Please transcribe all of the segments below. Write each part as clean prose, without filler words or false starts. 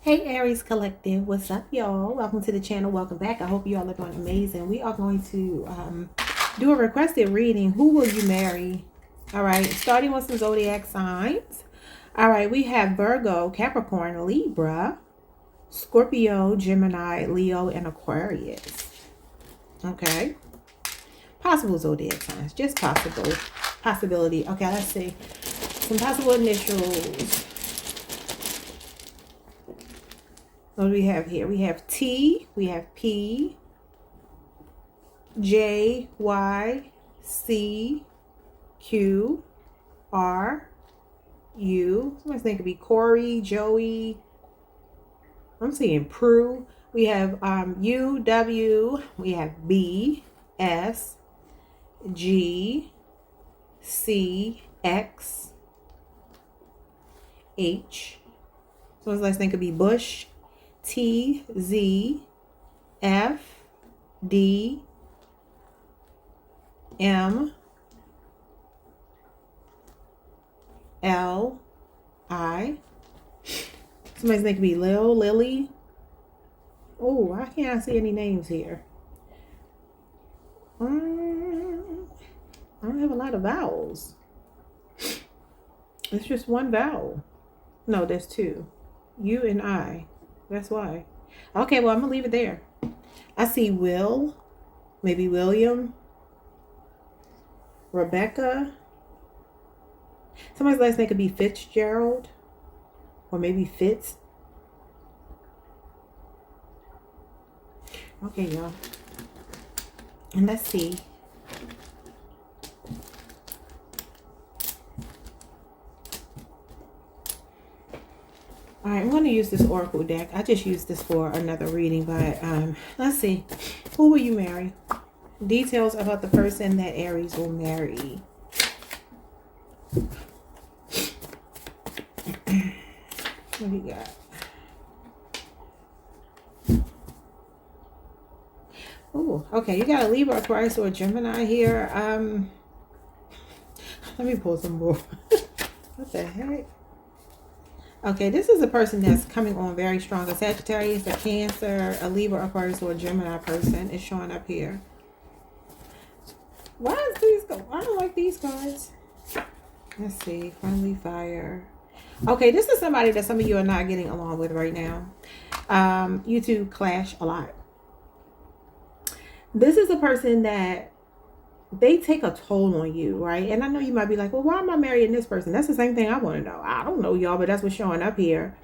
Hey Aries Collective, what's up y'all? Welcome to the channel, welcome back. I hope you all are doing amazing. We are going to do a requested reading. Who will you marry? All right, starting with some zodiac signs. All right, we have Virgo, Capricorn, Libra, Scorpio, Gemini, Leo, and Aquarius. Okay, possible zodiac signs, just possibility. Okay, let's see some possible initials. What do we have here? We have T, we have P, J, Y, C, Q, R, U. Somebody's name could be Corey, Joey. I'm seeing Prue. We have U, W. We have B, S, G, C, X, H. Someone's last name could be Bush. T, Z, F, D, M, L, I. Somebody's name could be Lil, Lily. Oh, I can't see any names here. I don't have a lot of vowels. It's just one vowel. No, there's two. U and I. That's why. Okay, well, I'm going to leave it there. I see Will, maybe William, Rebecca. Somebody's last name could be Fitzgerald, or maybe Fitz. Okay, y'all. And let's see. All right, I'm going to use this Oracle deck. I just used this for another reading, but let's see. Who will you marry? Details about the person that Aries will marry. What do you got? Oh, okay. You got a Libra, Aquarius, or a Gemini here. Let me pull some more. What the heck? Okay, this is a person that's coming on very strong. A Sagittarius, a Cancer, a Libra, Aquarius, or a Gemini person is showing up here. Why is these? I don't like these cards. Let's see. Friendly fire. Okay, this is somebody that some of you are not getting along with right now. You two clash a lot. This is a person that they take a toll on you, right? And I know you might be like, well, why am I marrying this person? That's the same thing I want to know. I don't know, y'all, but that's what's showing up here.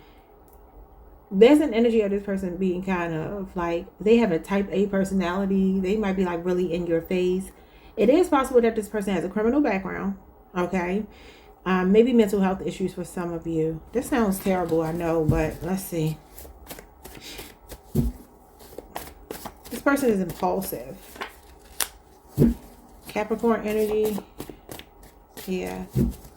There's an energy of this person being kind of like, they have a type A personality. They might be like really in your face. It is possible that this person has a criminal background, okay? Maybe mental health issues for some of you. This sounds terrible, I know, but let's see. This person is impulsive. Capricorn energy. Yeah.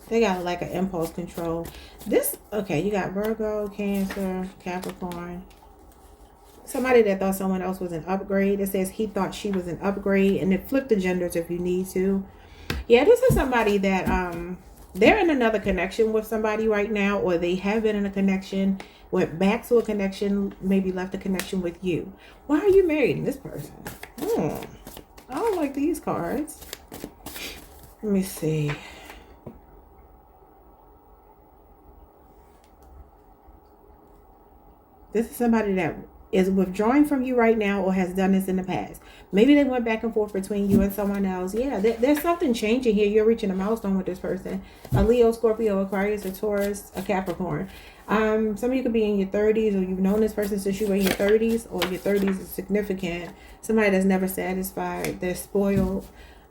They got like an impulse control. This, okay, you got Virgo, Cancer, Capricorn. Somebody that thought someone else was an upgrade. It says he thought she was an upgrade. And then flip the genders if you need to. Yeah, this is somebody that they're in another connection with somebody right now. Or they have been in a connection. Went back to a connection. Maybe left a connection with you. Why are you marrying this person? I don't like these cards. Let me see. This is somebody that is withdrawing from you right now or has done this in the past. Maybe they went back and forth between you and someone else. Yeah, there's something changing here. You're reaching a milestone with this person. A Leo, Scorpio, Aquarius, a Taurus, a Capricorn. Some of you could be in your 30s, or you've known this person since you were in your 30s, or your 30s is significant. Somebody that's never satisfied. They're spoiled,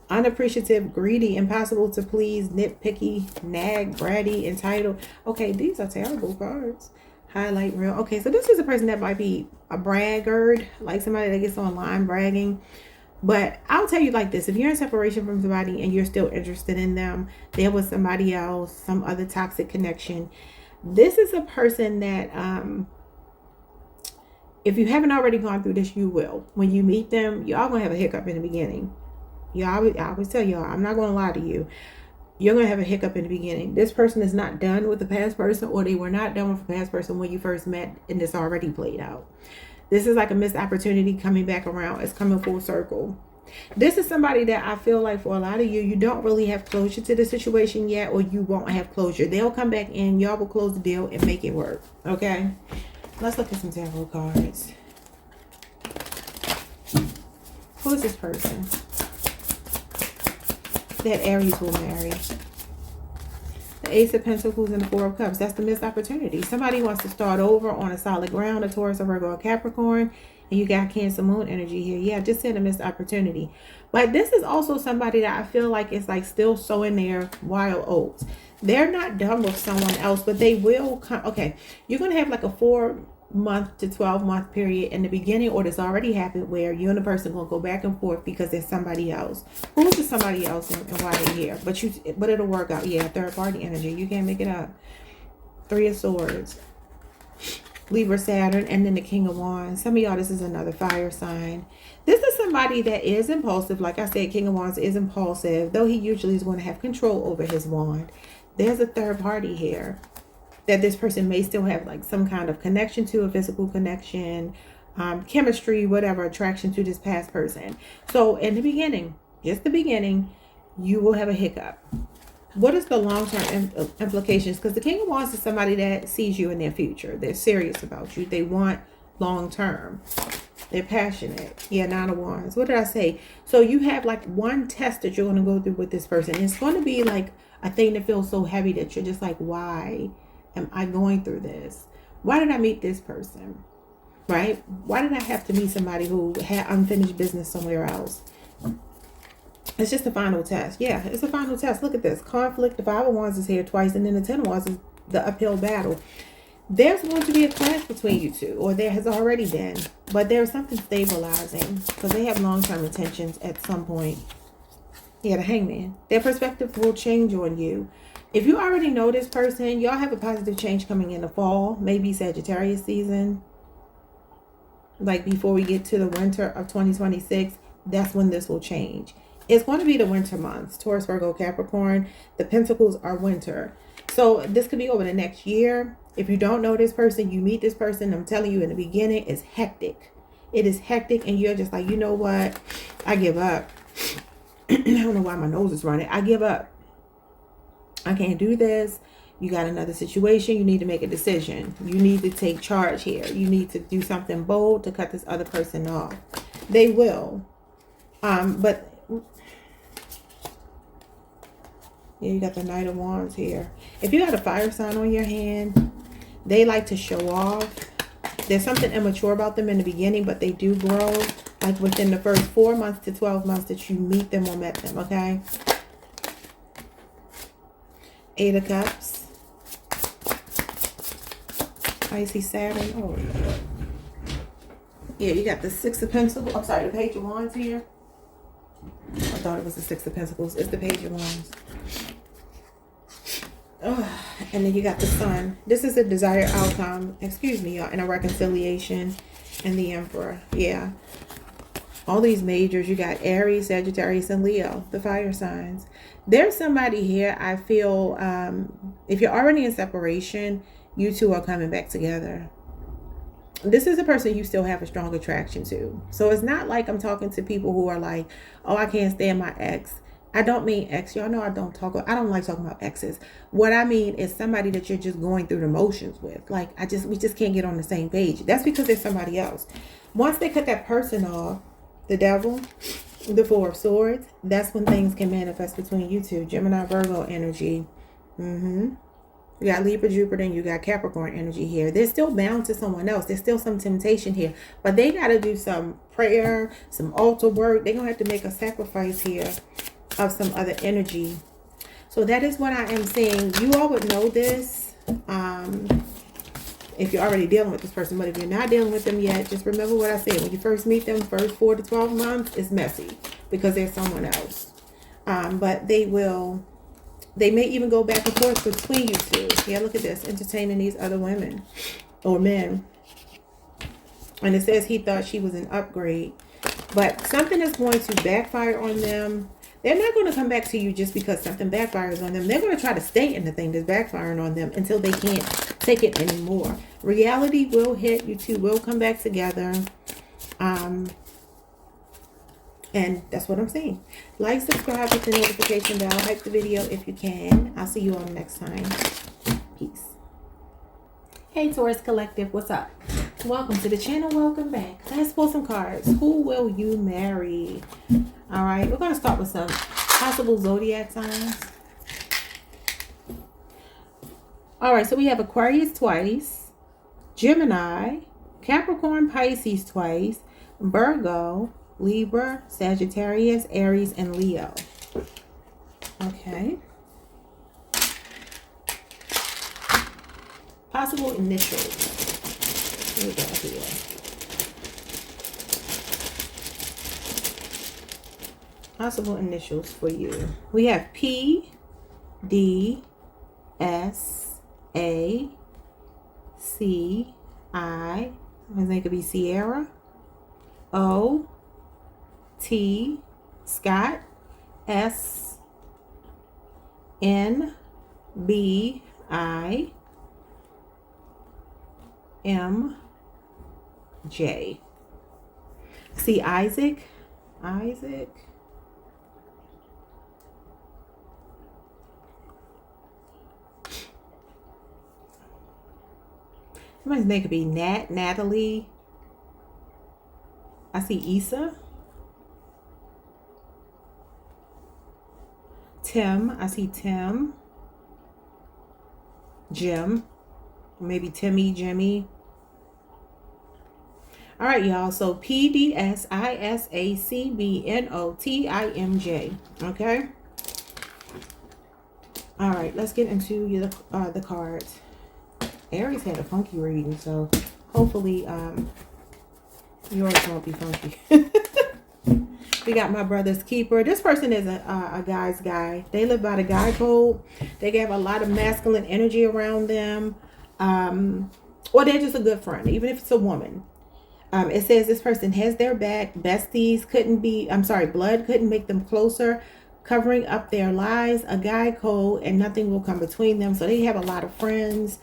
unappreciative, greedy, impossible to please, nitpicky, nag, bratty, entitled. Okay, these are terrible cards. Highlight real. Okay, so this is a person that might be a braggart, like somebody that gets online bragging. But I'll tell you like this. If you're in separation from somebody and you're still interested in them, there was somebody else, some other toxic connection. This is a person that, if you haven't already gone through this, you will. When you meet them, y'all gonna have a hiccup in the beginning. I always tell y'all, I'm not gonna lie to you. you're going to have a hiccup in the beginning. This person is not done with the past person, or they were not done with the past person when you first met, and it's already played out. This is like a missed opportunity coming back around. It's coming full circle. This is somebody that I feel like for a lot of you, you don't really have closure to the situation yet, or you won't have closure. They'll come back in, y'all will close the deal and make it work. Okay, let's look at some tarot cards. Who is this person that Aries will marry? The Ace of Pentacles and the Four of Cups. That's the missed opportunity. Somebody wants to start over on a solid ground, a Taurus, a Virgo, a Capricorn. And you got Cancer Moon energy here. Yeah, just said a missed opportunity. But this is also somebody that I feel like is like still sowing their wild oats. They're not done with someone else, but they will come. Okay, you're going to have like a 4-month to 12-month period in the beginning, or this already happened, where you and the person going to go back and forth because there's somebody else. Who is the somebody else and why they're here? But it'll work out. Yeah, third party energy. You can't make it up. 3 of Swords. Libra, Saturn, and then the King of Wands. Some of y'all, this is another fire sign. This is somebody that is impulsive. Like I said, King of Wands is impulsive, though he usually is going to have control over his wand. There's a third party here that this person may still have like some kind of connection to, a physical connection, chemistry, whatever, attraction to this past person. So in the beginning, just the beginning, you will have a hiccup. What is the long-term implications? Because the King of Wands is somebody that sees you in their future. They're serious about you. They want long-term. They're passionate. Yeah, 9 of Wands. What did I say? So you have like one test that you're going to go through with this person. It's going to be like a thing that feels so heavy that you're just like, why am I going through this? Why did I meet this person? Right? Why did I have to meet somebody who had unfinished business somewhere else? It's just a final test. Yeah, it's a final test. Look at this. Conflict. The 5 of Wands is here twice, and then the 10 of Wands is the uphill battle. There's going to be a clash between you two, or there has already been. But there's something stabilizing, because they have long-term intentions at some point. Yeah, the Hangman. Their perspective will change on you. If you already know this person, y'all have a positive change coming in the fall. Maybe Sagittarius season. Like before we get to the winter of 2026, that's when this will change. It's going to be the winter months. Taurus, Virgo, Capricorn. The Pentacles are winter. So this could be over the next year. If you don't know this person, you meet this person. I'm telling you, in the beginning, it's hectic. It is hectic. And you're just like, you know what? I give up. I don't know why my nose is running. I give up. I can't do this. You got another situation. You need to make a decision. You need to take charge here. You need to do something bold to cut this other person off. They will. But yeah, you got the Knight of Wands here. If you got a fire sign on your hand, they like to show off. There's something immature about them in the beginning, but they do grow like within the first 4 months to 12 months that you meet them or met them, okay? 8 of Cups. I see Saturn. Oh, Lord. Yeah, you got the 6 of Pentacles. I'm sorry, the Page of Wands here. I thought it was the 6 of Pentacles. It's the Page of Wands. Oh, and then you got the Sun. This is a desired outcome. Excuse me, y'all. And a reconciliation. And the Emperor. Yeah. All these majors. You got Aries, Sagittarius, and Leo. The fire signs. There's somebody here. I feel if you're already in separation, you two are coming back together. This is a person you still have a strong attraction to. So it's not like I'm talking to people who are like, oh, I can't stand my ex. I don't mean ex. Y'all know I don't like talking about exes. What I mean is somebody that you're just going through the motions with. Like, we just can't get on the same page. That's because there's somebody else. Once they cut that person off, the Devil, the 4 of Swords, that's when things can manifest between you two. Gemini, Virgo energy. You got Libra, Jupiter, and you got Capricorn energy here. They're still bound to someone else. There's still some temptation here. But they got to do some prayer, some altar work. They're going to have to make a sacrifice here of some other energy. So that is what I am saying. You all would know this if you're already dealing with this person. But if you're not dealing with them yet, just remember what I said. When you first meet them, first 4 to 12 months, it's messy because there's someone else. But they may even go back and forth between you two. Yeah, look at this. Entertaining these other women or men. And it says he thought she was an upgrade. But something is going to backfire on them. They're not going to come back to you just because something backfires on them. They're going to try to stay in the thing that's backfiring on them until they can't take it anymore. Reality will hit. You two will come back together. And that's what I'm saying. Like, subscribe, hit the notification bell, hype the video if you can. I'll see you all next time. Peace. Hey, Taurus Collective, what's up? Welcome to the channel. Welcome back. Let's pull some cards. Who will you marry? All right, we're going to start with some possible zodiac signs. All right, so we have Aquarius twice, Gemini, Capricorn, Pisces twice, Virgo, Libra, Sagittarius, Aries, and Leo. Okay. Possible initials. Here we go here. Possible initials for you. We have P, D, S, A, C, I. I think it could be Sierra. O, T, Scott, S, N, B, I, M, J. See Isaac. Somebody's name could be Natalie. I see Issa. Tim. I see Tim. Jim. Maybe Timmy, Jimmy. All right, y'all. So PDSISACBNOTIMJ. Okay. All right. Let's get into the cards. Aries had a funky reading, so hopefully yours won't be funky. We got my brother's keeper. This person is a guy's guy. They live by the guy code. They have a lot of masculine energy around them. Or they're just a good friend, even if it's a woman. It says this person has their back. Besties couldn't be, blood couldn't make them closer. Covering up their lies, a guy code, and nothing will come between them. So they have a lot of friends.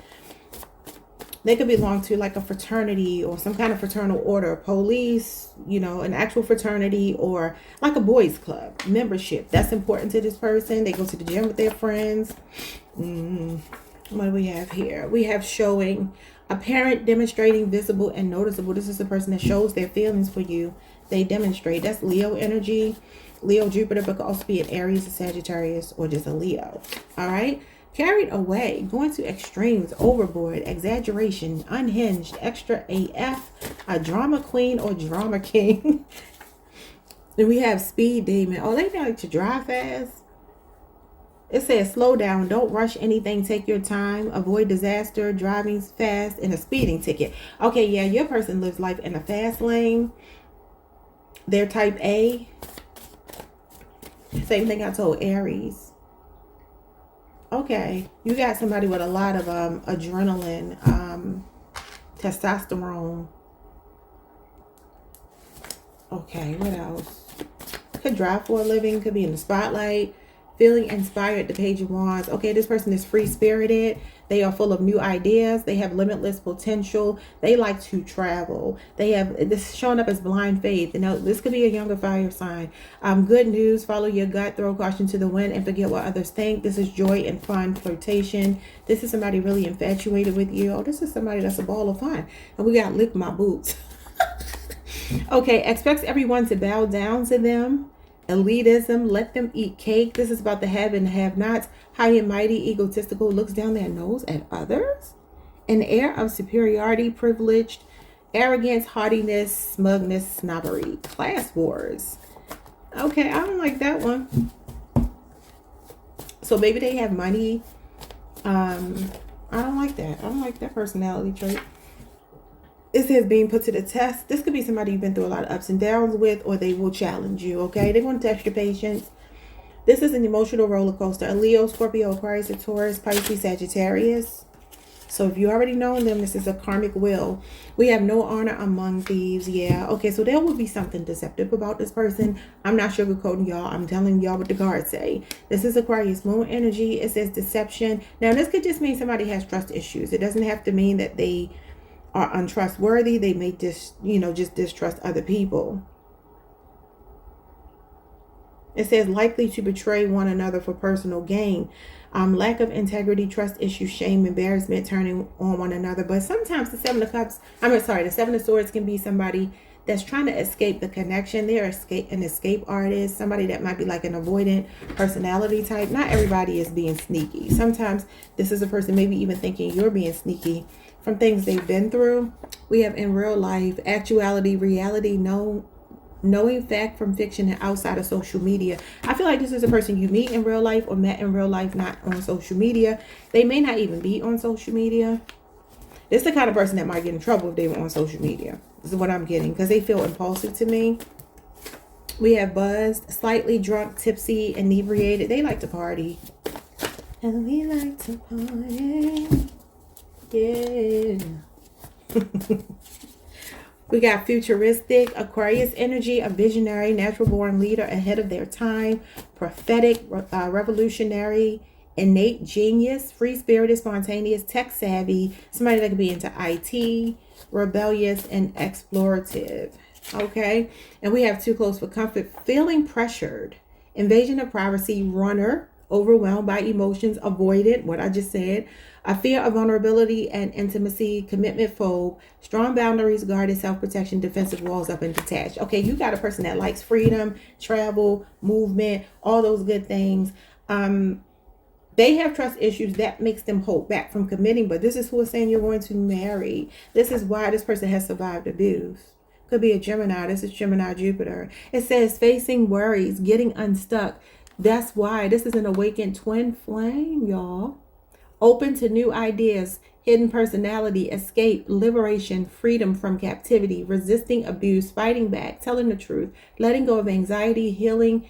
They could belong to like a fraternity or some kind of fraternal order, police, you know, an actual fraternity, or like a boys club membership. That's important to this person. They go to the gym with their friends. What do we have here? We have showing, apparent, demonstrating, visible, and noticeable. This is the person that shows their feelings for you. They demonstrate. That's Leo energy. Leo, Jupiter, but could also be an Aries, a Sagittarius, or just a Leo. All right. Carried away, going to extremes, overboard, exaggeration, unhinged, extra AF, a drama queen or drama king. Then we have speed demon. Oh, they like to drive fast. It says slow down, don't rush anything, take your time, avoid disaster, driving fast, and a speeding ticket. Okay, yeah, your person lives life in a fast lane. They're type A. Same thing I told Aries. Okay, you got somebody with a lot of adrenaline, testosterone. Okay, what else? Could drive for a living, could be in the spotlight, feeling inspired, the Page of Wands. Okay, this person is free-spirited. They are full of new ideas. They have limitless potential. They like to travel. They have this showing up as blind faith. You know, this could be a younger fire sign. Good news. Follow your gut. Throw caution to the wind and forget what others think. This is joy and fun flirtation. This is somebody really infatuated with you. Oh, this is somebody that's a ball of fun. And we got lick my boots. Okay, expects everyone to bow down to them. Elitism, let them eat cake. This is about the have and have-nots. High and mighty, egotistical, looks down their nose at others. An air of superiority, privileged, arrogance, haughtiness, smugness, snobbery. Class wars. Okay, I don't like that one. So maybe they have money. I don't like that. I don't like that personality trait. It says being put to the test. This could be somebody you've been through a lot of ups and downs with, or they will challenge you, okay? They're going to test your patience. This is an emotional roller coaster. A Leo, Scorpio, Aquarius, a Taurus, Pisces, Sagittarius. So if you already know them, this is a karmic will. We have no honor among thieves. Yeah. Okay. So there will be something deceptive about this person. I'm not sugarcoating y'all. I'm telling y'all what the cards say. This is Aquarius moon energy. It says deception. Now this could just mean somebody has trust issues. It doesn't have to mean that they are untrustworthy. They may just distrust other people. It says likely to betray one another for personal gain. Lack of integrity, trust issues, shame, embarrassment, turning on one another. But sometimes the the Seven of Swords can be somebody that's trying to escape the connection. They're an escape artist, somebody that might be like an avoidant personality type. Not everybody is being sneaky. Sometimes this is a person maybe even thinking you're being sneaky from things they've been through. We have in real life, actuality, reality, knowing fact from fiction and outside of social media. I feel like this is a person you meet in real life or met in real life, not on social media. They may not even be on social media. This is the kind of person that might get in trouble if they were on social media. This is what I'm getting, because they feel impulsive to me. We have buzzed, slightly drunk, tipsy, inebriated. They like to party. And we like to party. Yeah. We got futuristic, Aquarius energy, a visionary, natural born leader ahead of their time, prophetic, revolutionary, innate genius, free spirited, spontaneous, tech savvy, somebody that could be into IT, rebellious, and explorative. Okay. And we have too close for comfort, feeling pressured, invasion of privacy, runner, overwhelmed by emotions, avoided, what I just said, a fear of vulnerability and intimacy, commitment phobe, strong boundaries, guarded, self-protection, defensive walls up and detached. Okay, you got a person that likes freedom, travel, movement, all those good things. They have trust issues that makes them hold back from committing, but this is who is saying you're going to marry. This is why this person has survived abuse. Could be a Gemini. This is Gemini Jupiter. It says facing worries, getting unstuck. That's why this is an awakened twin flame, y'all. Open to new ideas, hidden personality, escape, liberation, freedom from captivity, resisting abuse, fighting back, telling the truth, letting go of anxiety, healing,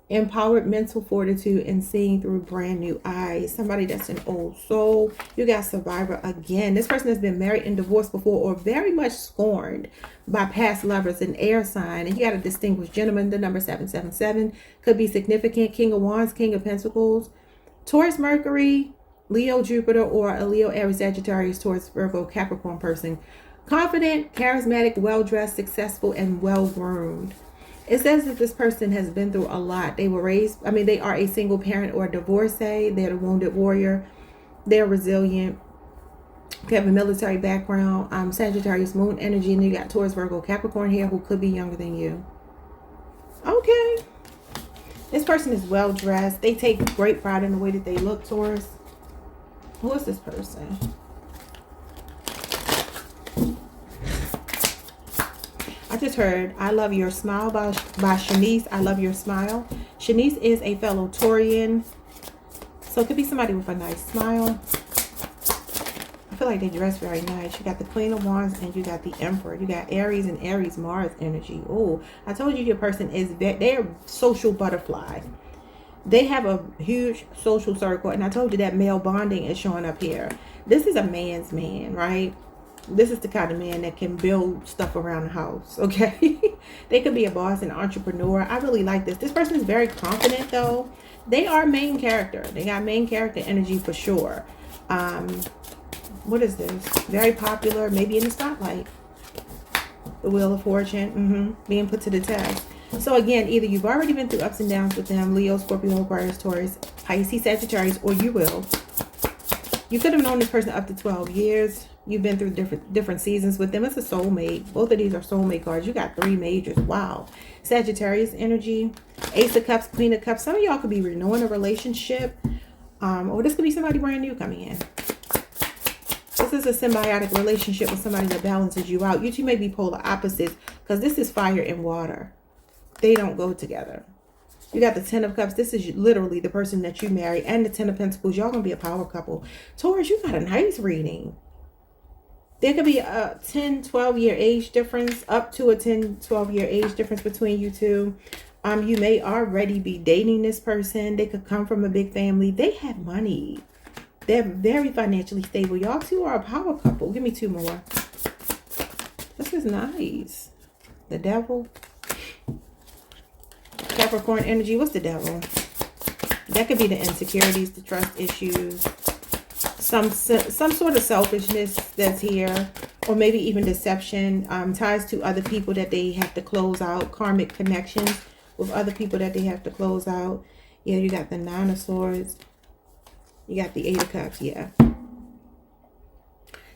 empowered mental fortitude, and seeing through brand new eyes. Somebody that's an old soul. You got survivor again. This person has been married and divorced before, or very much scorned by past lovers, an air sign. And you got a distinguished gentleman. The number 777 could be significant. King of Wands, King of Pentacles, Taurus, Mercury, Leo, Jupiter, or a Leo, Aries, Sagittarius, Taurus, Virgo, Capricorn person. Confident, charismatic, well-dressed, successful, and well-groomed. It says that this person has been through a lot. They were raised, they are a single parent or a divorcee. They're a wounded warrior. They're resilient. They have a military background. Sagittarius moon energy. And you got Taurus, Virgo, Capricorn here, who could be younger than you. Okay. This person is well-dressed. They take great pride in the way that they look, Taurus. Who is this person? I just heard I Love Your Smile by Shanice. I Love Your Smile. Shanice is a fellow Taurian. So it could be somebody with a nice smile. I feel like they dress very nice. You got the Queen of Wands and you got the Emperor. You got Aries and Aries Mars energy. Oh, I told you your person is, they're social butterfly. They have a huge social circle. And I told you that male bonding is showing up here. This is a man's man, right? This is the kind of man that can build stuff around the house, okay? They could be a boss, an entrepreneur. I really like this. This person is very confident, though. They are main character. They got main character energy for sure. What is this? Very popular, maybe in the spotlight. The Wheel of Fortune, being put to the test. So again, either you've already been through ups and downs with them, Leo, Scorpio, Aquarius, Taurus, Pisces, Sagittarius, or you will. You could have known this person up to 12 years. You've been through different seasons with them. It's a soulmate. Both of these are soulmate cards. You got 3 majors. Wow. Sagittarius energy, Ace of Cups, Queen of Cups. Some of y'all could be renewing a relationship. Or this could be somebody brand new coming in. This is a symbiotic relationship with somebody that balances you out. You two may be polar opposites because this is fire and water. They don't go together. You got the 10 of Cups. This is literally the person that you marry. And the 10 of Pentacles. Y'all going to be a power couple. Taurus, you got a nice reading. There could be a 10, 12-year age difference. Up to a 10, 12-year age difference between you two. You may already be dating this person. They could come from a big family. They have money. They're very financially stable. Y'all two are a power couple. Give me 2 more. This is nice. The devil. Capricorn energy. What's the devil? That could be the insecurities, the trust issues, some sort of selfishness that's here, or maybe even deception, ties to other people that they have to close out, karmic connections with other people that they have to close out. Yeah, you got the 9 of Swords. You got the 8 of Cups. Yeah.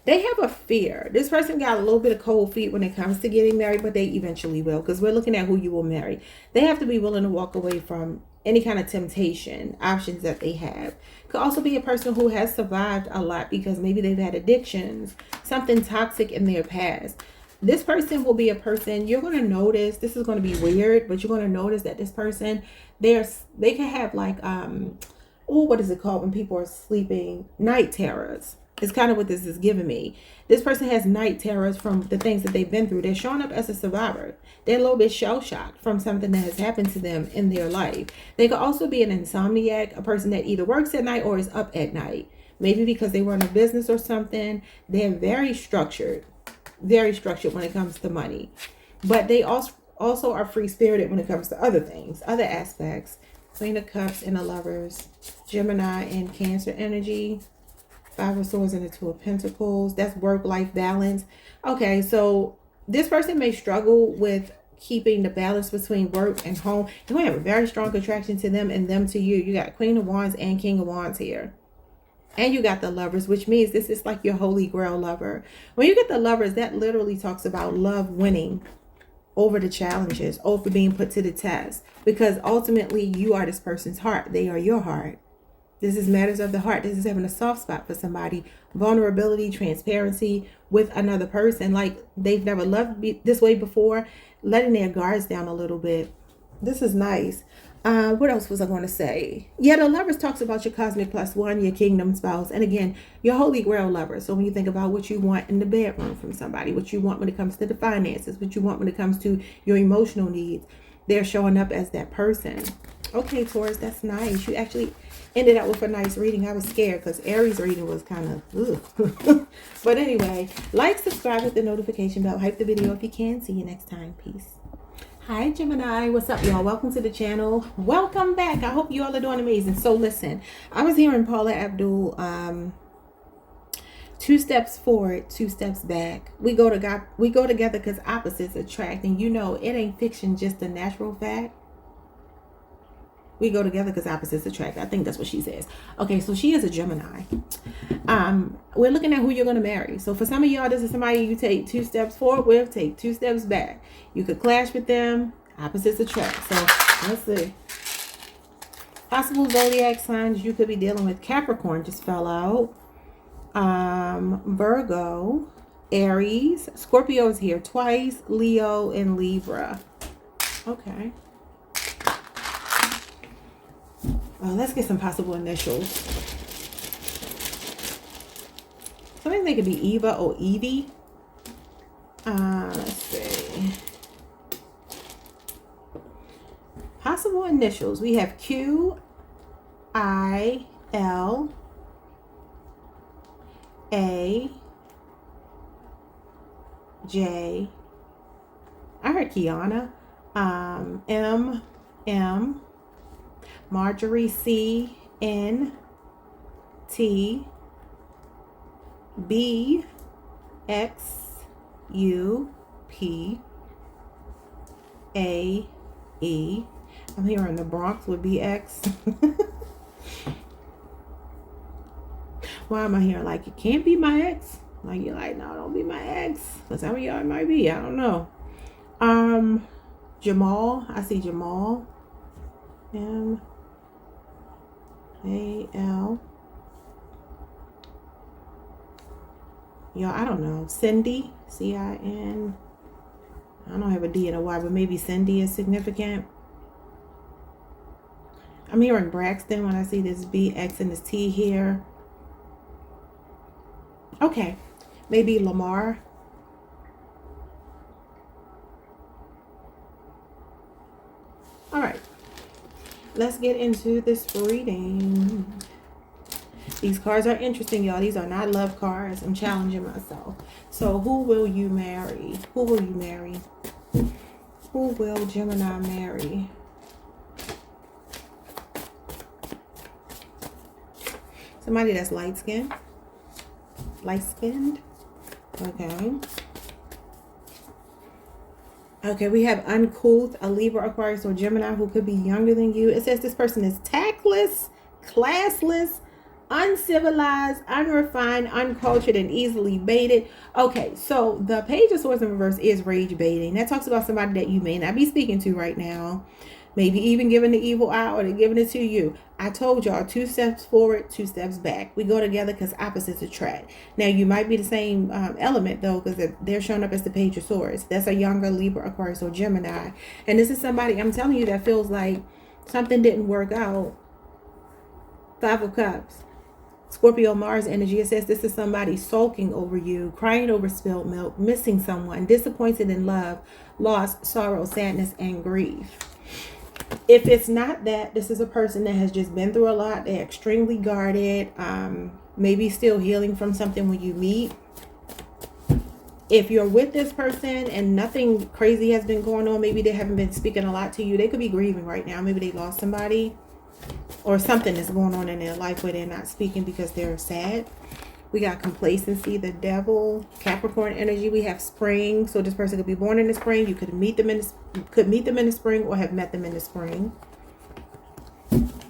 They have a fear. This person got a little bit of cold feet when it comes to getting married, but they eventually will, because we're looking at who you will marry. They have to be willing to walk away from any kind of temptation, options that they have. Could also be a person who has survived a lot because maybe they've had addictions, something toxic in their past. This person will be a person you're going to notice. This is going to be weird, but you're going to notice that this person, they can have like, what is it called when people are sleeping? Night terrors. It's kind of what this is giving me. This person has night terrors from the things that they've been through. They're showing up as a survivor. They're a little bit shell-shocked from something that has happened to them in their life. They could also be an insomniac, a person that either works at night or is up at night. Maybe because they run a business or something. They're very structured when it comes to money. But they also are free-spirited when it comes to other things, other aspects. Queen of Cups and the Lovers. Gemini and Cancer energy. 5 of Swords and the 2 of Pentacles. That's work-life balance. Okay, so this person may struggle with keeping the balance between work and home. You might have a very strong attraction to them and them to you. You got Queen of Wands and King of Wands here. And you got the Lovers, which means this is like your holy grail lover. When you get the Lovers, that literally talks about love winning over the challenges, over being put to the test. Because ultimately, you are this person's heart. They are your heart. This is matters of the heart. This is having a soft spot for somebody. Vulnerability, transparency with another person. Like they've never loved this way before. Letting their guards down a little bit. This is nice. What else was I going to say? Yeah, the Lovers talks about your cosmic +1, your kingdom spouse. And again, your holy grail lover. So when you think about what you want in the bedroom from somebody, what you want when it comes to the finances, what you want when it comes to your emotional needs, they're showing up as that person. Okay, Taurus, that's nice. You actually ended up with a nice reading. I was scared because Aries reading was kind of but anyway, like, subscribe with the notification bell. Hype the video if you can. See you next time. Peace. Hi, Gemini. What's up, y'all? Welcome to the channel. Welcome back. I hope you all are doing amazing. So listen, I was hearing Paula Abdul, 2 steps forward, 2 steps back. We go together because opposites attract. And you know, it ain't fiction, just a natural fact. We go together because opposites attract. I think that's what she says. Okay, so she is a Gemini. We're looking at who you're going to marry. So for some of y'all, this is somebody you take 2 steps forward with, take 2 steps back. You could clash with them. Opposites attract. So let's see. Possible zodiac signs you could be dealing with. Capricorn just fell out. Virgo, Aries, Scorpio is here twice, Leo, and Libra. Okay. Let's get some possible initials. Something they could be Eva or Evie. Let's see. Possible initials. We have Q, I, L, A, J. I heard Kiana. M, Marjorie, C, N, T, B, X, U, P, A, E. I'm here in the Bronx with BX. Why am I here? Like, it can't be my ex. Like, you're like, no, don't be my ex. But some of y'all it might be. I don't know. Jamal. I see Jamal. M, A, L. Y'all, I don't know. Cindy. C-I-N. I don't have a D and a Y, but maybe Cindy is significant. I'm hearing Braxton when I see this B, X, and this T here. Okay. Maybe Lamar. All right. Let's get into this reading. These cards are interesting, y'all. These are not love cards. I'm challenging myself. So who will you marry? Who will you marry? Who will Gemini marry? Somebody that's light-skinned. Light-skinned. Okay. Okay, we have uncouth, a Libra, Aquarius, or Gemini who could be younger than you. It says this person is tactless, classless, uncivilized, unrefined, uncultured, and easily baited. Okay, so the Page of Swords in reverse is rage baiting. That talks about somebody that you may not be speaking to right now. Maybe even giving the evil eye, or they're giving it to you. I told y'all, 2 steps forward, 2 steps back. We go together because opposites attract. Now, you might be the same element, though, because they're showing up as the Page of Swords. That's a younger Libra, Aquarius, or Gemini. And this is somebody, I'm telling you, that feels like something didn't work out. 5 of Cups. Scorpio, Mars energy. It says this is somebody sulking over you, crying over spilled milk, missing someone, disappointed in love, loss, sorrow, sadness, and grief. If it's not that, this is a person that has just been through a lot. They're extremely guarded, maybe still healing from something when you meet. If you're with this person and nothing crazy has been going on, maybe they haven't been speaking a lot to you. They could be grieving right now. Maybe they lost somebody, or something is going on in their life where they're not speaking because they're sad. We got complacency, the devil, Capricorn energy. We have spring. So this person could be born in the spring. You could meet them in the spring, or have met them in the spring.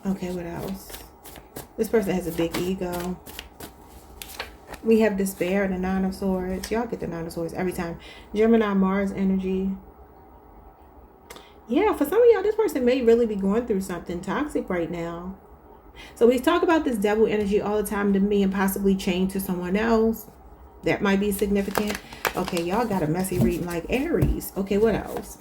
Okay, what else? This person has a big ego. We have despair, the 9 of Swords. Y'all get the 9 of Swords every time. Gemini, Mars energy. Yeah, for some of y'all, this person may really be going through something toxic right now. So we talk about this devil energy all the time to me, and possibly chained to someone else. That might be significant. Okay, y'all got a messy reading like Aries. Okay, what else?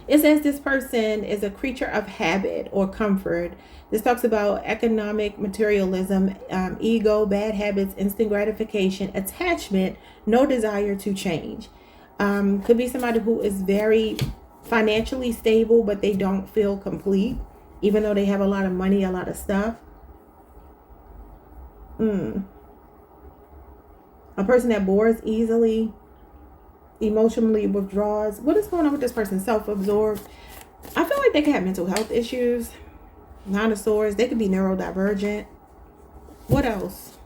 It says this person is a creature of habit or comfort. This talks about economic materialism, ego, bad habits, instant gratification, attachment, no desire to change. Could be somebody who is very financially stable, but they don't feel complete. Even though they have a lot of money, a lot of stuff. A person that bores easily, emotionally withdraws. What is going on with this person? Self-absorbed. I feel like they could have mental health issues. 9 of Swords. They could be neurodivergent. What else?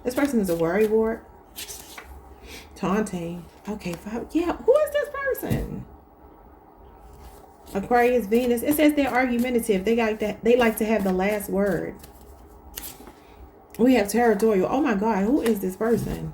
This person is a worrywart. Taunting. Okay, 5. Yeah, who is this person? Aquarius, Venus. It says they're argumentative. They like to have the last word. We have territorial. Oh my God, who is this person?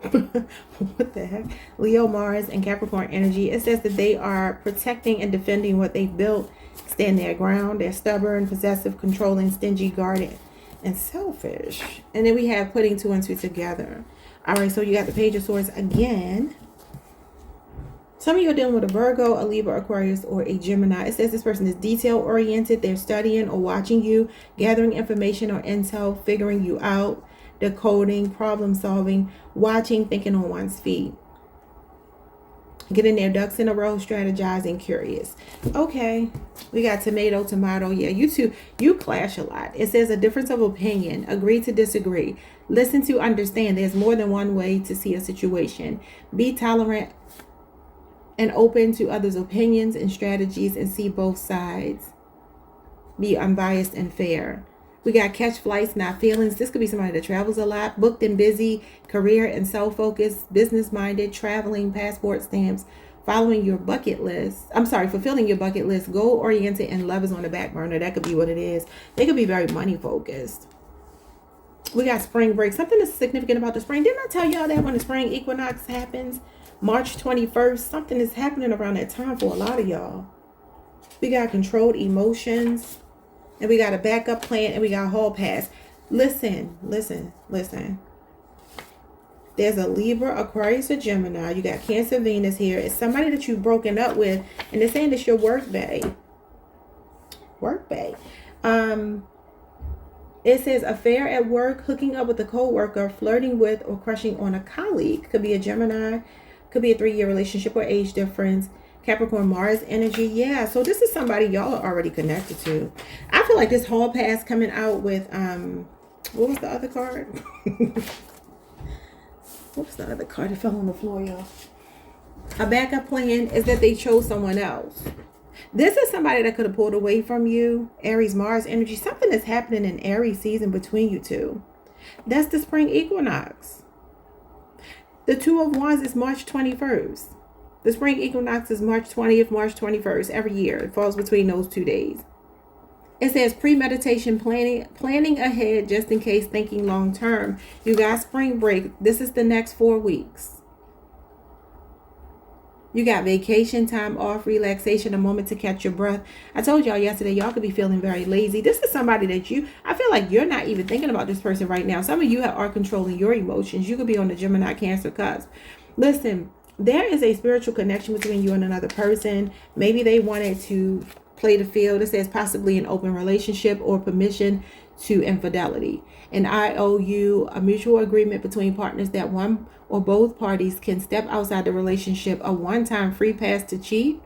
What the heck? Leo, Mars, and Capricorn energy. It says that they are protecting and defending what they've built. Stand their ground. They're stubborn, possessive, controlling, stingy, guarded, and selfish. And then we have putting 2 and 2 together. All right, so you got the Page of Swords again. Some of you are dealing with a Virgo, a Libra, Aquarius, or a Gemini. It says this person is detail-oriented. They're studying or watching you, gathering information or intel, figuring you out, decoding, problem-solving, watching, thinking on one's feet. Getting their ducks in a row, strategizing, curious. Okay, we got tomato, tomato. Yeah, you two, you clash a lot. It says a difference of opinion, agree to disagree, listen to understand. There's more than one way to see a situation. Be tolerant and open to others' opinions and strategies, and see both sides. Be unbiased and fair. We got catch flights, not feelings. This could be somebody that travels a lot, booked and busy, career and self-focused, business-minded, traveling, passport stamps, following your bucket list. Fulfilling your bucket list, goal-oriented, and love is on the back burner. That could be what it is. They could be very money-focused. We got spring break. Something that's significant about the spring. Didn't I tell y'all that when the spring equinox happens, March 21st, something is happening around that time for a lot of y'all. We got controlled emotions, and we got a backup plan, and we got a hall pass. Listen. There's a Libra, Aquarius, or Gemini. You got Cancer, Venus here. It's somebody that you've broken up with, and they're saying it's your work bae. It says affair at work, hooking up with a co-worker, flirting with or crushing on a colleague. Could be a Gemini. Could be a 3-year relationship or age difference. Capricorn, Mars energy. Yeah, so this is somebody y'all are already connected to. I feel like this whole pass coming out with, what was the other card? What was the other card that fell on the floor, y'all? A backup plan is that they chose someone else. This is somebody that could have pulled away from you. Aries, Mars energy. Something is happening in Aries season between you two. That's the spring equinox. The Two of Wands is March 21st. The spring equinox is March 20th, March 21st. Every year. It falls between those 2 days. It says premeditation, planning ahead just in case, thinking long term. You got spring break. This is the next 4 weeks. You got vacation, time off, relaxation, a moment to catch your breath. I told y'all yesterday, y'all could be feeling very lazy. This is somebody that I feel like you're not even thinking about this person right now. Some of you are controlling your emotions. You could be on the Gemini Cancer cusp. Listen, there is a spiritual connection between you and another person. Maybe they wanted to play the field. It says possibly an open relationship or permission to infidelity. An IOU, a mutual agreement between partners that one or both parties can step outside the relationship, a one-time free pass to cheat.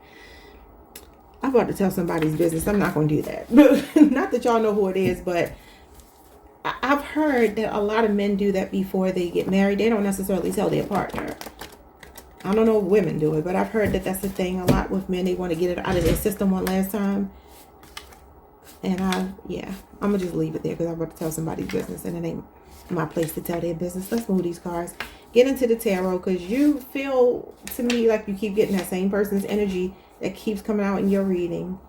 I'm about to tell somebody's business. I'm not going to do that. Not that y'all know who it is, but I've heard that a lot of men do that before they get married. They don't necessarily tell their partner. I don't know if women do it, but I've heard that that's the thing a lot with men. They want to get it out of their system one last time. And I'm going to just leave it there because I'm about to tell somebody's business and it ain't my place to tell their business. Let's move these cards. Get into the tarot because you feel to me like you keep getting that same person's energy that keeps coming out in your reading.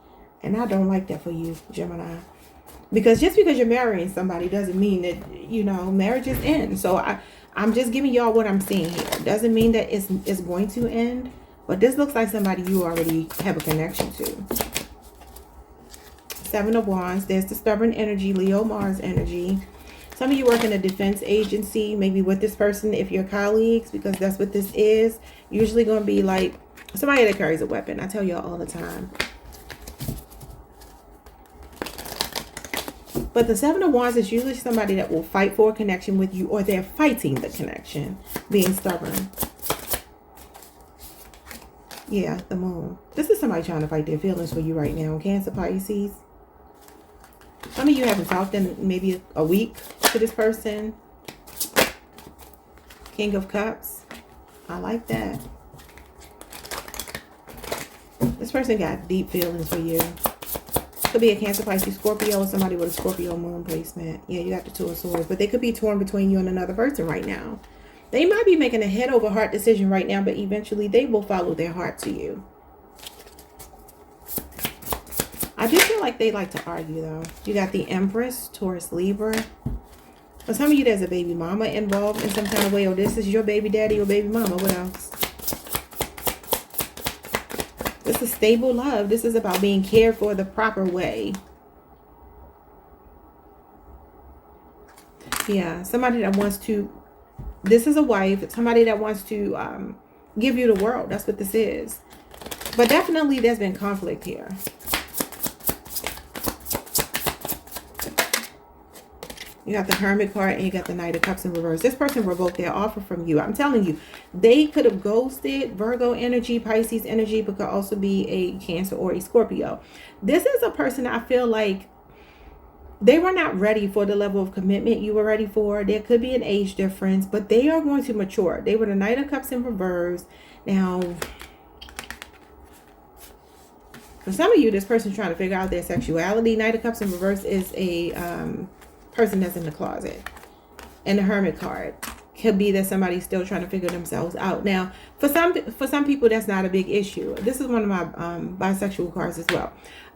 And I don't like that for you, Gemini. Because just because you're marrying somebody doesn't mean that, marriages end. So I'm just giving y'all what I'm seeing here. Doesn't mean that it's going to end. But this looks like somebody you already have a connection to. Seven of Wands. There's the stubborn energy, Leo, Mars energy. Some of you work in a defense agency, maybe with this person if you're colleagues, because that's what this is. Usually going to be like somebody that carries a weapon. I tell y'all all the time. But the Seven of Wands is usually somebody that will fight for a connection with you, or they're fighting the connection, being stubborn. Yeah, the Moon. This is somebody trying to fight their feelings for you right now. Cancer, Pisces. Some of you haven't talked in maybe a week to this person. King of Cups. I like that. This person got deep feelings for you. Could be a Cancer, Pisces, Scorpio, or somebody with a Scorpio moon placement. Yeah, you got the Two of Swords. But they could be torn between you and another person right now. They might be making a head over heart decision right now, but eventually they will follow their heart to you. I do feel like they like to argue, though. You got the Empress, Taurus, Libra. For some of you, there's a baby mama involved in some kind of way. Or this is your baby daddy or baby mama. What else? This is stable love. This is about being cared for the proper way. Yeah, somebody that wants to... This is a wife. Somebody that wants to give you the world. That's what this is. But definitely there's been conflict here. You got the Hermit card and you got the Knight of Cups in reverse. This person revoked their offer from you. I'm telling you, they could have ghosted. Virgo energy, Pisces energy, but could also be a Cancer or a Scorpio. This is a person I feel like they were not ready for the level of commitment you were ready for. There could be an age difference, but they are going to mature. They were the Knight of Cups in reverse. Now, for some of you, this person's trying to figure out their sexuality. Knight of Cups in reverse is a person that's in the closet. And the Hermit card could be that somebody's still trying to figure themselves out. Now, for some people, that's not a big issue. This is one of my bisexual cards as well.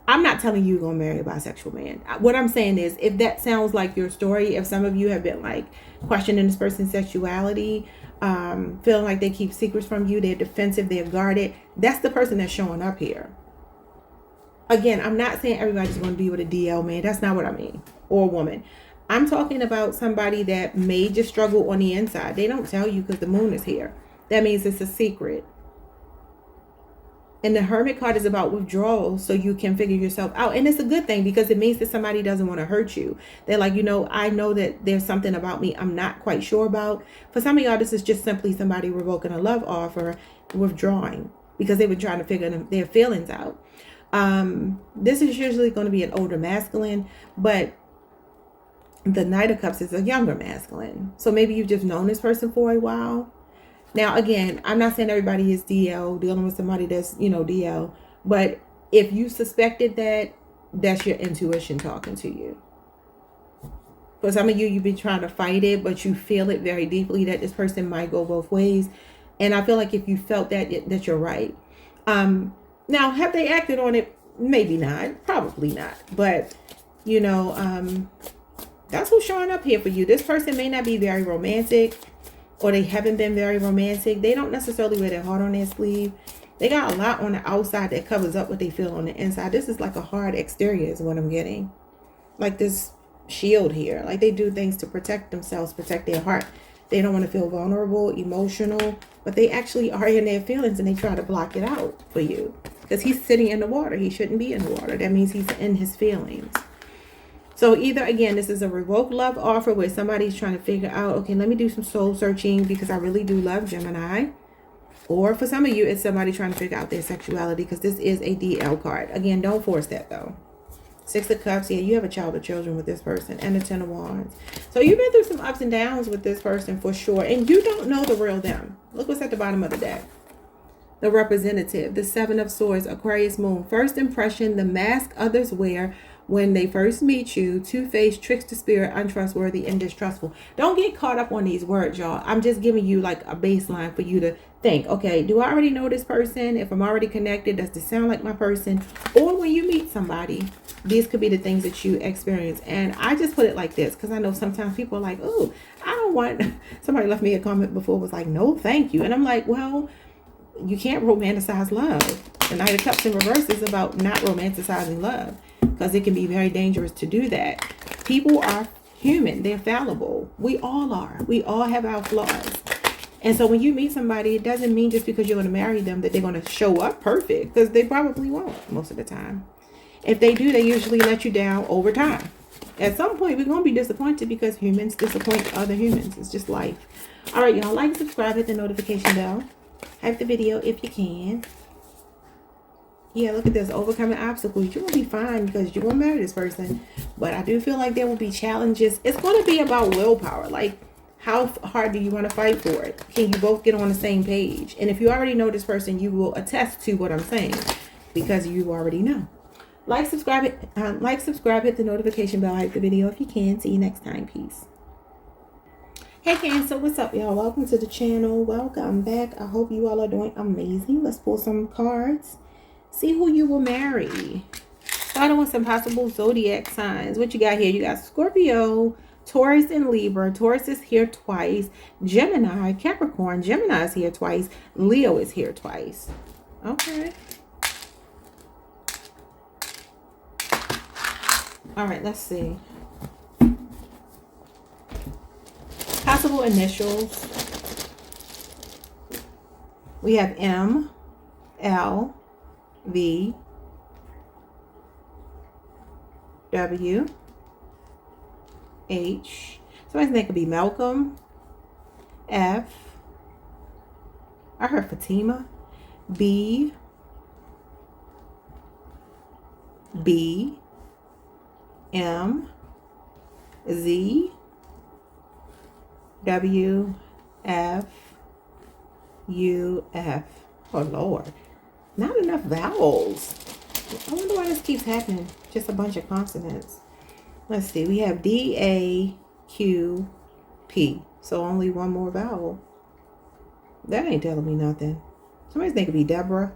I'm not telling you you're going to marry a bisexual man. What I'm saying is, if that sounds like your story, if some of you have been like questioning this person's sexuality, feeling like they keep secrets from you, they're defensive, they're guarded, that's the person that's showing up here. Again, I'm not saying everybody's going to be with a DL man. That's not what I mean. Or a woman. I'm talking about somebody that may just struggle on the inside. They don't tell you because the moon is here. That means it's a secret. And the Hermit card is about withdrawal so you can figure yourself out. And it's a good thing because it means that somebody doesn't want to hurt you. They're like, I know that there's something about me I'm not quite sure about. For some of y'all, this is just simply somebody revoking a love offer, withdrawing. because they were trying to figure their feelings out. This is usually going to be an older masculine, but the Knight of Cups is a younger masculine. So maybe you've just known this person for a while. Now, again, I'm not saying everybody is DL, dealing with somebody that's, you know, DL. But if you suspected that, that's your intuition talking to you. For some of you, you've been trying to fight it, but you feel it very deeply that this person might go both ways. And I feel like if you felt that, that you're right. Now, have they acted on it? Maybe not. Probably not. But, you know, that's who's showing up here for you. This person may not be very romantic, or they haven't been very romantic. They don't necessarily wear their heart on their sleeve. They got a lot on the outside that covers up what they feel on the inside. This is like a hard exterior is what I'm getting. Like this shield here. Like they do things to protect themselves, protect their heart. They don't want to feel vulnerable, emotional, but they actually are in their feelings and they try to block it out for you. Because he's sitting in the water. He shouldn't be in the water. That means he's in his feelings. So either, again, this is a revoked love offer where somebody's trying to figure out, okay, let me do some soul searching because I really do love Gemini. Or for some of you, it's somebody trying to figure out their sexuality because this is a DL card. Again, don't force that though. 6 of Cups, yeah, you have a child or children with this person. And the 10 of Wands. So you've been through some ups and downs with this person for sure. And you don't know the real them. Look what's at the bottom of the deck. The representative, the 7 of Swords, Aquarius moon. First impression, the mask others wear when they first meet you. Two-faced, trickster spirit, untrustworthy, and distrustful. Don't get caught up on these words, y'all. I'm just giving you like a baseline for you to think, okay, do I already know this person? If I'm already connected, does this sound like my person? Or when you meet somebody, these could be the things that you experience. And I just put it like this because I know sometimes people are like, oh, I don't want, somebody left me a comment before, was like, no, thank you. And I'm like, well, you can't romanticize love. The Knight of Cups in reverse is about not romanticizing love because it can be very dangerous to do that. People are human. They're fallible. We all are. We all have our flaws. And so when you meet somebody, it doesn't mean just because you're going to marry them that they're going to show up perfect, because they probably won't most of the time. If they do, they usually let you down over time. At some point, we're going to be disappointed because humans disappoint other humans. It's just life. All right, y'all, like, subscribe, hit the notification bell. Hype the video if you can. Yeah, look at this. Overcoming obstacles. You're going to be fine because you're going to marry this person. But I do feel like there will be challenges. It's going to be about willpower. Like, how hard do you want to fight for it? Can you both get on the same page? And if you already know this person, you will attest to what I'm saying because you already know. Like, subscribe, hit the notification bell, hype the video if you can. See you next time. Peace. Hey Cancer, what's up, y'all? Welcome to the channel. Welcome back. I hope you all are doing amazing. Let's pull some cards. See who you will marry. Starting with some possible zodiac signs. What you got here? You got Scorpio, Taurus, and Libra. Taurus is here twice. Gemini, Capricorn. Gemini is here twice. Leo is here twice. Okay. All right, let's see. Possible initials. We have M, L, V, W, H. Somebody's name could be Malcolm. F. I heard Fatima. B. B. M. Z. W. F. U. F. Oh Lord. Not enough vowels. I wonder why this keeps happening. Just a bunch of consonants. Let's see. We have D, A, Q, P. So only one more vowel. That ain't telling me nothing. Somebody's name could be Deborah.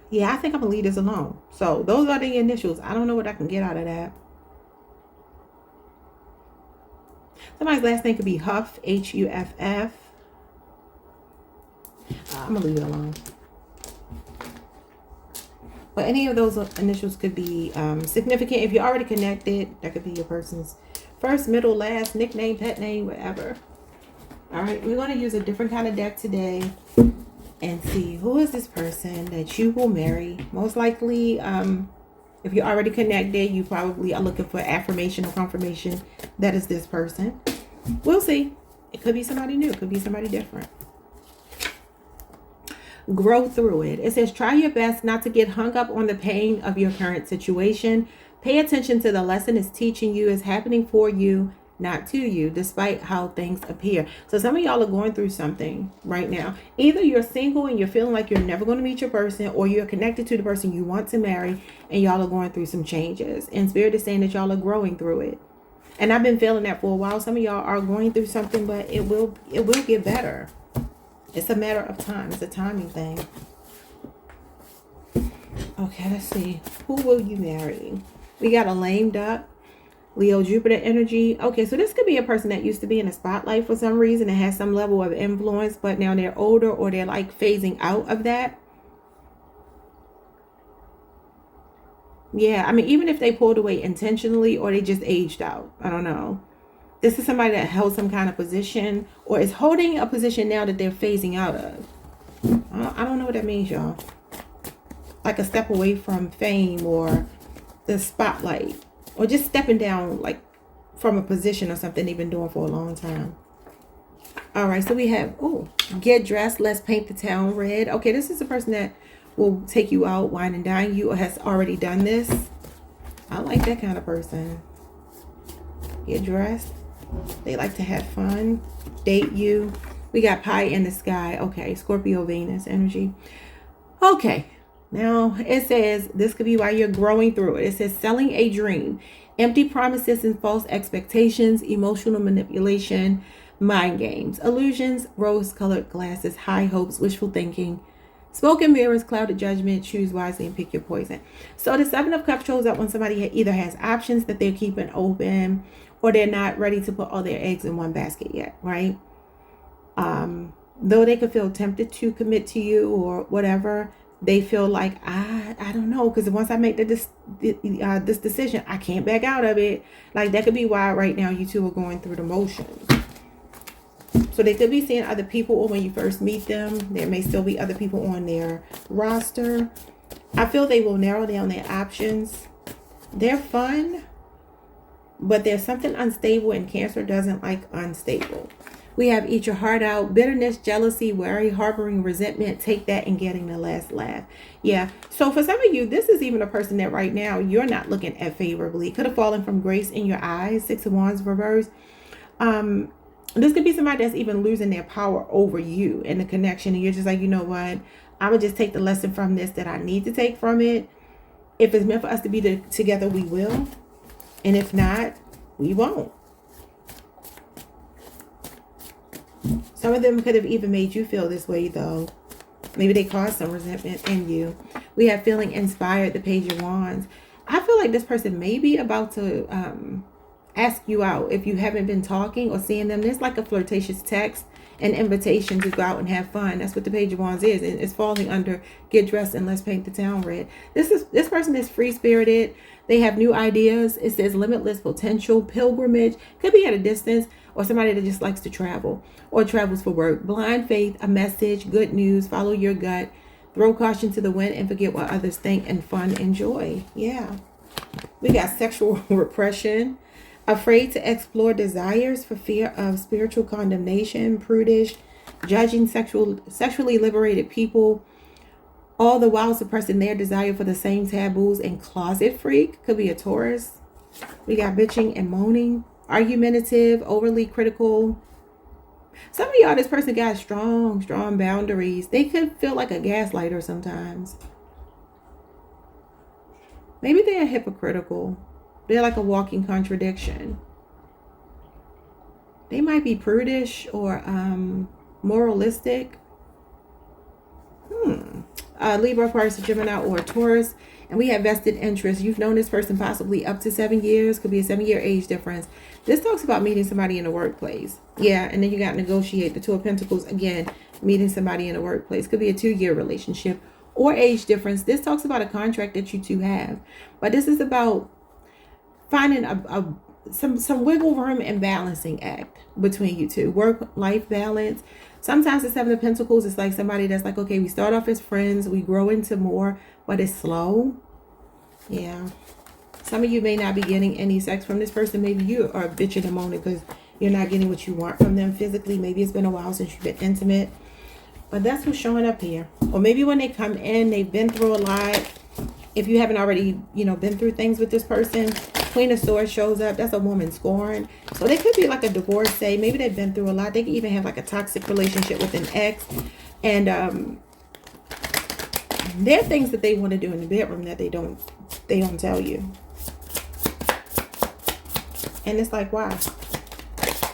Yeah, I think I'm gonna leave this alone. So those are the initials. I don't know what I can get out of that. Somebody's last name could be Huff, Huff. I'm gonna leave it alone. But any of those initials could be significant. If you're already connected, that could be your person's first, middle, last, nickname, pet name, whatever. All right, we're going to use a different kind of deck today and see who is this person that you will marry. Most likely, if you're already connected, you probably are looking for affirmation or confirmation that is this person. We'll see. It could be somebody new. It could be somebody different. Grow through it. It says, try your best not to get hung up on the pain of your current situation. Pay attention to the lesson it's teaching you is happening for you, not to you, despite how things appear. So some of y'all are going through something right now. Either you're single and you're feeling like you're never going to meet your person, or you're connected to the person you want to marry and y'all are going through some changes. And Spirit is saying that y'all are growing through it. And I've been feeling that for a while. Some of y'all are going through something, but it will get better. It's a matter of time. It's a timing thing. Okay, let's see. Who will you marry? We got a lame duck. Leo, Jupiter energy. Okay, so this could be a person that used to be in the spotlight for some reason and has some level of influence, but now they're older or they're like phasing out of that. Yeah, I mean, even if they pulled away intentionally or they just aged out, I don't know. This is somebody that held some kind of position or is holding a position now that they're phasing out of. I don't know what that means, y'all. Like a step away from fame or the spotlight, or just stepping down like from a position or something they've been doing for a long time. All right, so we have, get dressed, let's paint the town red. Okay, this is a person that will take you out, wine and dine you, or has already done this. I like that kind of person. Get dressed. They like to have fun, date you. We got pie in the sky. Okay, Scorpio, Venus energy. Okay, now it says this could be why you're growing through it. It says selling a dream, empty promises and false expectations, emotional manipulation, mind games, illusions, rose-colored glasses, high hopes, wishful thinking, smoke and mirrors, clouded judgment, choose wisely and pick your poison. So the Seven of Cups shows up when somebody either has options that they're keeping open, or they're not ready to put all their eggs in one basket yet, right? Though they could feel tempted to commit to you or whatever, they feel like, I don't know, because once I make this decision, I can't back out of it. Like, that could be why right now you two are going through the motions. So they could be seeing other people, or when you first meet them, there may still be other people on their roster. I feel they will narrow down their options. They're fun, but there's something unstable, and Cancer doesn't like unstable. We have eat your heart out, bitterness, jealousy, worry, harboring resentment, take that and getting the last laugh. Yeah. So for some of you, this is even a person that right now you're not looking at favorably. Could have fallen from grace in your eyes. 6 of Wands reverse. This could be somebody that's even losing their power over you and the connection. And you're just like, you know what? I'm going to just take the lesson from this that I need to take from it. If it's meant for us to be together, we will. And if not, we won't. Some of them could have even made you feel this way, though. Maybe they caused some resentment in you. We have feeling inspired, the Page of Wands. I feel like this person may be about to ask you out if you haven't been talking or seeing them. There's like a flirtatious text, an invitation to go out and have fun. That's what the Page of Wands is. And it's falling under get dressed and let's paint the town red. This person is free-spirited. They have new ideas. It says limitless potential, pilgrimage. Could be at a distance, or somebody that just likes to travel or travels for work. Blind faith, a message, good news, follow your gut, throw caution to the wind and forget what others think, and fun and joy. Yeah. We got sexual repression, afraid to explore desires for fear of spiritual condemnation, prudish, judging sexually liberated people, all the while suppressing their desire for the same taboos, and closet freak. Could be a Taurus. We got bitching and moaning, argumentative, overly critical. Some of y'all, this person got strong boundaries. They could feel like a gaslighter sometimes. Maybe they're hypocritical. They're like a walking contradiction. They might be prudish or moralistic. Libra, Aquarius, Gemini, or Taurus. And we have vested interest. You've known this person possibly up to 7 years. Could be a 7-year age difference. This talks about meeting somebody in the workplace. Yeah, and then you got negotiate. The 2 of Pentacles, again, meeting somebody in the workplace. Could be a 2-year relationship or age difference. This talks about a contract that you two have. But this is about finding some wiggle room and balancing act between you two. Work-life balance. Sometimes the 7 of Pentacles is like somebody that's like, okay, we start off as friends, we grow into more, but it's slow. Yeah. Some of you may not be getting any sex from this person. Maybe you are bitching and moaning because you're not getting what you want from them physically. Maybe it's been a while since you've been intimate. But that's what's showing up here. Or maybe when they come in, they've been through a lot. If you haven't already, you know, been through things with this person, Queen of Swords shows up. That's a woman scorned. So they could be like a divorcee. Maybe they've been through a lot. They could even have like a toxic relationship with an ex. And there are things that they want to do in the bedroom that they don't tell you. And it's like, why?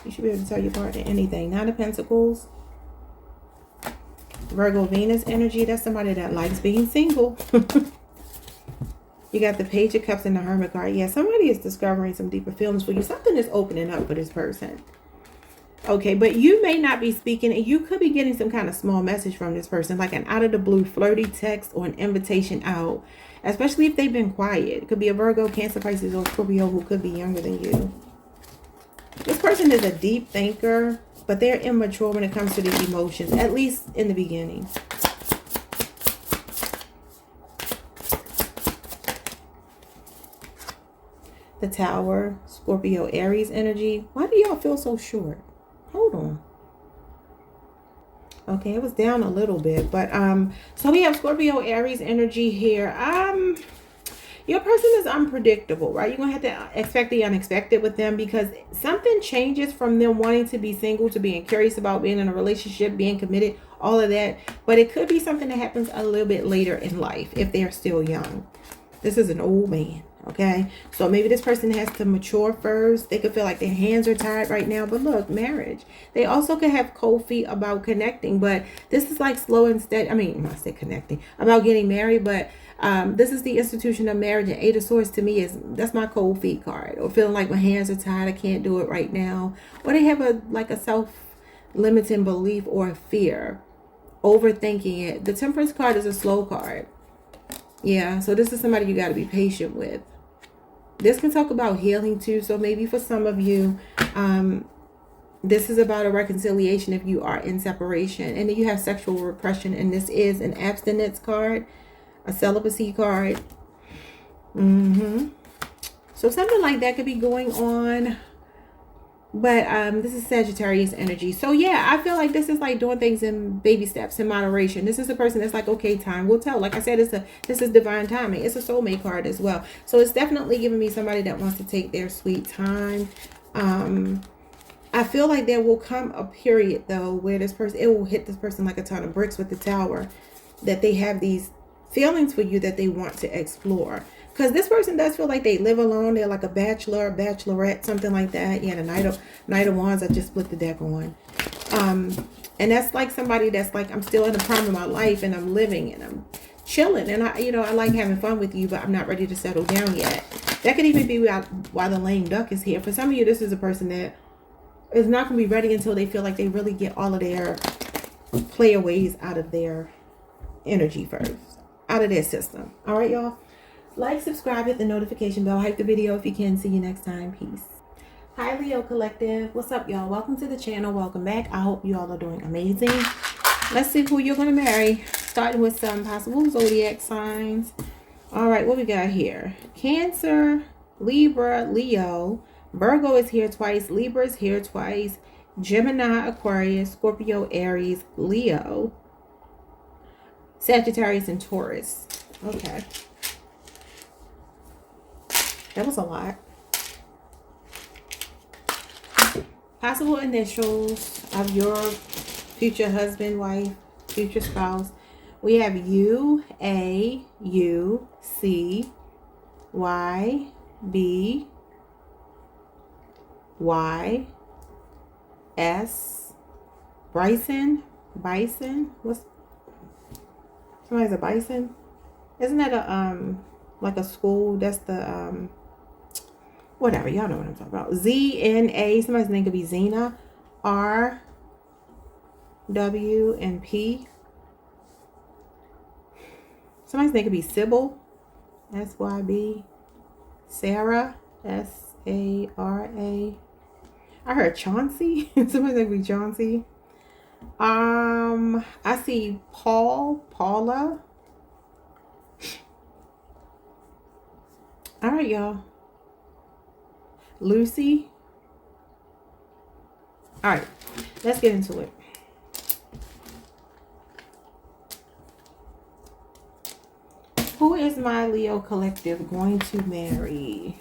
You should be able to tell your partner anything. Nine of Pentacles. Virgo Venus energy. That's somebody that likes being single. You got the Page of Cups and the Hermit card. Yeah, somebody is discovering some deeper feelings for you. Something is opening up for this person. Okay, but you may not be speaking, and you could be getting some kind of small message from this person, like an out of the blue flirty text or an invitation out, especially if they've been quiet. It could be a Virgo, Cancer, Pisces, or Scorpio who could be younger than you. This person is a deep thinker, but they're immature when it comes to the emotions, at least in the beginning. The Tower, Scorpio, Aries energy. Why do y'all feel so short? Hold on. Okay, it was down a little bit, but so we have Scorpio, Aries energy here. Your person is unpredictable, right? You're gonna have to expect the unexpected with them, because something changes from them wanting to be single to being curious about being in a relationship, being committed, all of that. But it could be something that happens a little bit later in life if they're still young. This is an old man. Okay, so maybe this person has to mature first. They could feel like their hands are tied right now. But look, marriage. They also could have cold feet about connecting. But this is like slow and steady. I mean, I said connecting. About getting married. But this is the institution of marriage. And Eight of Swords to me that's my cold feet card. Or feeling like my hands are tied. I can't do it right now. Or they have a self-limiting belief or a fear. Overthinking it. The Temperance card is a slow card. Yeah, so this is somebody you got to be patient with. This can talk about healing too. So maybe for some of you, this is about a reconciliation if you are in separation. And then you have sexual repression. And this is an abstinence card, a celibacy card. So something like that could be going on. But this is Sagittarius energy. So yeah, I feel like this is like doing things in baby steps, in moderation. This is a person that's like, okay, time will tell. Like I said, this is divine timing. It's a soulmate card as well. So it's definitely giving me somebody that wants to take their sweet time. I feel like there will come a period though where this person, it will hit this person like a ton of bricks with the Tower, that they have these feelings for you that they want to explore. Because this person does feel like they live alone. They're like a bachelor, bachelorette, something like that. Yeah, the Knight of Wands, I just split the deck on. And that's like somebody that's like, I'm still in the prime of my life and I'm living and I'm chilling. And I like having fun with you, but I'm not ready to settle down yet. That could even be why the lame duck is here. For some of you, this is a person that is not going to be ready until they feel like they really get all of their player ways out of their energy first, out of their system. All right, y'all. Like, subscribe, hit the notification bell, hype the video if you can. See you next time. Peace. Hi, Leo Collective. What's up, y'all? Welcome to the channel. Welcome back. I hope you all are doing amazing. Let's see who you're going to marry. Starting with some possible zodiac signs. All right, what we got here? Cancer, Libra, Leo. Virgo is here twice. Libra is here twice. Gemini, Aquarius, Scorpio, Aries, Leo, Sagittarius, and Taurus. Okay. That was a lot. Possible initials of your future husband, wife, future spouse. We have U, A, U, C, Y, B, Y, S, Bryson, Bison. What's somebody's a Bison? Isn't that a like a school? That's the whatever, y'all know what I'm talking about. Z, N, A. Somebody's name could be Zena. R, W, and P. Somebody's name could be Sybil. S-Y-B. Sarah. S-A-R-A. I heard Chauncey. Somebody's name could be Chauncey. I see Paul. Paula. All right, y'all. Lucy. All right, let's get into it. is my Leo collective going to marry?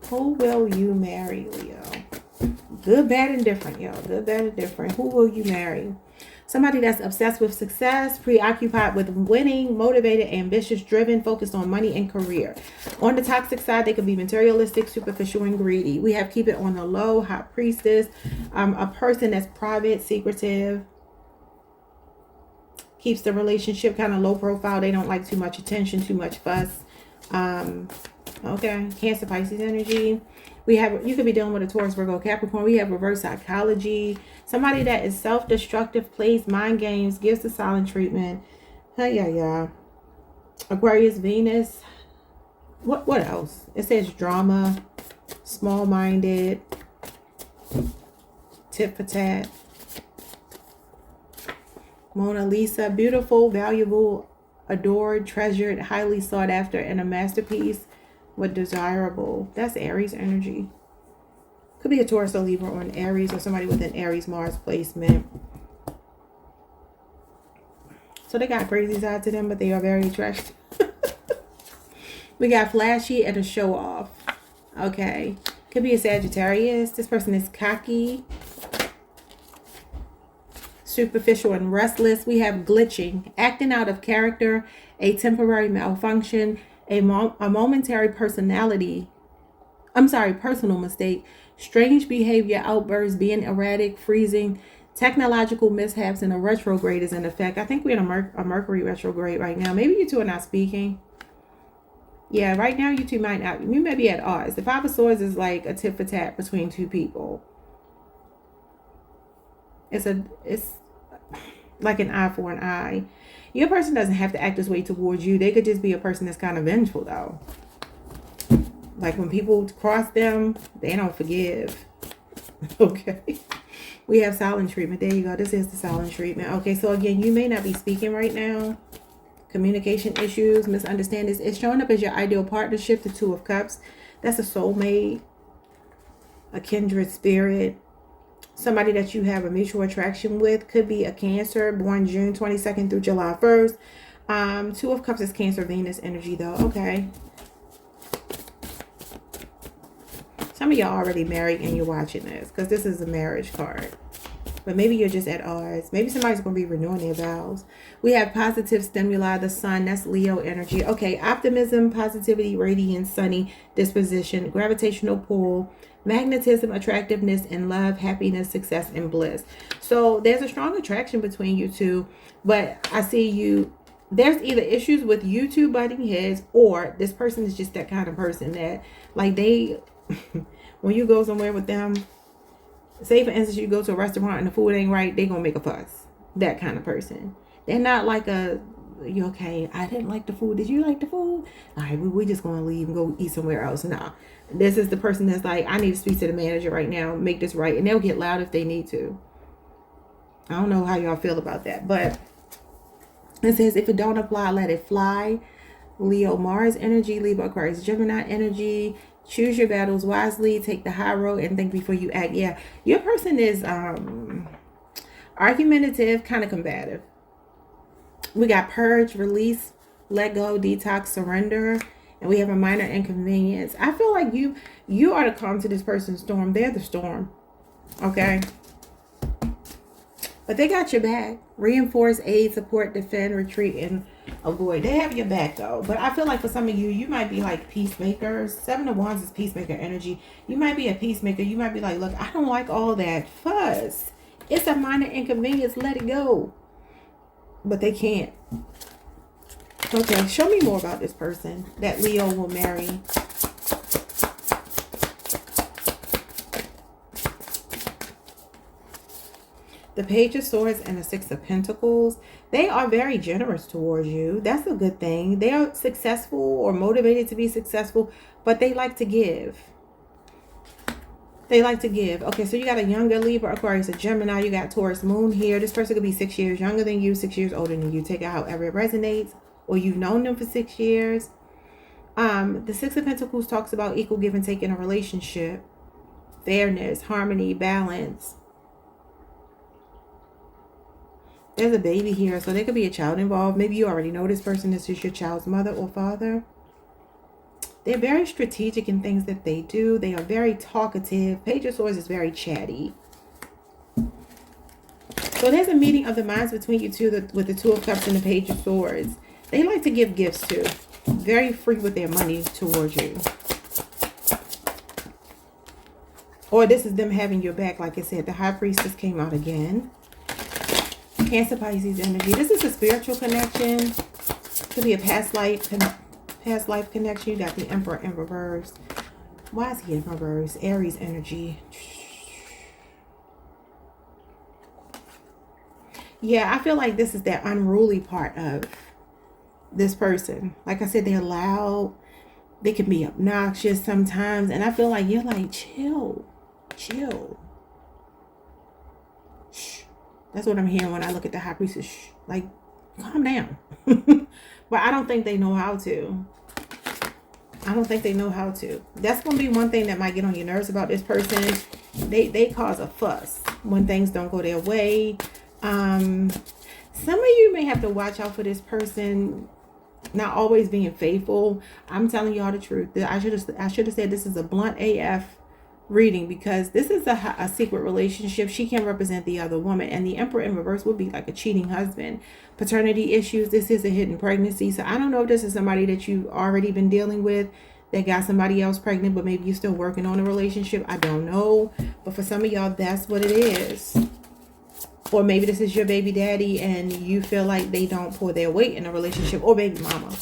Who will you marry, Leo? Good, bad, and different, y'all. Good, bad, and different. Who will you marry? Somebody that's obsessed with success, preoccupied with winning, motivated, ambitious, driven, focused on money and career. On the toxic side, they could be materialistic, superficial, and greedy. We have keep it on the low, high priestess, a person that's private, secretive, keeps the relationship kind of low profile. They don't like too much attention, too much fuss. Okay, Cancer, Pisces energy. We have, you could be dealing with a Taurus, Virgo, Capricorn. We have reverse psychology. Somebody that is self-destructive, plays mind games, gives the silent treatment. Yeah. Aquarius, Venus. What else? It says drama, small-minded, tit for tat. Mona Lisa, beautiful, valuable, adored, treasured, highly sought after, and a masterpiece. What desirable. That's Aries energy. Could be a Taurus or Libra on Aries, or somebody with an Aries Mars placement. So they got crazy side to them, but they are very attractive. We got flashy and a show off. Okay. Could be a Sagittarius. This person is cocky, superficial, and restless. We have glitching, acting out of character, a temporary malfunction, a momentary personal mistake, strange behavior, outbursts, being erratic, freezing, technological mishaps, and a retrograde is in effect. I think we're in a Mercury retrograde right now. Maybe you two are not speaking. Yeah, right now you two might not. You may be at odds. The Five of Swords is like a tit for tat between two people. It's like an eye for an eye. Your person doesn't have to act this way towards you. They could just be a person that's kind of vengeful, though. Like when people cross them, they don't forgive. Okay. We have silent treatment. There you go. This is the silent treatment. Okay, so again, you may not be speaking right now. Communication issues, misunderstandings. It's showing up as your ideal partnership, the Two of Cups. That's a soulmate, a kindred spirit. Somebody that you have a mutual attraction with. Could be a Cancer, born June 22nd through July 1st. Two of Cups is Cancer, Venus energy, though. Okay. Some of y'all already married and you're watching this, because this is a marriage card. But maybe you're just at odds. Maybe somebody's going to be renewing their vows. We have positive stimuli, the sun. That's Leo energy. Okay, optimism, positivity, radiance, sunny disposition, gravitational pull, magnetism, attractiveness, and love, happiness, success, and bliss. So there's a strong attraction between you two. But I see you, there's either issues with you two butting heads, or this person is just that kind of person that, like, they, when you go somewhere with them, say for instance you go to a restaurant and the food ain't right, they gonna make a fuss. That kind of person. They're not like a, you okay, I didn't like the food, did you like the food? All right, we just gonna leave and go eat somewhere else. No, this is the person that's like, I need to speak to the manager right now, make this right. And they'll get loud if they need to. I don't know how y'all feel about that, but it says if it don't apply, let it fly. Leo, Mars energy, Libra, Aquarius, Gemini energy. Choose your battles wisely. Take the high road and think before you act. Yeah, your person is argumentative, kind of combative. We got purge, release, let go, detox, surrender, and we have a minor inconvenience. I feel like you are the calm to this person's storm. They're the storm. Okay. But they got your back. Reinforce, aid, support, defend, retreat, and avoid. They have your back, though. But I feel like for some of you, you might be like peacemakers. Seven of Wands is peacemaker energy. You might be a peacemaker. You might be like, look, I don't like all that fuss. It's a minor inconvenience. Let it go. But they can't. Okay, show me more about this person that Leo will marry. The Page of Swords and the Six of Pentacles. They are very generous towards you. That's a good thing. They are successful or motivated to be successful, but they like to give. They like to give. Okay, so you got a younger Libra, Aquarius, a Gemini. You got Taurus moon here. This person could be 6 years younger than you, 6 years older than you. Take it however it resonates. Or you've known them for 6 years. The Six of Pentacles talks about equal give and take in a relationship. Fairness, harmony, balance. There's a baby here, so there could be a child involved. Maybe you already know this person. This is your child's mother or father. They're very strategic in things that they do. They are very talkative. Page of Swords is very chatty. So there's a meeting of the minds between you two with the Two of Cups and the Page of Swords. They like to give gifts too. Very free with their money towards you. Or this is them having your back. Like I said, the High Priestess came out again. Cancer, Pisces energy. This is a spiritual connection. Could be a past life connection. You got the Emperor in reverse. Why is he in reverse? Aries energy. Yeah, I feel like this is that unruly part of this person. Like I said, they're loud. They can be obnoxious sometimes. And I feel like you're like, chill. Chill. Shh. That's what I'm hearing when I look at the High Priestess. Shh. Like, calm down. But I don't think they know how to. I don't think they know how to. That's going to be one thing that might get on your nerves about this person. They cause a fuss when things don't go their way. Some of you may have to watch out for this person not always being faithful. I'm telling y'all the truth. I should have said this is a blunt AF reading, because this is a secret relationship. She can represent the other woman, and the Emperor in reverse would be like a cheating husband. Paternity issues. This is a hidden pregnancy. So I don't know if this is somebody that you've already been dealing with that got somebody else pregnant, but maybe you're still working on a relationship. I don't know. But for some of y'all, that's what it is. Or maybe this is your baby daddy and you feel like they don't pull their weight in a relationship, or baby mama.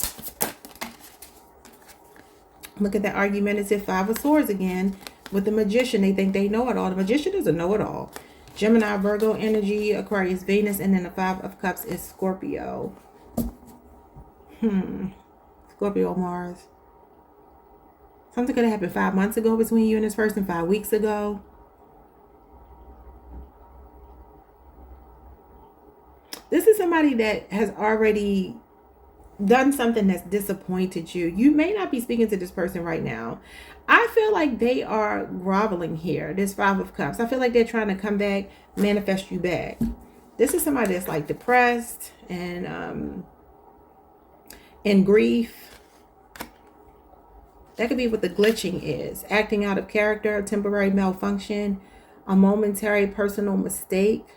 Look at that argumentative Five of Swords again with the Magician. They think they know it all. The Magician doesn't know it all. Gemini, Virgo energy, Aquarius, Venus, and then the Five of Cups is Scorpio. Scorpio, Mars. Something could have happened 5 months ago between you and this person, 5 weeks ago. This is somebody that has already done something that's disappointed you. You may not be speaking to this person right now. I feel like they are groveling here. This Five of Cups. I feel like they're trying to come back, manifest you back. This is somebody that's like depressed and in grief. That could be what the glitching is. Acting out of character, temporary malfunction, a momentary personal mistake.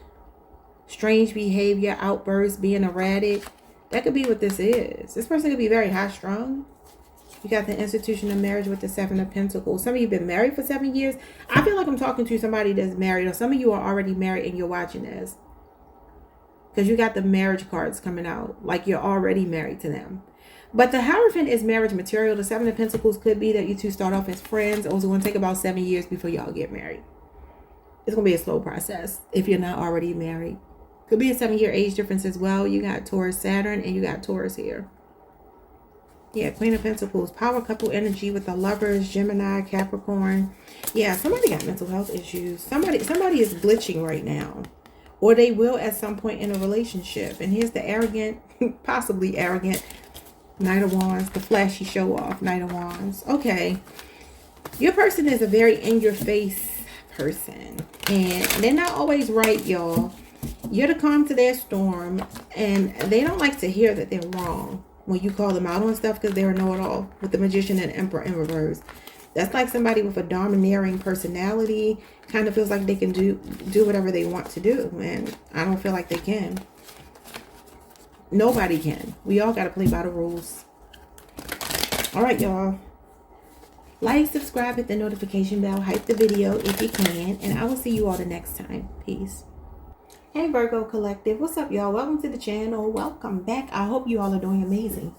Strange behavior, outbursts, being erratic. That could be what this is. This person could be very high-strung. You got the institution of marriage with the Seven of Pentacles. Some of you have been married for 7 years. I feel like I'm talking to somebody that's married, or some of you are already married and you're watching this. Because you got the marriage cards coming out. Like you're already married to them. But the Hierophant is marriage material. The Seven of Pentacles could be that you two start off as friends. Or it's going to take about 7 years before y'all get married. It's going to be a slow process if you're not already married. Could be a 7-year age difference as well. You got Taurus, Saturn, and you got Taurus here. Yeah, Queen of Pentacles, power couple energy with the Lovers, Gemini, Capricorn. Yeah, somebody got mental health issues. Somebody is glitching right now. Or they will at some point in a relationship. And here's the arrogant, possibly arrogant Knight of Wands, the flashy show off Knight of Wands. Okay. Your person is a very in-your-face person. And they're not always right, y'all. You're the calm to their storm, and they don't like to hear that they're wrong when you call them out on stuff, because they're a know-it-all with the Magician and Emperor in reverse. That's like somebody with a domineering personality, kind of feels like they can do whatever they want to do, and I don't feel like they can. Nobody can. We all got to play by the rules. All right, y'all. Like, subscribe, hit the notification bell, hype the video if you can, and I will see you all the next time. Peace. Hey Virgo Collective, what's up y'all? Welcome to the channel. Welcome back. I hope you all are doing amazing.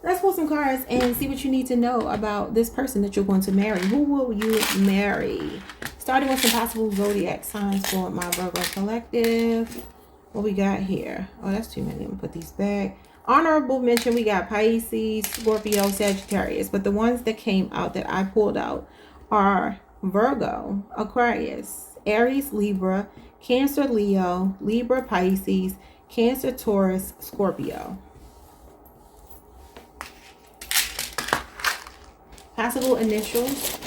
Let's pull some cards and see what you need to know about this person that you're going to marry. Who will you marry? Starting with some possible zodiac signs for my Virgo Collective. What we got here? Oh, that's too many. I'm gonna put these back. Honorable mention, we got Pisces, Scorpio, Sagittarius. But the ones that came out that I pulled out are Virgo, Aquarius, Aries, Libra, Cancer, Leo, Libra, Pisces, Cancer, Taurus, Scorpio. Possible initials.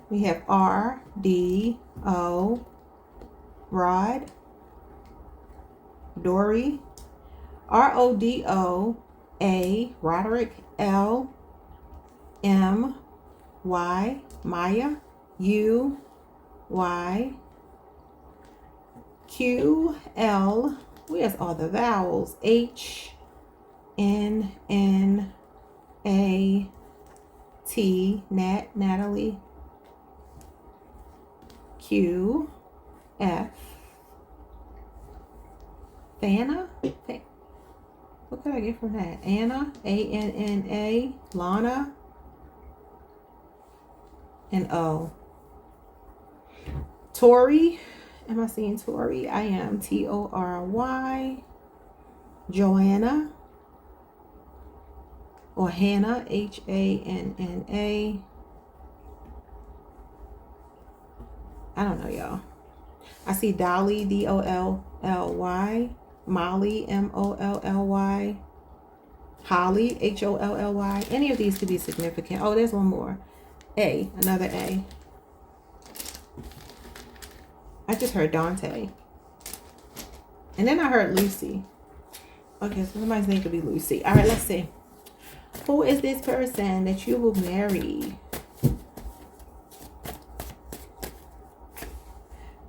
We have R, D, O, Rod, Dory, RODOA, Roderick, LMY, Maya, UY, QL. Where's all the vowels? HNNAT, Natalie, QF, Fana. What could I get from that? Anna, ANNA, Lana, and O. Tori. Am I seeing Tori? I am. TORY. Joanna. Or Hannah. HANNA. I don't know, y'all. I see Dolly. DOLLY. Molly. MOLLY. Holly. HOLLY. Any of these could be significant. Oh, there's one more. A. Another A. I just heard Dante. And then I heard Lucy. Okay, so somebody's name could be Lucy. All right, let's see. Who is this person that you will marry?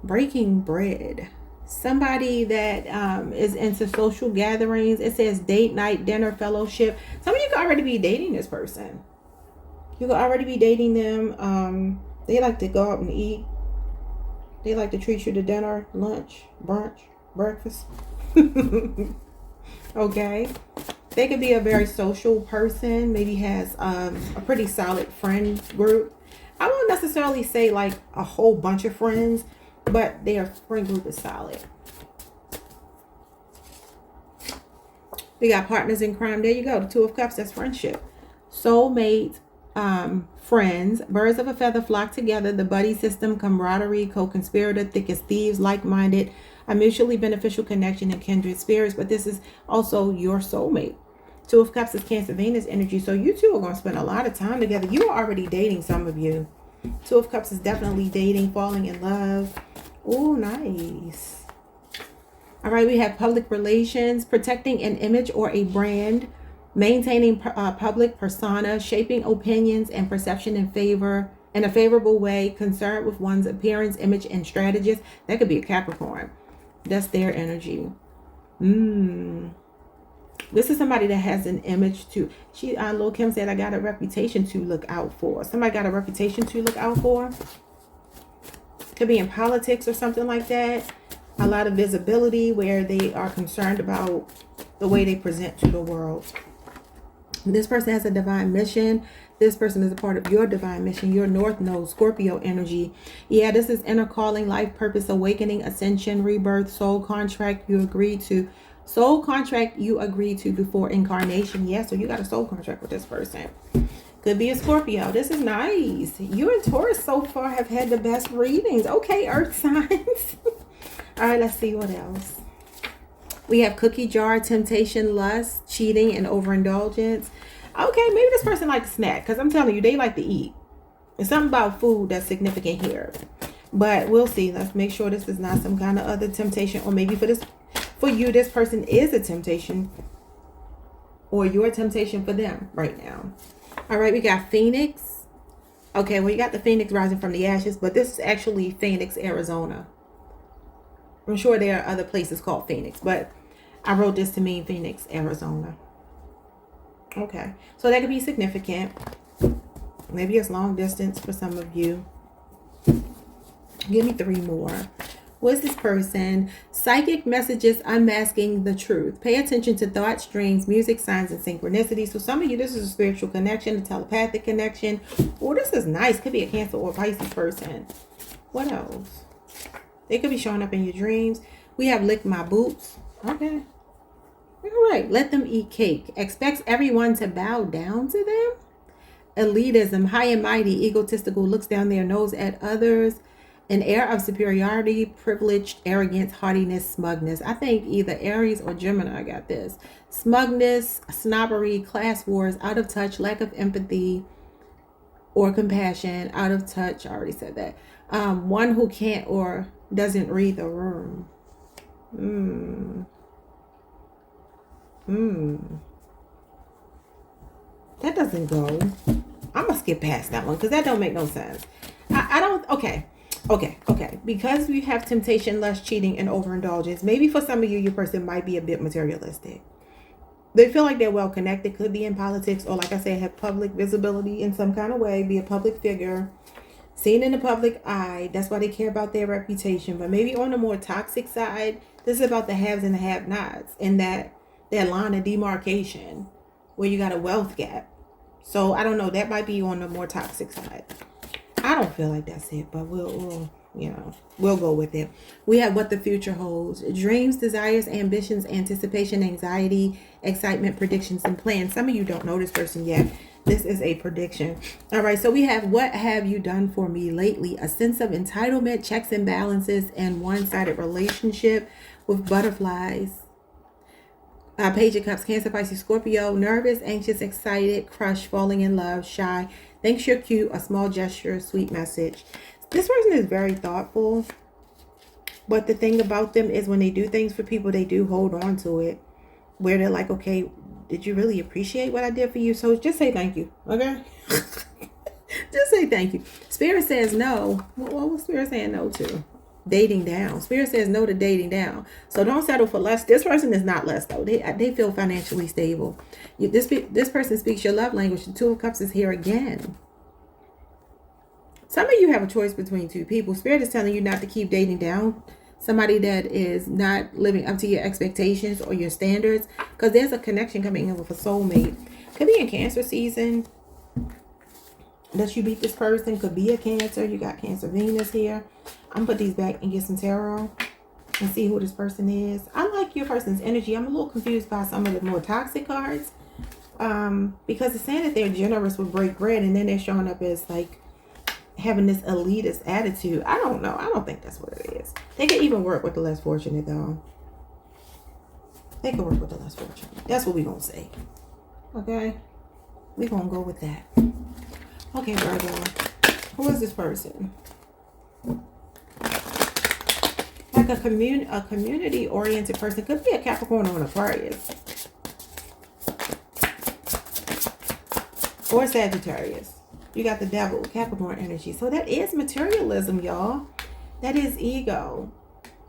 Breaking bread. Somebody that is into social gatherings. It says date night, dinner, fellowship. Some of you could already be dating this person. You could already be dating them. They like to go out and eat. They like to treat you to dinner, lunch, brunch, breakfast. Okay. They could be a very social person. Maybe has a pretty solid friend group. I won't necessarily say like a whole bunch of friends, but their friend group is solid. We got partners in crime. There you go. The Two of Cups. That's friendship. Soulmate. Friends, birds of a feather flock together, the buddy system, camaraderie, co-conspirator, thick as thieves, like-minded, a mutually beneficial connection, and kindred spirits. But this is also your soulmate. Two of Cups is Cancer Venus energy, so you two are going to spend a lot of time together. You are already dating, some of you. Two of Cups is definitely dating, falling in love. Oh, nice. All right, we have public relations, protecting an image or a brand, maintaining public persona, shaping opinions and perception in a favorable way, concerned with one's appearance, image, and strategies. That could be a Capricorn. That's their energy. This is somebody that has an image to. Lil Kim said, I got a reputation to look out for. Somebody got a reputation to look out for. Could be in politics or something like that. A lot of visibility where they are concerned about the way they present to the world. This person has a divine mission. This person is a part of your divine mission, your North Node, Scorpio energy. Yeah, this is inner calling, life purpose, awakening, ascension, rebirth, soul contract you agreed to. Soul contract you agreed to before incarnation. Yeah, so you got a soul contract with this person. Could be a Scorpio. This is nice. You and Taurus so far have had the best readings. Okay, earth signs. All right, let's see what else. We have cookie jar, temptation, lust, cheating, and overindulgence. Okay, maybe this person likes to snack, because I'm telling you, they like to eat. It's something about food that's significant here. But we'll see. Let's make sure this is not some kind of other temptation. Or maybe for you, this person is a temptation. Or you're a temptation for them right now. All right, we got Phoenix. Okay, well, you got the Phoenix rising from the ashes, but this is actually Phoenix, Arizona. I'm sure there are other places called Phoenix, but I wrote this to mean Phoenix, Arizona. Okay, so that could be significant. Maybe it's long distance for some of you. Give me 3 more. What's this person? Psychic messages unmasking the truth. Pay attention to thoughts, dreams, music, signs, and synchronicities. So some of you, this is a spiritual connection, a telepathic connection. Oh, this is nice. Could be a Cancer or Pisces person. What else? They could be showing up in your dreams. We have lick my boots. Okay. All right. Let them eat cake. Expects everyone to bow down to them. Elitism. High and mighty. Egotistical. Looks down their nose at others. An air of superiority. Privileged. Arrogance. Haughtiness. Smugness. I think either Aries or Gemini got this. Smugness. Snobbery. Class wars. Out of touch. Lack of empathy or compassion. Out of touch. I already said that. One who can't or doesn't read the room. That doesn't go. I'm gonna skip past that one because that don't make no sense. I don't. Okay. Because we have temptation, lust, cheating, and overindulgence. Maybe for some of you, your person might be a bit materialistic. They feel like they're well connected. Could be in politics, or like I said, have public visibility in some kind of way. Be a public figure, seen in the public eye. That's why they care about their reputation. But maybe on the more toxic side, this is about the haves and the have-nots, and that line of demarcation where you got a wealth gap. So I don't know. That might be on the more toxic side. I don't feel like that's it, but we'll go with it. We have what the future holds: dreams, desires, ambitions, anticipation, anxiety, excitement, predictions, and plans. Some of you don't know this person yet. This is a prediction. All right, so we have what have you done for me lately? A sense of entitlement, checks and balances, and one-sided relationship with butterflies. Page of Cups, Cancer, Pisces, Scorpio. Nervous, anxious, excited, crushed, falling in love, shy. Thinks you're cute, a small gesture, sweet message. This person is very thoughtful. But the thing about them is when they do things for people, they do hold on to it. Where they're like, okay, did you really appreciate what I did for you? So just say thank you, okay? Just say thank you. Spirit says no. What was Spirit saying no to? Dating down. Spirit says no to dating down. So don't settle for less. This person is not less though. They feel financially stable. This person speaks your love language. The Two of Cups is here again. Some of you have a choice between two people. Spirit is telling you not to keep dating down somebody that is not living up to your expectations or your standards, because there's a connection coming in with a soulmate. Could be in Cancer season that you meet this person. Could be a Cancer. You got Cancer Venus here. I'm gonna put these back and get some tarot and see who this person is. I like your person's energy. I'm a little confused by some of the more toxic cards, because it's saying that they're generous with break bread, and then they're showing up as like having this elitist attitude. I don't know. I don't think that's what it is. They could even work with the less fortunate though. They could work with the less fortunate. That's what we're gonna say. Okay, we're gonna go with that. Okay, Virgo, who is this person? Like a community oriented person. Could be a Capricorn or an Aquarius, or Sagittarius. You got the Devil, Capricorn energy. So that is materialism, y'all. That is ego.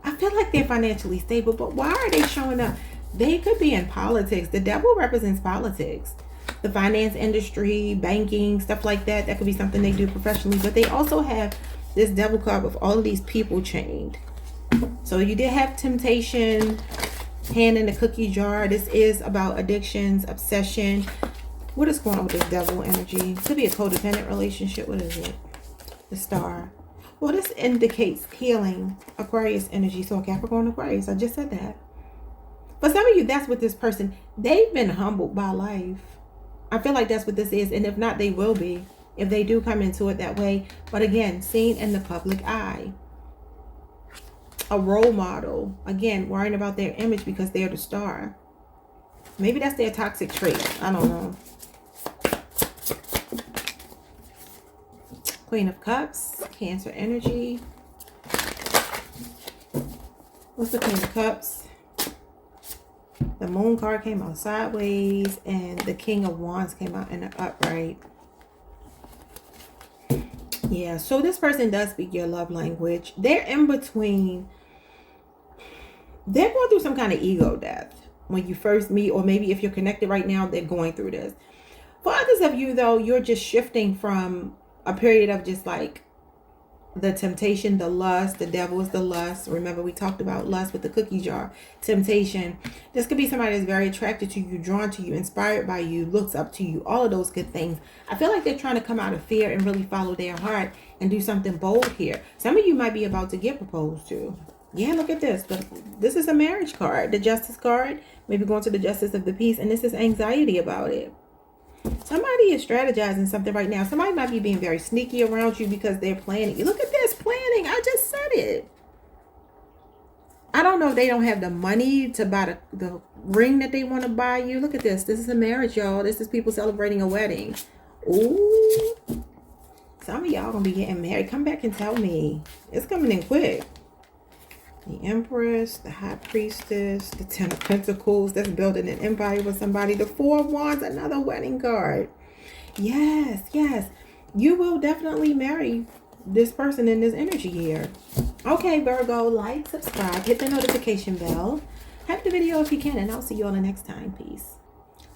I feel like they're financially stable, but why are they showing up? They could be in politics. The Devil represents politics, the finance industry, banking, stuff like that. That could be something they do professionally. But they also have this Devil card with all of these people chained. So you did have temptation, hand in the cookie jar. This is about addictions, obsession. What is going on with this Devil energy? Could be a codependent relationship. What is it? The Star. Well, this indicates healing, Aquarius energy. So Capricorn, Aquarius. I just said that. For some of you, that's what this person, they've been humbled by life. I feel like that's what this is. And if not, they will be, if they do come into it that way. But again, seen in the public eye. A role model. Again, worrying about their image because they're the star. Maybe that's their toxic trait. I don't know. Queen of Cups, Cancer energy. What's the Queen of Cups? The Moon card came out sideways, and the King of Wands came out in the upright. Yeah, so this person does speak your love language. They're in between. They're going through some kind of ego death when you first meet, or maybe if you're connected right now, they're going through this. For others of you, though, you're just shifting from a period of just like the temptation, the lust. The Devil is the lust. Remember, we talked about lust with the cookie jar. Temptation. This could be somebody that's very attracted to you, drawn to you, inspired by you, looks up to you, all of those good things. I feel like they're trying to come out of fear and really follow their heart and do something bold here. Some of you might be about to get proposed to. Yeah, look at this. This is a marriage card. The Justice card. Maybe going to the Justice of the Peace. And this is anxiety about it. Somebody is strategizing something right now. Somebody might be being very sneaky around you because they're planning. Look at this, planning. I just said it. I don't know if they don't have the money to buy the ring that they want to buy you. Look at this. This is a marriage, y'all. This is people celebrating a wedding. Ooh. Some of y'all gonna be getting married. Come back and tell me. It's coming in quick. The Empress, the High Priestess, the Ten of Pentacles. That's building an empire with somebody. The Four of Wands, another wedding card. Yes, yes. You will definitely marry this person in this energy here. Okay, Virgo, like, subscribe, hit the notification bell. Hype the video if you can, and I'll see you all the next time. Peace.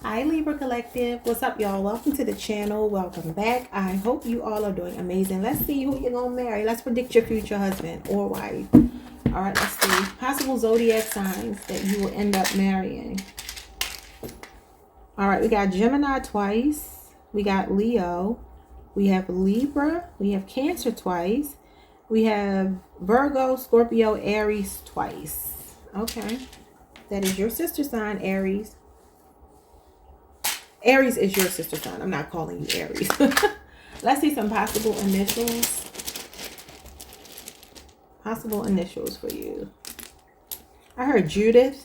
Hi, Libra Collective. What's up, y'all? Welcome to the channel. Welcome back. I hope you all are doing amazing. Let's see who you're going to marry. Let's predict your future husband or wife. All right, let's see. Possible zodiac signs that you will end up marrying. All right, we got Gemini twice. We got Leo. We have Libra. We have Cancer twice. We have Virgo, Scorpio, Aries twice. Okay. That is your sister sign, Aries. Aries is your sister sign. I'm not calling you Aries. Let's see some possible initials. Possible initials for you. I heard Judith.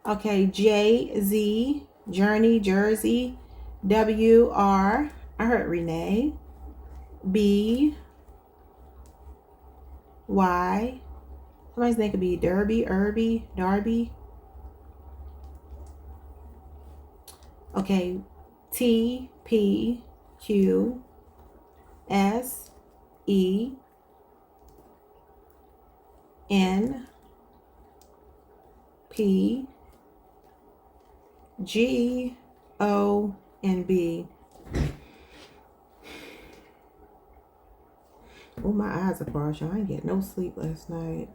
Okay, J, Z, Journey, Jersey, W, R. I heard Renee. B, Y. Somebody's name could be Derby, Irby, Darby. Okay, T, P, Q, S, E, N, P, G, O, and B. Oh, my eyes are partial. I ain't get no sleep last night.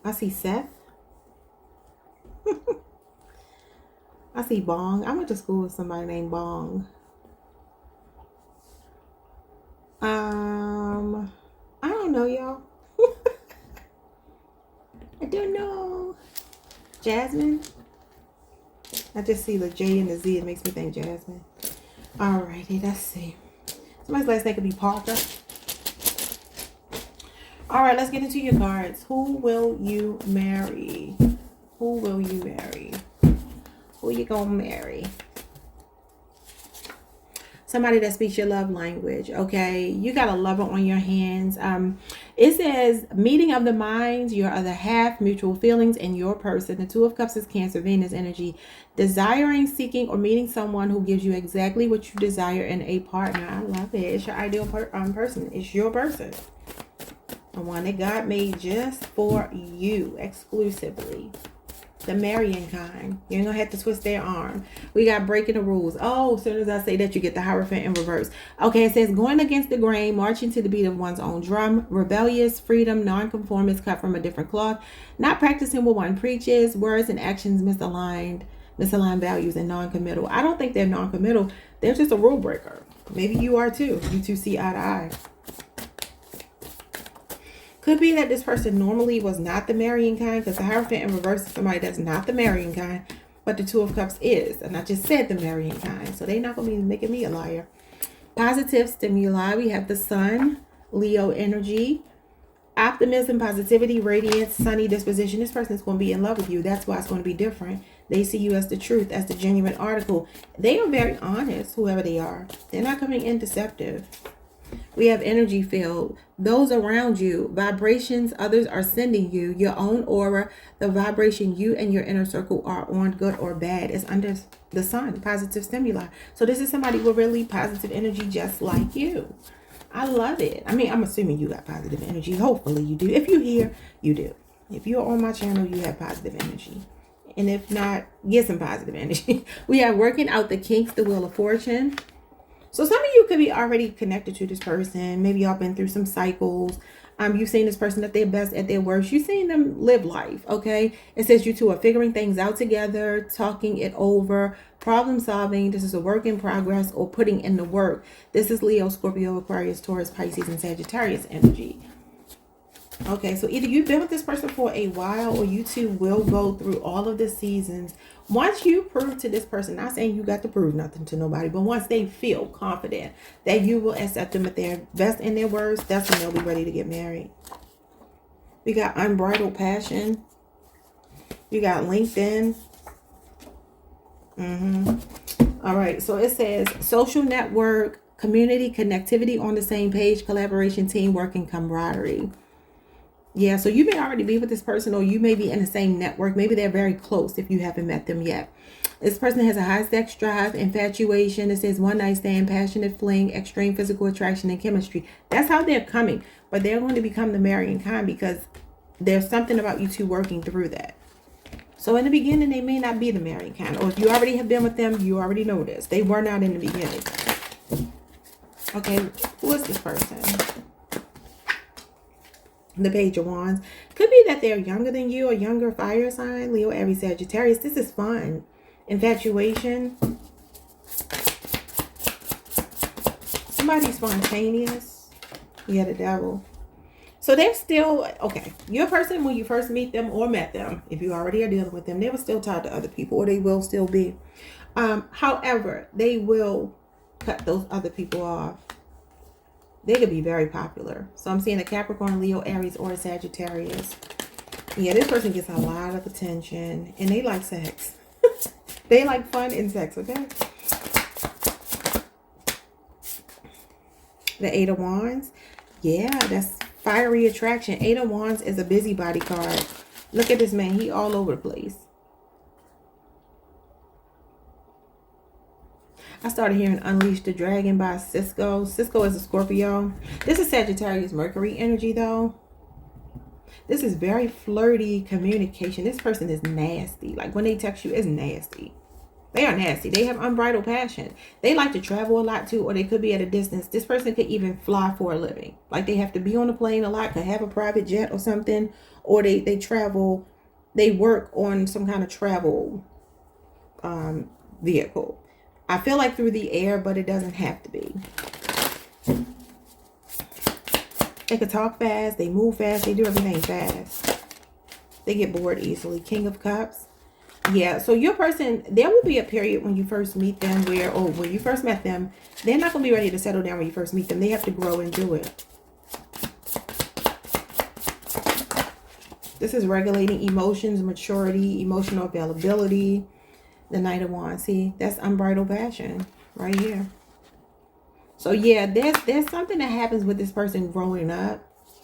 I see Seth. I see Bong. I went to school with somebody named Bong. I don't know, y'all. I don't know. Jasmine. I just see the J and the Z. It makes me think Jasmine. Alrighty, let's see. Somebody's last name could be Parker. Alright, let's get into your cards. Who will you marry? Who will you marry? Who you gonna marry? Somebody that speaks your love language, okay? You got a lover on your hands. It says meeting of the minds, your other half, mutual feelings, and your person. The Two of Cups is Cancer, Venus energy. Desiring, seeking, or meeting someone who gives you exactly what you desire in a partner. I love it. It's your ideal person. It's your person. The one that God made just for you, exclusively. The marrying kind. You ain't gonna have to twist their arm. We got breaking the rules. Oh, as soon as I say that, you get the Hierophant in reverse. Okay, it says going against the grain, marching to the beat of one's own drum, rebellious, freedom, nonconformist, cut from a different cloth, not practicing what one preaches, words and actions misaligned values, and non-committal. I don't think they're non-committal. They're just a rule breaker. Maybe you are too. You two see eye to eye. Could be that this person normally was not the marrying kind, because the Hierophant in reverse is somebody that's not the marrying kind, but the Two of Cups is. And I just said the marrying kind. So they're not going to be making me a liar. Positive stimuli. We have the Sun, Leo energy, optimism, positivity, radiance, sunny disposition. This person is going to be in love with you. That's why it's going to be different. They see you as the truth, as the genuine article. They are very honest, whoever they are. They're not coming in deceptive. We have energy field. Those around you, vibrations others are sending you, your own aura, the vibration you and your inner circle are on, good or bad, is under the sun, positive stimuli. So this is somebody with really positive energy just like you. I love it. I mean, I'm assuming you got positive energy. Hopefully you do. If you're here, you do. If you're on my channel, you have positive energy. And if not, get some positive energy. We have working out the kinks, the Wheel of Fortune. So some of you could be already connected to this person. Maybe y'all been through some cycles. You've seen this person at their best, at their worst. You've seen them live life, okay? It says you two are figuring things out together, talking it over, problem solving. This is a work in progress, or putting in the work. This is Leo, Scorpio, Aquarius, Taurus, Pisces, and Sagittarius energy. Okay, so either you've been with this person for a while, or you two will go through all of the seasons. Once you prove to this person, not saying you got to prove nothing to nobody, but once they feel confident that you will accept them at their best and their worst, that's when they'll be ready to get married. We got unbridled passion. You got LinkedIn. All right, so it says social network, community, connectivity, on the same page, collaboration, teamwork, and camaraderie. Yeah, so you may already be with this person, or you may be in the same network. Maybe they're very close if you haven't met them yet. This person has a high sex drive, infatuation. It says one night stand, passionate fling, extreme physical attraction, and chemistry. That's how they're coming. But they're going to become the marrying kind because there's something about you two working through that. So in the beginning, they may not be the marrying kind. Or if you already have been with them, you already know this. They were not in the beginning. Okay, who is this person? The Page of Wands. Could be that they're younger than you, or younger fire sign, Leo, Aries, Sagittarius. This is fun. Infatuation. Somebody spontaneous. Yeah, the Devil. So they're still, okay, your person, when you first meet them or met them, if you already are dealing with them, they were still tied to other people, or they will still be. However, they will cut those other people off. They could be very popular. So I'm seeing a Capricorn, Leo, Aries, or a Sagittarius. Yeah, this person gets a lot of attention, and they like sex. They like fun and sex, okay? The Eight of Wands. Yeah, that's fiery attraction. Eight of Wands is a busybody card. Look at this man. He all over the place. I started hearing Unleash the Dragon by Cisco. Cisco is a Scorpio. This is Sagittarius Mercury energy, though. This is very flirty communication. This person is nasty. Like, when they text you, it's nasty. They are nasty. They have unbridled passion. They like to travel a lot, too, or they could be at a distance. This person could even fly for a living. Like, they have to be on a plane a lot, could have a private jet or something, or they travel, they work on some kind of travel vehicle. I feel like through the air, but it doesn't have to be. They could talk fast. They move fast. They do everything fast. They get bored easily. King of Cups. Yeah, so your person, there will be a period when you first meet them where, or when you first met them, they're not going to be ready to settle down when you first meet them. They have to grow and do it. This is regulating emotions, maturity, emotional availability. The Knight of Wands. See, that's unbridled passion right here. So yeah, there's something that happens with this person growing up.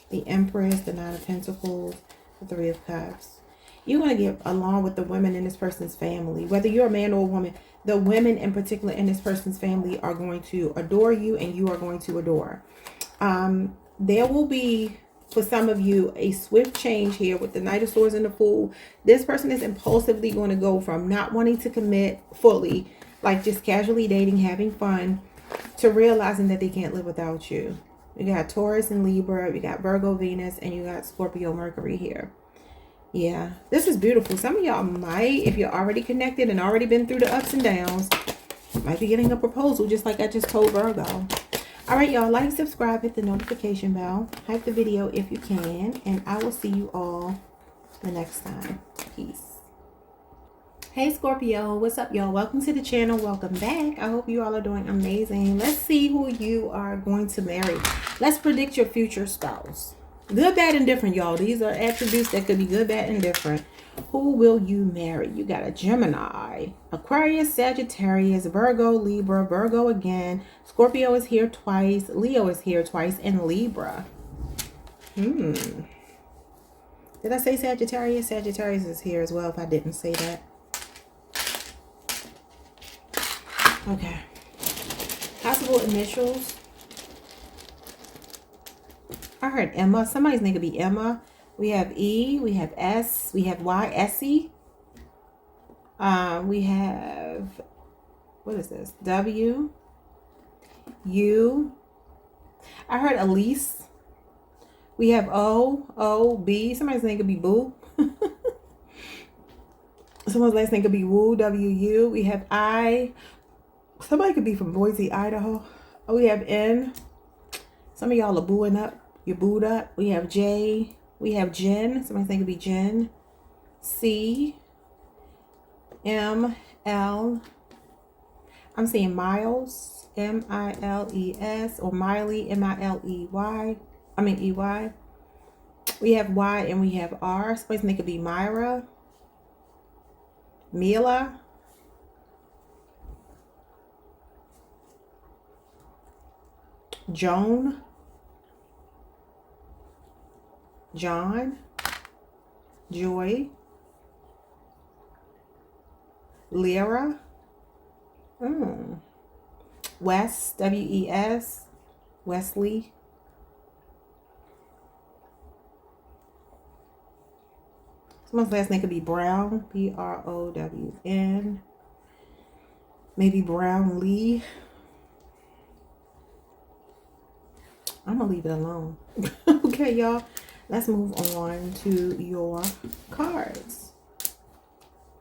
The Empress, the Nine of Pentacles, the Three of Cups. You're going to get along with the women in this person's family. Whether you're a man or a woman, the women in particular in this person's family are going to adore you, and you are going to adore. There will be, for some of you, a swift change here with the Knight of Swords and the Fool. This person is impulsively going to go from not wanting to commit fully, like just casually dating, having fun, to realizing that they can't live without you. You got Taurus and Libra, you got Virgo, Venus, and you got Scorpio, Mercury here. Yeah, this is beautiful. Some of y'all might, if you're already connected and already been through the ups and downs, might be getting a proposal, just like I just told Virgo. All right, y'all, like, subscribe, hit the notification bell, hype the video if you can, and I will see you all the next time. Peace. Hey, Scorpio, what's up, y'all? Welcome to the channel. Welcome back. I hope you all are doing amazing. Let's see who you are going to marry. Let's predict your future spouse. Good, bad, and different, y'all. These are attributes that could be good, bad, and different. Who will you marry? You got a Gemini, Aquarius, Sagittarius, Virgo, Libra, Virgo again. Scorpio is here twice. Leo is here twice. And Libra. Did I say Sagittarius? Sagittarius is here as well if I didn't say that. Okay. Possible initials. I heard Emma. Somebody's name could be Emma. We have E. We have S. We have Y. Essie. We have, what is this? W. U. I heard Elise. We have O. O. B. Somebody's name could be Boo. Someone's last name could be Woo. W. U. We have I. Somebody could be from Boise, Idaho. We have N. Some of y'all are booing up. You're booed up. We have J. We have Jen. Somebody's name could be Jen. C. M. L. I'm seeing Miles. M-I-L-E-S. Or Miley. M-I-L-E-Y. I mean E-Y. We have Y and we have R. Somebody's name could be Myra. Mila. Joan, John, Joy, Lyra, Wes, W-E-S, Wesley, someone's last name could be Brown, B-R-O-W-N, maybe Brown Lee. I'm gonna leave it alone. Okay, y'all, let's move on to your cards.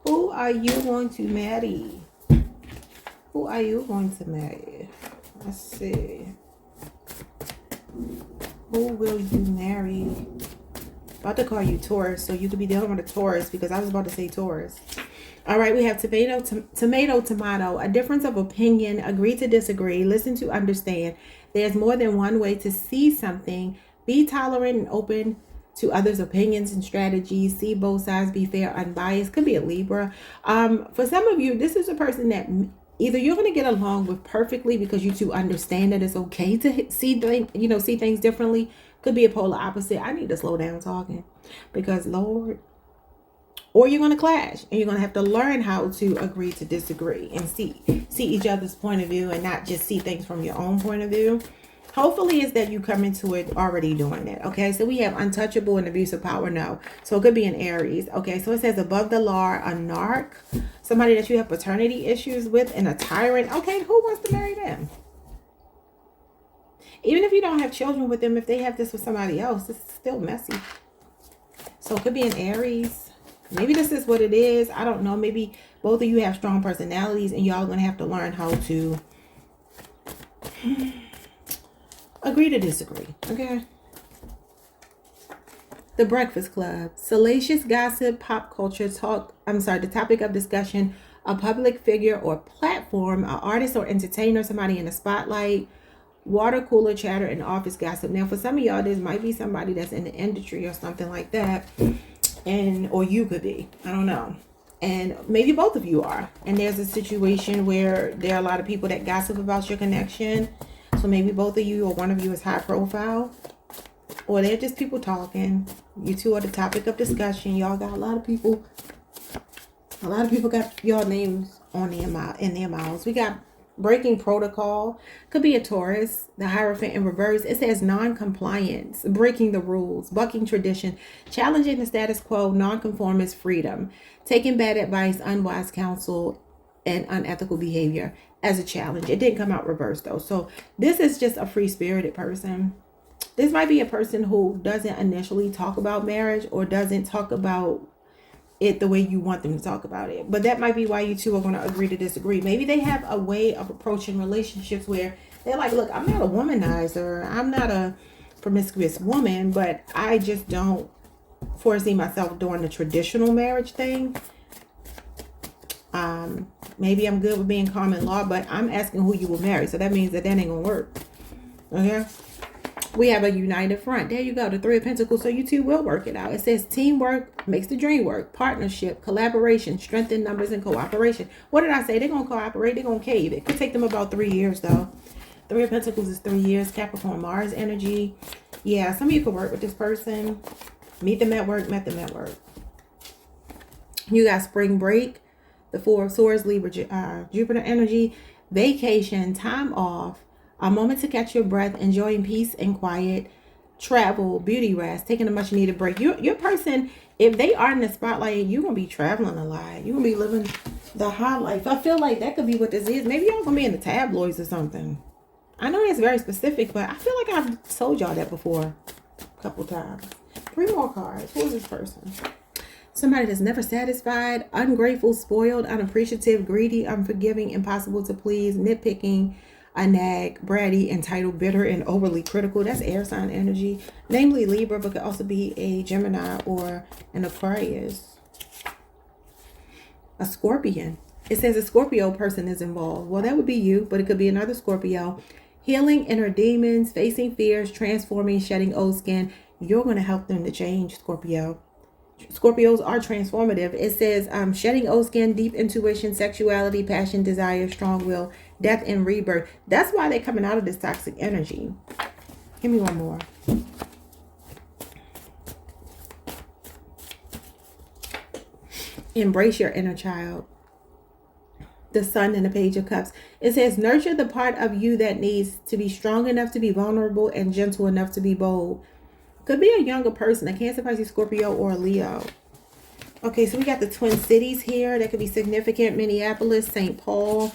Who are you going to marry? Who are you going to marry? Let's see. Who will you marry? About to call you Taurus, so you could be dealing with a Taurus because I was about to say Taurus. All right, we have tomato. A difference of opinion. Agree to disagree. Listen to understand. There's more than one way to see something. Be tolerant and open to others' opinions and strategies. See both sides. Be fair, unbiased. Could be a Libra. For some of you, this is a person that either you're going to get along with perfectly because you two understand that it's okay to see things differently. Could be a polar opposite. I need to slow down talking because Lord. Or you're going to clash and you're going to have to learn how to agree to disagree and see each other's point of view and not just see things from your own point of view. Hopefully it's that you come into it already doing it. Okay, so we have untouchable and abuse of power. No. So it could be an Aries. Okay, so it says above the law, a narc, somebody that you have paternity issues with, and a tyrant. Okay, who wants to marry them? Even if you don't have children with them, if they have this with somebody else, it's still messy. So it could be an Aries. Maybe this is what it is. I don't know. Maybe both of you have strong personalities and y'all going to have to learn how to agree to disagree. Okay. The Breakfast Club. Salacious gossip, pop culture talk. The topic of discussion, a public figure or platform, an artist or entertainer, somebody in the spotlight, water cooler chatter, and office gossip. Now, for some of y'all, this might be somebody that's in the industry or something like that. Or you could be, I don't know. And maybe both of you are. And there's a situation where there are a lot of people that gossip about your connection. So maybe both of you or one of you is high profile. Or they're just people talking. You two are the topic of discussion. Y'all got a lot of people got y'all names on in their mouths. We got breaking protocol. Could be a Taurus. The Hierophant in reverse. It says non-compliance, breaking the rules, bucking tradition, challenging the status quo, non-conformist freedom, taking bad advice, unwise counsel, and unethical behavior as a challenge. It didn't come out reverse though. So this is just a free-spirited person. This might be a person who doesn't initially talk about marriage or doesn't talk about it the way you want them to talk about it. But that might be why you two are going to agree to disagree. Maybe they have a way of approaching relationships where they're like, look, I'm not a womanizer. I'm not a promiscuous woman, but I just don't foresee myself doing the traditional marriage thing. Maybe I'm good with being common law, but I'm asking who you will marry. So that means that ain't going to work. Okay. We have a united front. There you go. The Three of Pentacles. So you two will work it out. It says teamwork makes the dream work. Partnership, collaboration, strength in numbers, and cooperation. What did I say? They're going to cooperate. They're going to cave. It could take them about 3 years though. Three of Pentacles is 3 years. Capricorn, Mars energy. Yeah, some of you could work with this person. Meet them at work. Met them at work. You got spring break. The Four of Swords, Libra, Jupiter energy. Vacation, time off. A moment to catch your breath, enjoying peace and quiet, travel, beauty rest, taking a much needed break. Your person, if they are in the spotlight, you're going to be traveling a lot. You're going to be living the high life. I feel like that could be what this is. Maybe y'all going to be in the tabloids or something. I know it's very specific, but I feel like I've told y'all that before a couple times. 3 more cards. Who is this person? Somebody that's never satisfied, ungrateful, spoiled, unappreciative, greedy, unforgiving, impossible to please, nitpicking, a nag, bratty, entitled, bitter, and overly critical. That's air sign energy, namely Libra, but could also be a Gemini or an Aquarius. A Scorpion. It says a Scorpio person is involved. Well, that would be you, but it could be another Scorpio. Healing inner demons, facing fears, transforming, shedding old skin. You're going to help them to change, Scorpio. Scorpios are transformative. It says shedding old skin, deep intuition, sexuality, passion, desire, strong will, death and rebirth. That's why they're coming out of this toxic energy. Give me one more. Embrace your inner child. The Sun and the Page of Cups. It says, nurture the part of you that needs to be strong enough to be vulnerable and gentle enough to be bold. Could be a younger person, a Cancer, Pisces, Scorpio, or a Leo. Okay, so we got the Twin Cities here. That could be significant. Minneapolis, St. Paul.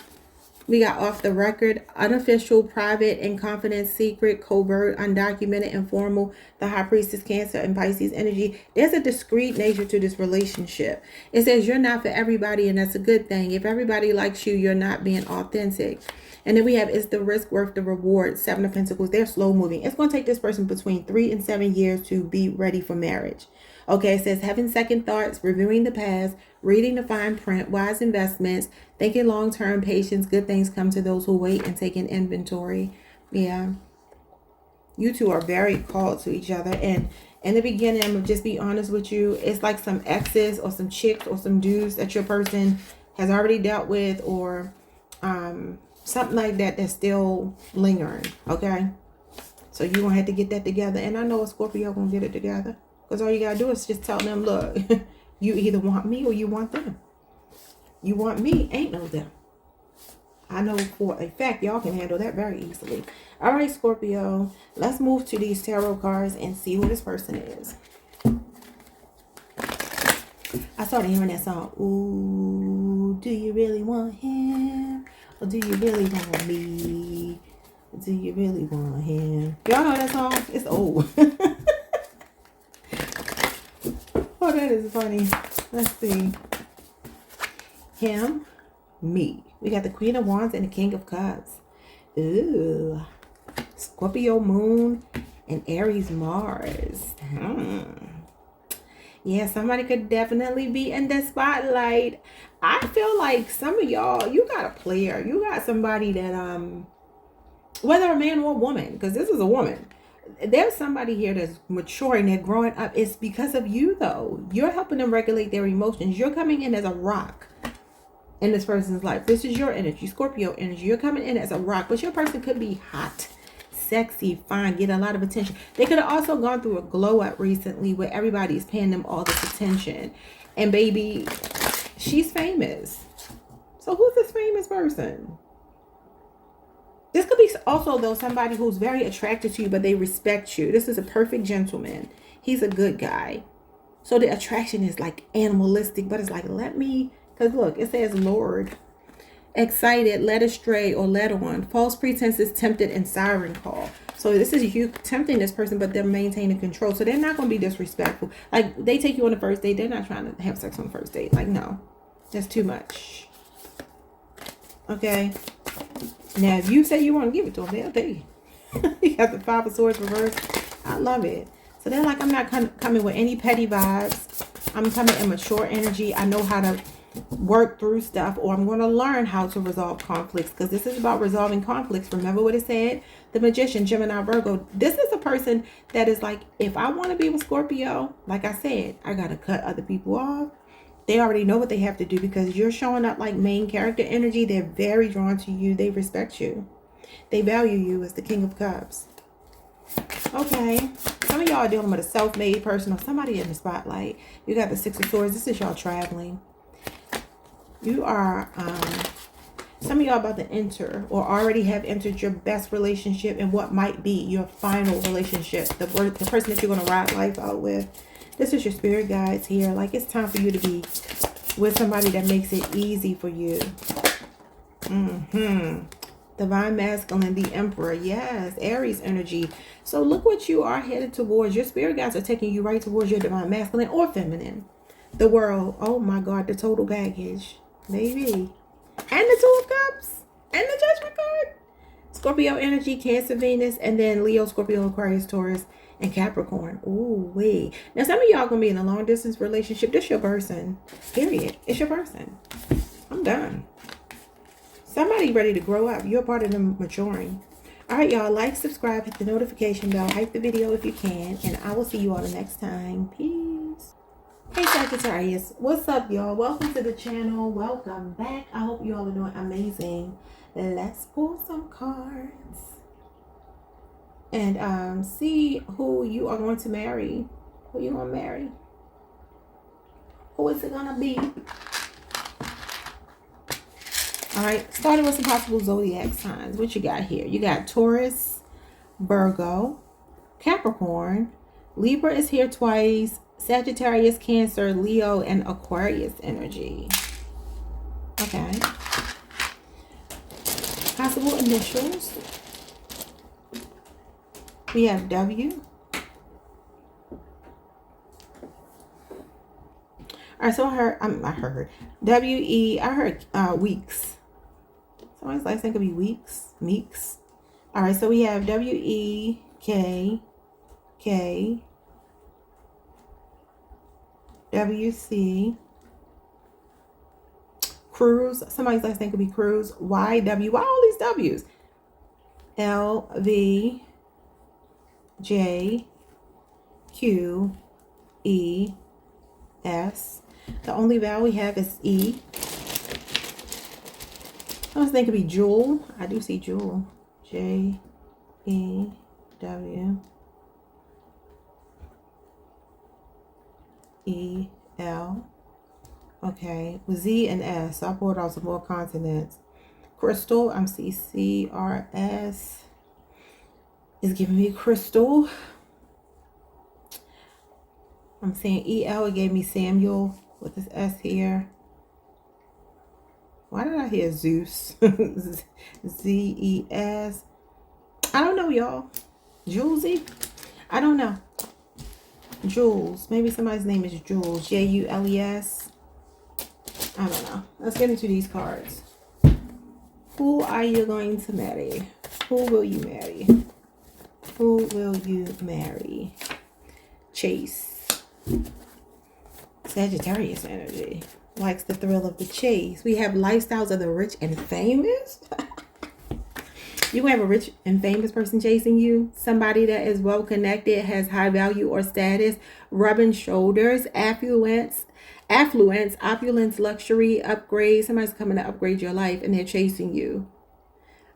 We got off the record, unofficial, private, in confidence, secret, covert, undocumented, informal, the High Priestess, Cancer, and Pisces energy. There's a discreet nature to this relationship. It says you're not for everybody, and that's a good thing. If everybody likes you, you're not being authentic. And then we have, is the risk worth the reward? Seven of Pentacles. They're slow moving. It's going to take this person between 3 and 7 years to be ready for marriage. Okay, it says having second thoughts, reviewing the past, reading the fine print, wise investments, thinking long-term, patience, good things come to those who wait, and taking inventory. Yeah. You two are very called to each other. And in the beginning, I'm going to just be honest with you. It's like some exes or some chicks or some dudes that your person has already dealt with, or something like that that's still lingering. Okay. So you're going to have to get that together. And I know a Scorpio going to get it together. Because all you got to do is just tell them, look, you either want me or you want them. You want me, ain't no them. I know for a fact y'all can handle that very easily. All right, Scorpio, let's move to these tarot cards and see who this person is. I started hearing that song. Ooh, do you really want him? Or do you really want me? Do you really want him? Y'all know that song? It's old. Oh, that is funny. Let's see. Him, me. We got the Queen of Wands and the King of Cups. Ooh. Scorpio Moon and Aries Mars. Yeah, somebody could definitely be in the spotlight. I feel like some of y'all, you got a player. You got somebody that, whether a man or a woman, because this is a woman. There's somebody here that's maturing, they're growing up. It's because of you, though. You're helping them regulate their emotions. You're coming in as a rock in this person's life. This is your energy, Scorpio energy. You're coming in as a rock, but your person could be hot, sexy, fine, get a lot of attention. They could have also gone through a glow up recently where everybody's paying them all this attention. And baby, she's famous. So who's this famous person? This could be also, though, somebody who's very attracted to you, but they respect you. This is a perfect gentleman. He's a good guy. So the attraction is like animalistic, but it's like, let me, because look, it says Lord. Excited, led astray, or led on. False pretenses, tempted, and siren call. So this is you tempting this person, but they're maintaining control. So they're not going to be disrespectful. Like, they take you on the first date. They're not trying to have sex on the first date. Like, no. That's too much. Okay. Now, if you say you want to give it to them, they'll take you. You got the Five of Swords reversed. I love it. So they're like, I'm not coming with any petty vibes. I'm coming in mature energy. I know how to work through stuff, or I'm going to learn how to resolve conflicts, because this is about resolving conflicts. Remember what it said? The Magician, Gemini, Virgo. This is a person that is like, if I want to be with Scorpio, like I said, I got to cut other people off. They already know what they have to do, because you're showing up like main character energy. They're very drawn to you. They respect you. They value you as the King of Cups. Okay. Some of y'all are dealing with a self-made person or somebody in the spotlight. You got the Six of Swords. This is y'all traveling. You are, some of y'all about to enter or already have entered your best relationship and what might be your final relationship. The person that you're going to ride life out with. This is your spirit guides here. Like, it's time for you to be with somebody that makes it easy for you. Divine Masculine, the Emperor. Yes, Aries energy. So look what you are headed towards. Your spirit guides are taking you right towards your Divine Masculine or Feminine. The World. Oh my God, the total baggage. Maybe. And the Two of Cups. And the Judgment card. Scorpio energy, Cancer, Venus. And then Leo, Scorpio, Aquarius, Taurus, and Capricorn. Ooh, wait. Now, some of y'all going to be in a long distance relationship. This your person. Period. It's your person. I'm done. Somebody ready to grow up. You're part of them maturing. All right, y'all. Like, subscribe, hit the notification bell, hype the video if you can. And I will see you all the next time. Peace. Hey, Sagittarius. What's up, y'all? Welcome to the channel. Welcome back. I hope you all are doing amazing. Let's pull some cards and see who you are going to marry. Who you gonna marry? Who is it gonna be? All right, starting with some possible zodiac signs. What you got here? You got Taurus, Virgo, Capricorn, Libra is here twice, Sagittarius, Cancer, Leo, and Aquarius energy. Okay. Possible initials. We have W. All right, so I heard W-E, I heard weeks. Somebody's last name could be Weeks, Meeks. All right, so we have W-E-K-K, W-C, Cruz. Somebody's last name could be Cruz, Y-W. Why all these W's? L-V-J-Q-E-S. The only vowel we have is E. I was thinking it could be Jewel. I do see Jewel. J-E-W-E-L. Okay. Z and S. So I pulled out some more consonants. Crystal. I'm C-C-R-S. It's giving me Crystal. I'm saying E-L. It gave me Samuel with this S here. Why did I hear Zeus? Z-E-S. I don't know, y'all. Julesy? I don't know. Jules. Maybe somebody's name is Jules. J-U-L-E-S. I don't know. Let's get into these cards. Who are you going to marry? Who will you marry? Who will you marry? Chase. Sagittarius energy. Likes the thrill of the chase. We have lifestyles of the rich and famous. You have a rich and famous person chasing you. Somebody that is well connected, has high value or status, rubbing shoulders, affluence, opulence, luxury, upgrade. Somebody's coming to upgrade your life and they're chasing you.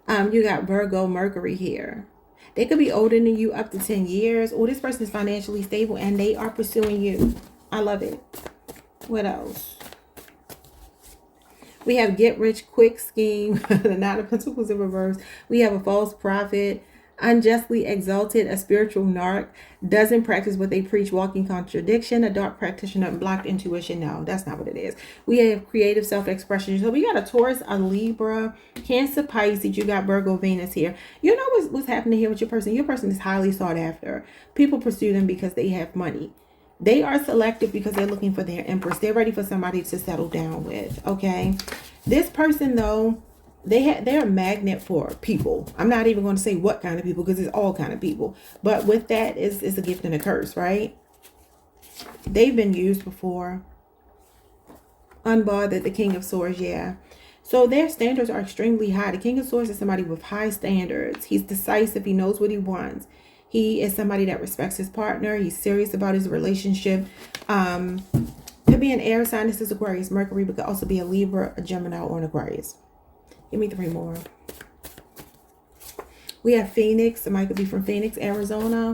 You got Virgo, Mercury here. They could be older than you, up to 10 years. Or this person is financially stable and they are pursuing you. I love it. What else? We have get rich quick scheme, the Nine of Pentacles in reverse. We have a false prophet, unjustly exalted, a spiritual narc, doesn't practice what they preach, walking contradiction, a dark practitioner, blocked intuition. No, that's not what it is. We have creative self-expression. So we got a Taurus, a Libra, Cancer, Pisces. You got Virgo, Venus here. You know what's happening here with your person? Your person is highly sought after. People pursue them because they have money. They are selective because they're looking for their empress. They're ready for somebody to settle down with. Okay. This person, though, they're a magnet for people. I'm not even going to say what kind of people because it's all kind of people. But with that, it's a gift and a curse, right? They've been used before. Unbothered, the King of Swords, yeah. So their standards are extremely high. The King of Swords is somebody with high standards. He's decisive. He knows what he wants. He is somebody that respects his partner. He's serious about his relationship. Could be an air sign. This is Aquarius, Mercury, but could also be a Libra, a Gemini, or an Aquarius. Give me 3 more. We have Phoenix. Somebody could be from Phoenix, Arizona.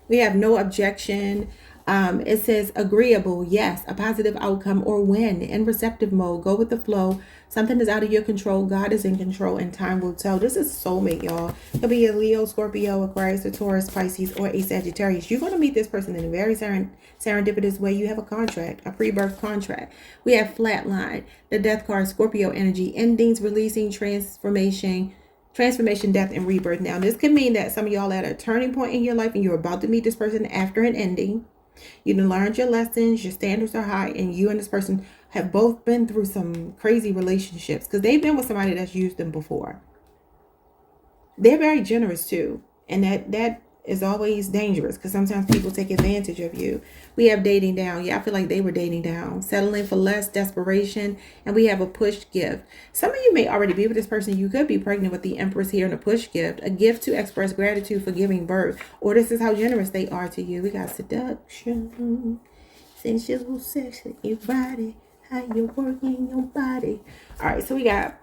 We have no objection. It says agreeable, yes, a positive outcome or win, in receptive mode, go with the flow. Something is out of your control. God is in control and time will tell. This is soulmate, y'all. It could be a Leo, Scorpio, Aquarius, a Taurus, Pisces, or a Sagittarius. You're going to meet this person in a very serendipitous way. You have a contract, a pre-birth contract. We have flatline, the death card, Scorpio energy, endings, releasing, transformation, death, and rebirth. Now, this could mean that some of y'all are at a turning point in your life and you're about to meet this person after an ending. You done learned your lessons, your standards are high, and you and this person have both been through some crazy relationships because they've been with somebody that's used them before. They're very generous too, and that is always dangerous because sometimes people take advantage of you. We have dating down. Yeah, I feel like they were dating down. Settling for less, desperation, and we have a push gift. Some of you may already be with this person. You could be pregnant with the Empress here in a push gift, a gift to express gratitude for giving birth, or this is how generous they are to you. We got seduction, sensual sex, your body, how you working your body. All right, so we got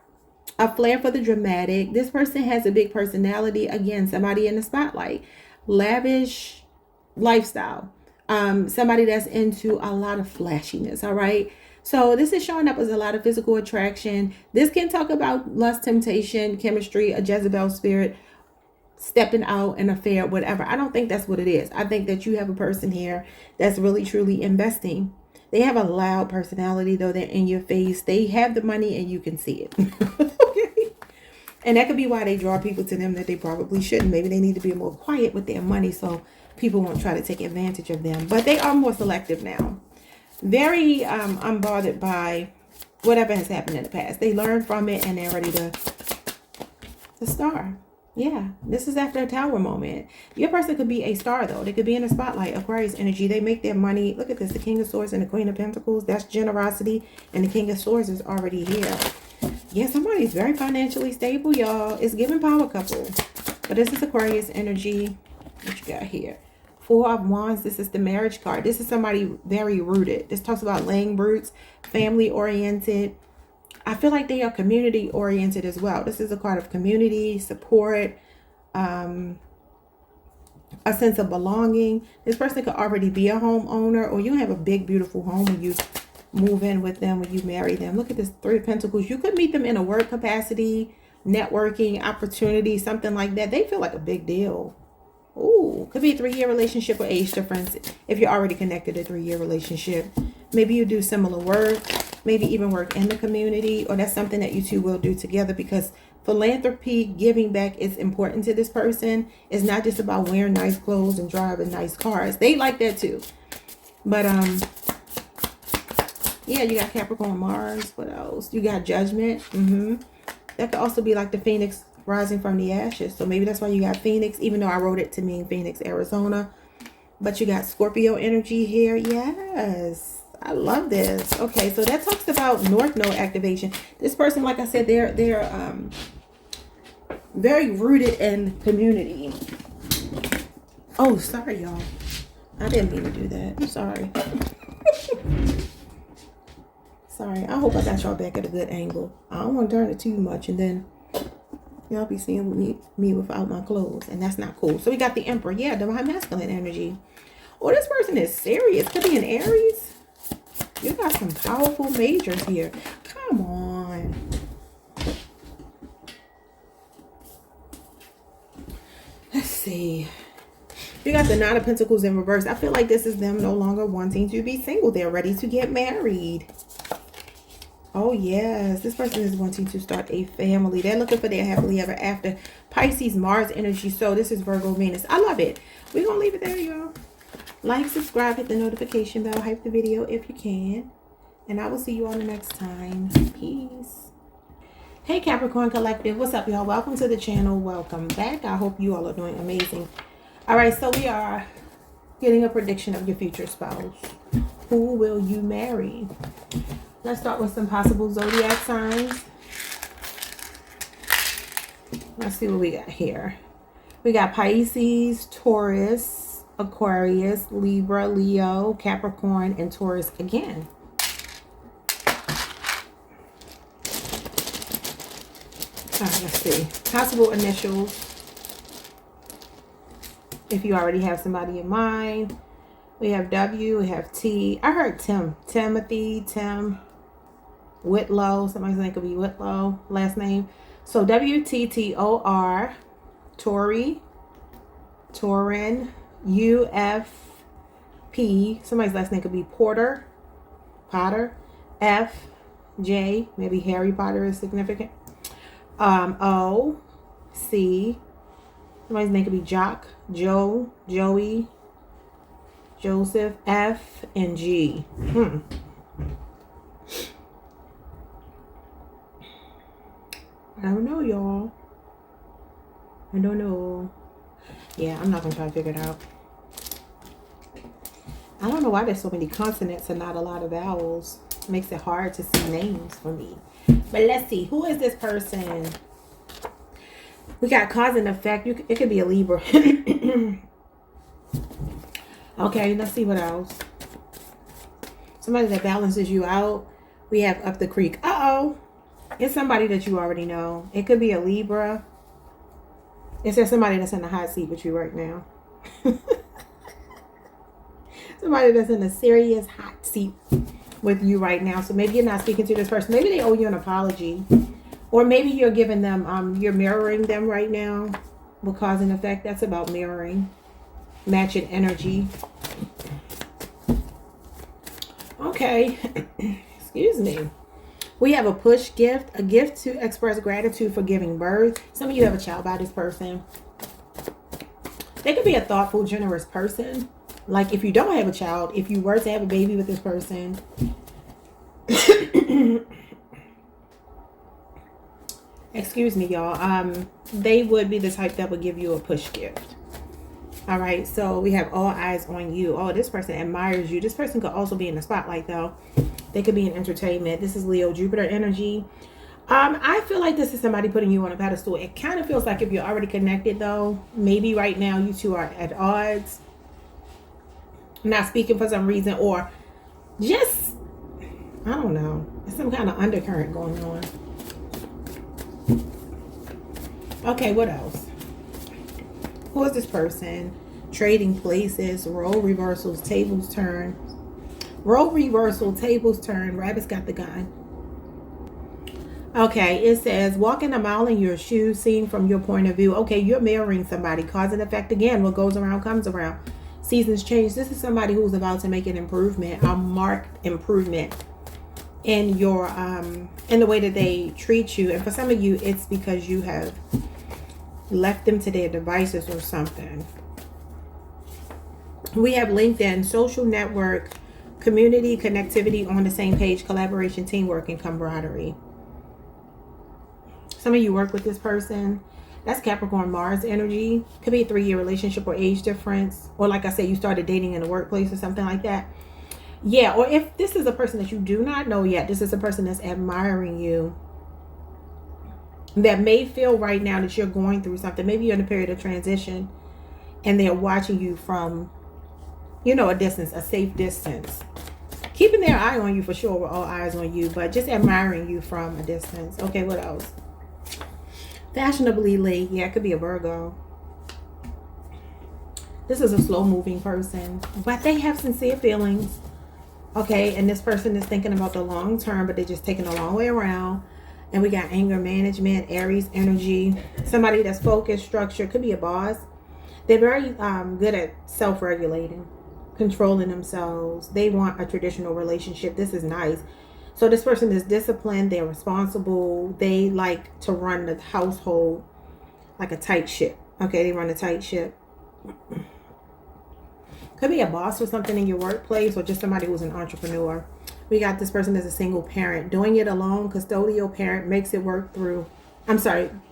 a flair for the dramatic. This person has a big personality. Again, somebody in the spotlight. Lavish lifestyle. Somebody that's into a lot of flashiness. All right. So this is showing up as a lot of physical attraction. This can talk about lust, temptation, chemistry, a Jezebel spirit, stepping out, an affair, whatever. I don't think that's what it is. I think that you have a person here that's really truly investing. They have a loud personality, though. They're in your face. They have the money and you can see it. Okay. And that could be why they draw people to them that they probably shouldn't. Maybe they need to be more quiet with their money so people won't try to take advantage of them. But they are more selective now. Very unbothered by whatever has happened in the past. They learn from it and they're ready to star. Yeah, this is after a tower moment. Your person could be a star, though. They could be in the spotlight. Aquarius energy. They make their money. Look at this. The King of Swords and the Queen of Pentacles. That's generosity. And the King of Swords is already here. Yeah, somebody's very financially stable, y'all. It's giving power couple. But this is Aquarius energy. What you got here? Four of Wands. This is the marriage card. This is somebody very rooted. This talks about laying roots, family oriented. I feel like they are community oriented as well. This is a card of community, support, a sense of belonging. This person could already be a homeowner, or you have a big, beautiful home when you move in with them, when you marry them. Look at this Three of Pentacles. You could meet them in a work capacity, networking, opportunity, something like that. They feel like a big deal. Ooh, could be a 3-year relationship or age difference if you're already connected, a 3-year relationship. Maybe you do similar work, maybe even work in the community, or that's something that you two will do together, because philanthropy, giving back is important to this person. It's not just about wearing nice clothes and driving nice cars. They like that too. But yeah, you got Capricorn, Mars. What else? You got Judgment. That could also be like the Phoenix rising from the ashes. So maybe that's why you got Phoenix, even though I wrote it to mean Phoenix, Arizona. But you got Scorpio energy here. Yes, I love this. Okay, so that talks about North Node activation. This person, like I said, they're very rooted in community. Oh, sorry, y'all. I didn't mean to do that. Sorry. Sorry. I hope I got y'all back at a good angle. I don't want to turn it too much, and then y'all be seeing me without my clothes, and that's not cool. So we got the Emperor. Yeah, divine masculine energy. Oh, this person is serious. Could be an Aries. You got some powerful majors here. Come on. Let's see. You got the Nine of Pentacles in reverse. I feel like this is them no longer wanting to be single. They're ready to get married. Oh, yes. This person is wanting to start a family. They're looking for their happily ever after. Pisces, Mars energy. So this is Virgo, Venus. I love it. We're going to leave it there, y'all. Like, subscribe, hit the notification bell, hype the video if you can. And I will see you all the next time. Peace. Hey, Capricorn Collective. What's up, y'all? Welcome to the channel. Welcome back. I hope you all are doing amazing. All right, so we are getting a prediction of your future spouse. Who will you marry? Let's start with some possible zodiac signs. Let's see what we got here. We got Pisces, Taurus, Aquarius, Libra, Leo, Capricorn, and Taurus again. All right, let's see. Possible initials. If you already have somebody in mind. We have W, we have T. I heard Tim. Timothy, Tim. Whitlow. Somebody's name could be Whitlow. Last name. So WTTOR. Tori. Torin. UFP. Somebody's last name could be Porter. Potter. FJ. Maybe Harry Potter is significant. O. C. Somebody's name could be Jock. Joe. Joey. Joseph. F. And G. I don't know, y'all. I don't know. Yeah, I'm not going to try to figure it out. I don't know why there's so many consonants and not a lot of vowels. It makes it hard to see names for me. But let's see. Who is this person? We got cause and effect. It could be a Libra. Okay, let's see what else. Somebody that balances you out. We have up the creek. Uh-oh. It's somebody that you already know. It could be a Libra. It says somebody that's in the hot seat with you right now. Somebody that's in a serious hot seat with you right now. So maybe you're not speaking to this person. Maybe they owe you an apology. Or maybe you're giving them, you're mirroring them right now. With cause and effect. That's about mirroring. Matching energy. Okay. Excuse me. We have a push gift. A gift to express gratitude for giving birth. Some of you have a child by this person. They could be a thoughtful, generous person. Like if you don't have a child, if you were to have a baby with this person. Excuse me, y'all. They would be the type that would give you a push gift. All right, so we have all eyes on you. Oh, this person admires you. This person could also be in the spotlight, though. They could be in entertainment. This is Leo, Jupiter energy. I feel like this is somebody putting you on a pedestal. It kind of feels like if you're already connected, though, maybe right now you two are at odds. Not speaking for some reason, or just, I don't know. There's some kind of undercurrent going on. Okay, what else? Who is this person? Trading places, role reversals, tables turn. Role reversal, tables turn. Rabbit's got the gun. Okay, it says, walking a mile in your shoes, seeing from your point of view. Okay, you're mirroring somebody. Cause and effect again. What goes around comes around. Seasons change. This is somebody who's about to make an improvement, a marked improvement in your in the way that they treat you. And for some of you, it's because you have left them to their devices or something. We have LinkedIn, social network, community, connectivity, on the same page, collaboration, teamwork, and camaraderie. Some of you work with this person. That's Capricorn, Mars energy. Could be a 3-year relationship or age difference. Or like I said, you started dating in the workplace or something like that. Yeah, or if this is a person that you do not know yet, this is a person that's admiring you. That may feel right now that you're going through something. Maybe you're in a period of transition. And they're watching you from, you know, a distance, a safe distance. Keeping their eye on you for sure, with all eyes on you. But just admiring you from a distance. Okay, what else? Fashionably late. Yeah, it could be a Virgo. This is a slow moving person, but they have sincere feelings. Okay, and this person is thinking about the long term, but they're just taking a long way around. And we got anger management, Aries energy. Somebody that's focused, structured. Could be a boss. They're very good at self-regulating, controlling themselves. They want a traditional relationship. This is nice. So this person is disciplined. They're responsible. They like to run the household like a tight ship. Okay, they run a tight ship. Could be a boss or something in your workplace, or just somebody who's an entrepreneur. We got this person as a single parent. Doing it alone, custodial parent, makes it work through.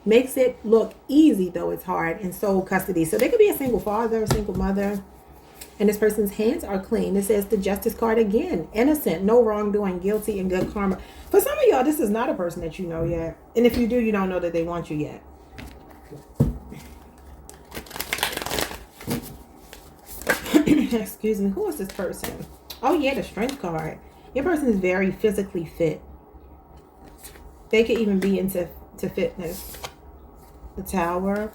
Makes it look easy, though it's hard, in sole custody. So they could be a single father, a single mother. And this person's hands are clean. It says the Justice card again. Innocent, no wrongdoing, guilty, and good karma. For some of y'all, this is not a person that you know yet. And if you do, you don't know that they want you yet. Excuse me. Who is this person? Oh, yeah, the Strength card. Your person is very physically fit. They could even be into fitness. The Tower.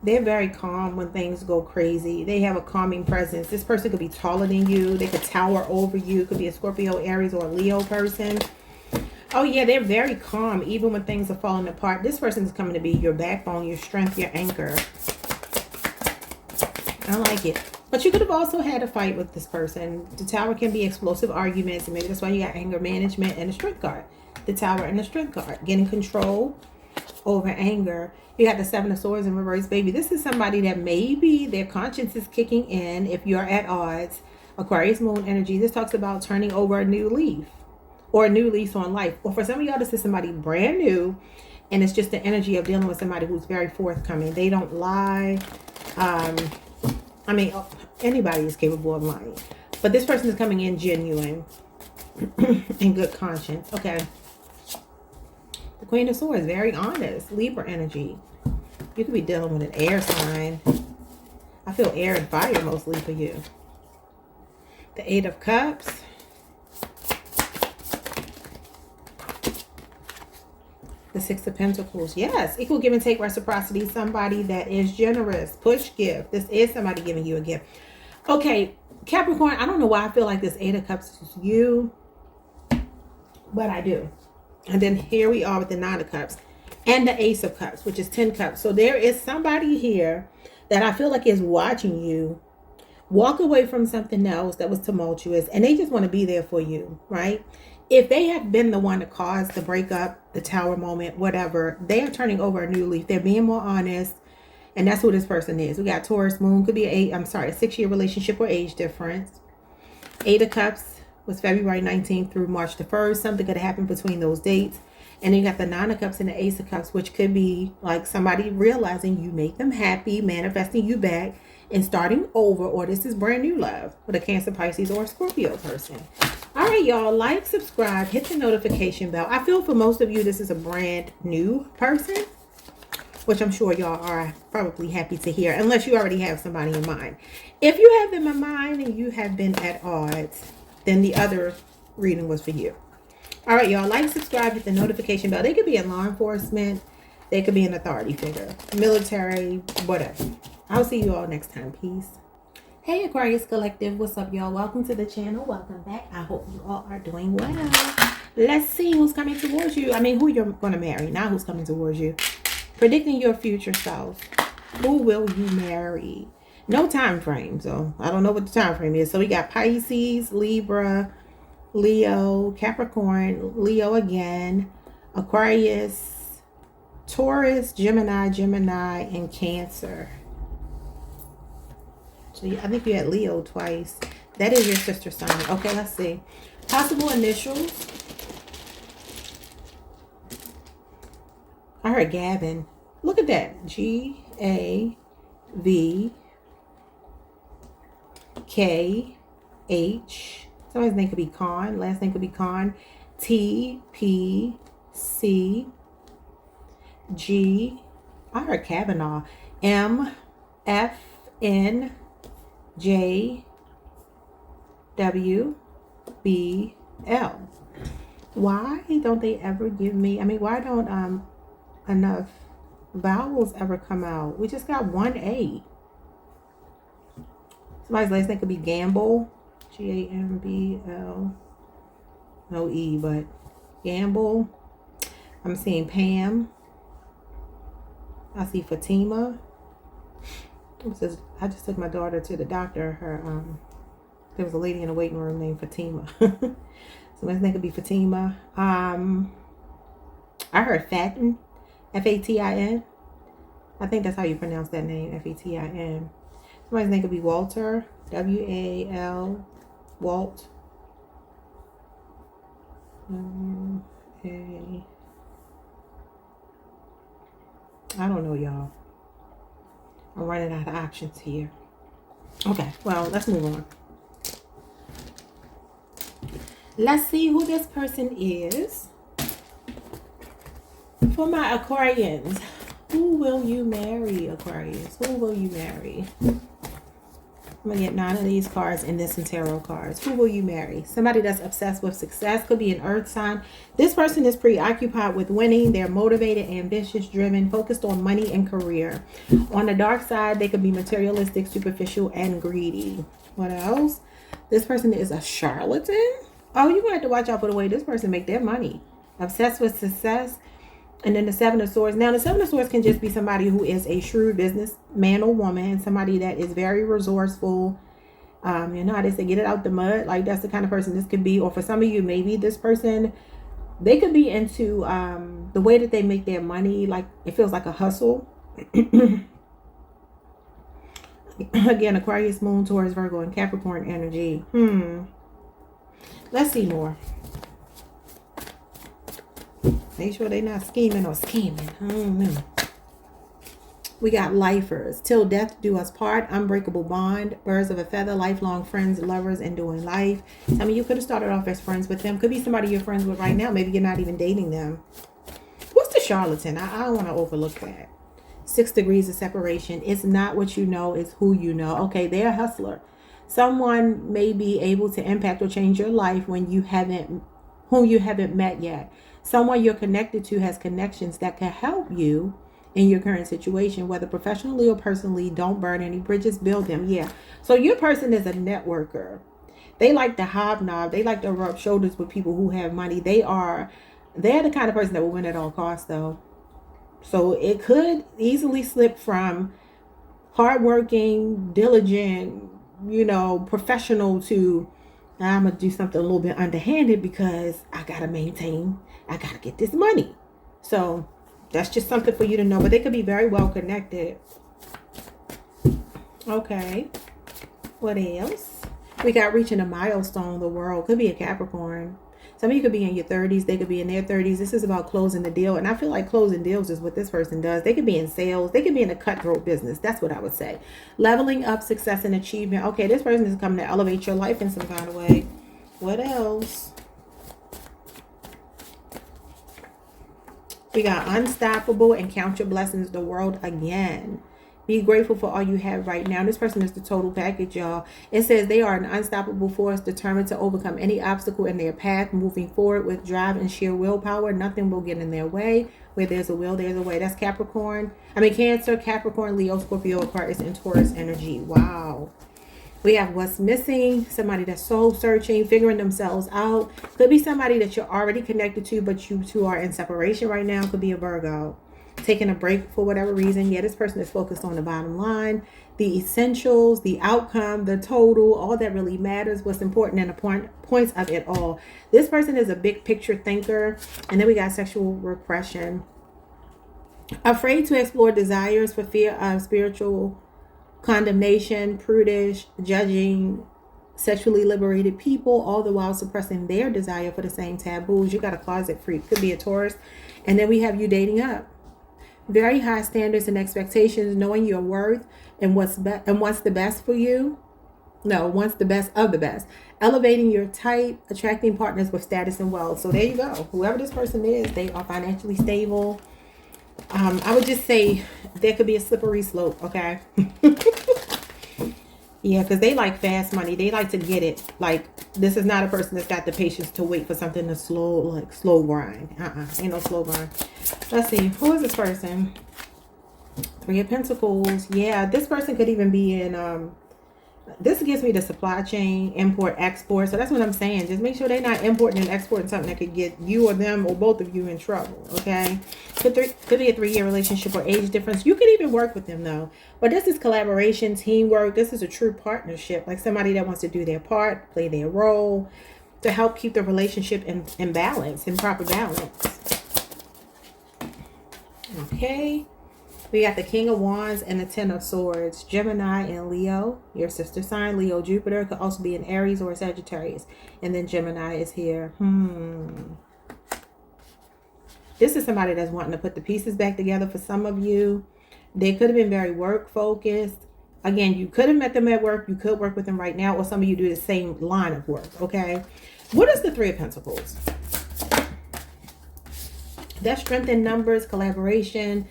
They're very calm when things go crazy. They have a calming presence. This person could be taller than you. They could tower over you. It could be a Scorpio, Aries, or a Leo person. Oh, yeah, they're very calm even when things are falling apart. This person is coming to be your backbone, your strength, your anchor. I like it. But you could have also had a fight with this person. The Tower can be explosive arguments. And maybe that's why you got anger management and the Strength card. The Tower and the Strength card. Getting control over anger. You got the Seven of Swords in reverse, baby. This is somebody that maybe their conscience is kicking in if you're at odds. Aquarius moon energy. This talks about turning over a new leaf. Or a new lease on life. Or for some of y'all, this is somebody brand new. And it's just the energy of dealing with somebody who's very forthcoming. They don't lie. Anybody is capable of lying. But this person is coming in genuine. In good conscience. Okay. The Queen of Swords, very honest. Libra energy. You could be dealing with an air sign. I feel air and fire mostly for you. The Eight of Cups. The Six of Pentacles. Yes. Equal give and take, reciprocity. Somebody that is generous. Push gift. This is somebody giving you a gift. Okay. Capricorn, I don't know why I feel like this Eight of Cups is you, but I do. And then here we are with the Nine of Cups and the Ace of Cups, which is 10 Cups. So there is somebody here that I feel like is watching you walk away from something else that was tumultuous, and they just want to be there for you, right? If they have been the one to cause the breakup, the tower moment, whatever, they are turning over a new leaf. They're being more honest, and that's who this person is. We got Taurus moon, could be a 6-year relationship or age difference. Eight of Cups was February 19th through March the 1st. Something could happen between those dates. And then you got the Nine of Cups and the Ace of Cups, which could be like somebody realizing you make them happy, manifesting you back, and starting over, or this is brand new love with a Cancer, Pisces, or a Scorpio person. All right, y'all, like, subscribe, hit the notification bell. I feel for most of you, this is a brand new person, which I'm sure y'all are probably happy to hear, unless you already have somebody in mind. If you have them in mind and you have been at odds, then the other reading was for you. All right, y'all, like, subscribe, hit the notification bell. They could be in law enforcement. They could be an authority figure, military, whatever. I'll see you all next time. Peace. Hey, Aquarius Collective. What's up, y'all? Welcome to the channel. Welcome back. I hope you all are doing well. Let's see who's coming towards you. I mean, who you're going to marry, not who's coming towards you. Predicting your future self. Who will you marry? No time frame, so I don't know what the time frame is. So we got Pisces, Libra, Leo, Capricorn, Leo again, Aquarius, Taurus, Gemini, and Cancer. So I think you had Leo twice. That is your sister sign. Okay, let's see. Possible initials. I heard Gavin. Look at that. G-A-V-K-H. Somebody's name could be Khan. Last name could be Khan. T-P-C-G. I heard Kavanaugh. M-F-N-J-W-B-L. Why don't they ever give me, I mean, why don't enough vowels ever come out? We just got one A. Somebody's last name could be Gamble. G-A-M-B-L. No E, but Gamble. I'm seeing Pam. I see Fatima. I just took my daughter to the doctor. There was a lady in the waiting room named Fatima. Somebody's name could be Fatima. I heard Fatin. F-A-T-I-N. I think that's how you pronounce that name. F-A-T-I-N. Somebody's name could be Walter. W-A-L. Walt. I don't know, y'all. I'm running out of options here. Okay, well, let's move on. Let's see who this person is. For my Aquarians, who will you marry, Aquarius? Who will you marry? I'm going to get 9 of these cards and then some tarot cards. Who will you marry? Somebody that's obsessed with success. Could be an earth sign. This person is preoccupied with winning. They're motivated, ambitious, driven, focused on money and career. On the dark side, they could be materialistic, superficial, and greedy. What else? This person is a charlatan. Oh, you're going to have to watch out for the way this person make their money. Obsessed with success. And then the Seven of Swords. Now, the Seven of Swords can just be somebody who is a shrewd businessman or woman. Somebody that is very resourceful. You know how they say, get it out the mud. Like, that's the kind of person this could be. Or for some of you, maybe this person, they could be into the way that they make their money. Like, it feels like a hustle. Again, Aquarius, Moon, Taurus, Virgo, and Capricorn energy. Let's see more. Make sure they're not scheming or scheming. I don't know. We got lifers. Till death do us part. Unbreakable bond. Birds of a feather. Lifelong friends, lovers, enduring life. I mean, you could have started off as friends with them. Could be somebody you're friends with right now. Maybe you're not even dating them. What's the charlatan? I don't want to overlook that. 6 degrees of separation. It's not what you know. It's who you know. Okay, they're a hustler. Someone may be able to impact or change your life when you haven't, whom you haven't met yet. Someone you're connected to has connections that can help you in your current situation, whether professionally or personally. Don't burn any bridges, build them. Yeah. So your person is a networker. They like to hobnob. They like to rub shoulders with people who have money. They're the kind of person that will win at all costs, though. So it could easily slip from hardworking, diligent, professional to I'm going to do something a little bit underhanded because I got to get this money. So that's just something for you to know. But they could be very well connected. Okay. What else? We got reaching a milestone, the world. Could be a Capricorn. Some of you could be in your 30s. They could be in their 30s. This is about closing the deal. And I feel like closing deals is what this person does. They could be in sales. They could be in a cutthroat business. That's what I would say. Leveling up, success, and achievement. Okay, this person is coming to elevate your life in some kind of way. What else? We got unstoppable and count your blessings, the world again. Be grateful for all you have right now. This person is the total package, y'all. It says they are an unstoppable force determined to overcome any obstacle in their path, moving forward with drive and sheer willpower. Nothing will get in their way. Where there's a will, there's a way. That's Cancer, Capricorn, Leo, Scorpio, Aquarius, and Taurus energy. Wow. We have what's missing. Somebody that's soul searching, figuring themselves out. Could be somebody that you're already connected to, but you two are in separation right now. Could be a Virgo. Taking a break for whatever reason. Yeah, this person is focused on the bottom line, the essentials, the outcome, the total, all that really matters, what's important, and the points of it all. This person is a big picture thinker. And then we got sexual repression. Afraid to explore desires for fear of spiritual condemnation, prudish, judging sexually liberated people, all the while suppressing their desire for the same taboos. You got a closet freak. Could be a Taurus. And then we have you dating up. Very high standards and expectations, knowing your worth and what's the best for you. No, wants the best of the best. Elevating your type, attracting partners with status and wealth. So there you go. Whoever this person is, they are financially stable. I would just say there could be a slippery slope, okay? Yeah, because they like fast money. They like to get it. Like, this is not a person that's got the patience to wait for something to slow grind. Ain't no slow grind. Let's see. Who is this person? Three of Pentacles. Yeah, this person could even be in... this gives me the supply chain, import, export. So that's what I'm saying. Just make sure they're not importing and exporting something that could get you or them or both of you in trouble, okay? Could be a 3-year relationship or age difference. You could even work with them, though. But this is collaboration, teamwork. This is a true partnership. Like somebody that wants to do their part, play their role to help keep the relationship in balance, in proper balance. Okay. We got the King of Wands and the Ten of Swords. Gemini and Leo, your sister sign. Leo, Jupiter. Could also be an Aries or a Sagittarius. And then Gemini is here. This is somebody that's wanting to put the pieces back together for some of you. They could have been very work focused. Again, you could have met them at work. You could work with them right now. Or some of you do the same line of work. Okay. What is the Three of Pentacles? That's strength in numbers, collaboration.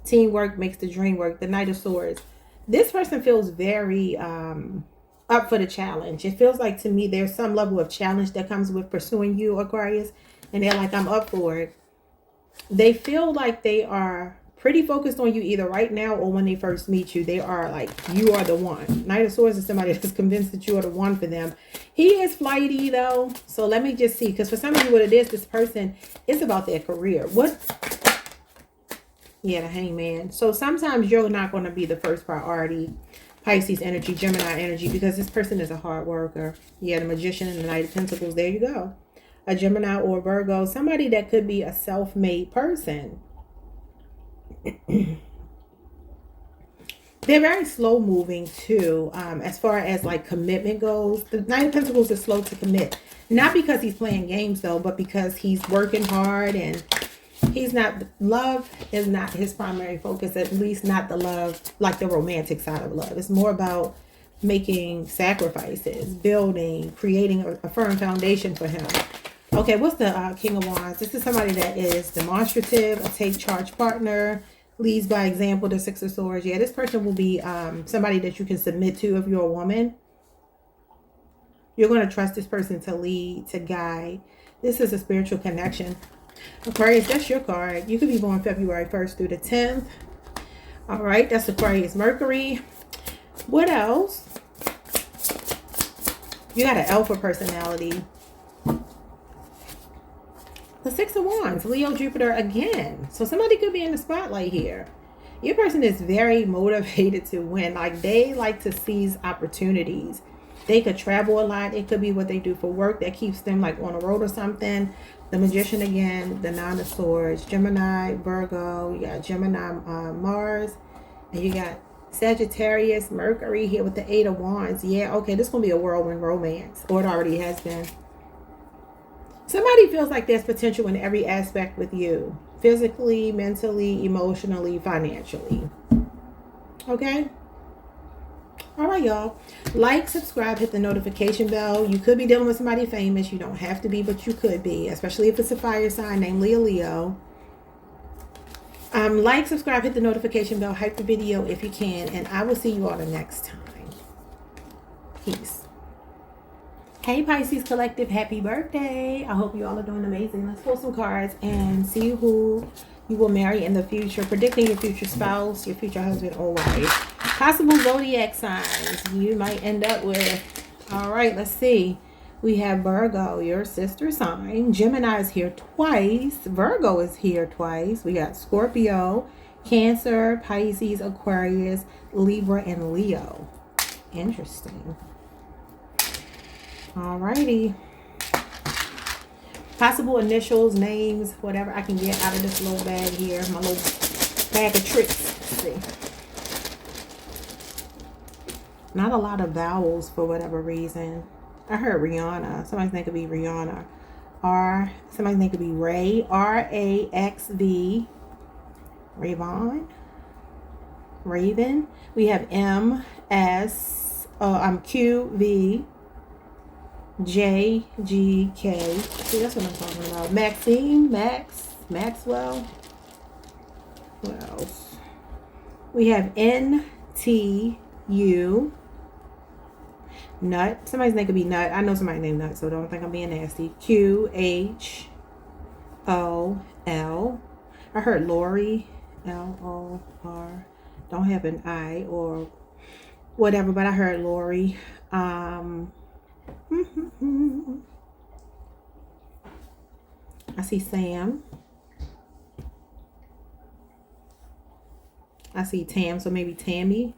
Teamwork makes the dream work. The Knight of Swords. This person feels very up for the challenge. It feels like to me there's some level of challenge that comes with pursuing you, Aquarius. And they're like, I'm up for it. They feel like they are pretty focused on you either right now or when they first meet you. They are like, you are the one. Knight of Swords is somebody that's convinced that you are the one for them. He is flighty though. So let me just see. Because for some of you what it is, this person is about their career. Yeah, the Hangman. So sometimes you're not going to be the first priority. Pisces energy, Gemini energy, because this person is a hard worker. Yeah, the Magician and the Knight of Pentacles. There you go. A Gemini or a Virgo. Somebody that could be a self-made person. They're very slow moving too. As far as like commitment goes. The Knight of Pentacles is slow to commit. Not because he's playing games though, but because he's working hard and... love is not his primary focus, at least not the love, like the romantic side of love. It's more about making sacrifices, building, creating a firm foundation for him. Okay, what's the King of Wands? This is somebody that is demonstrative, a take charge partner, leads by example, the Six of Swords. Yeah, this person will be somebody that you can submit to if you're a woman. You're going to trust this person to lead, to guide. This is a spiritual connection. Aquarius, that's your card. You could be born February 1st through the 10th. All right, that's Aquarius Mercury. What else? You got an alpha personality. The Six of Wands, Leo, Jupiter again. So somebody could be in the spotlight here. Your person is very motivated to win. Like, they like to seize opportunities. They could travel a lot. It could be what they do for work that keeps them like on the road or something. The Magician again, the Nine of Swords, Gemini, Virgo. You got Gemini, Mars, and you got Sagittarius, Mercury here with the Eight of Wands. Yeah, okay, this is going to be a whirlwind romance, or it already has been. Somebody feels like there's potential in every aspect with you. Physically, mentally, emotionally, financially. Okay? All right, y'all. Like, subscribe, hit the notification bell. You could be dealing with somebody famous. You don't have to be, but you could be. Especially if it's a fire sign, namely a Leo. Like, subscribe, hit the notification bell. Hype the video if you can. And I will see you all the next time. Peace. Hey Pisces Collective, happy birthday. I hope you all are doing amazing. Let's pull some cards and see who you will marry in the future. Predicting your future spouse, your future husband or wife. Possible zodiac signs you might end up with. All right, let's see. We have Virgo, your sister sign. Gemini is here twice. Virgo is here twice. We got Scorpio, Cancer, Pisces, Aquarius, Libra, and Leo. Interesting. Alrighty. Possible initials, names, whatever I can get out of this little bag here. My little bag of tricks. Let's see. Not a lot of vowels for whatever reason. I heard Rihanna. Somebody's name could be Rihanna. Somebody's name could be Ray. R-A-X-V. Ravon. Raven. We have M-S. Q-V. J-G-K. See, that's what I'm talking about. Maxine, Maxwell. What else? We have N-T-U. Nut. Somebody's name could be Nut. I know somebody named Nut, so don't think I'm being nasty. Q-H-O-L. I heard Lori. L-O-R. Don't have an I or whatever, but I heard Lori. I see Sam. I see Tam, so maybe Tammy.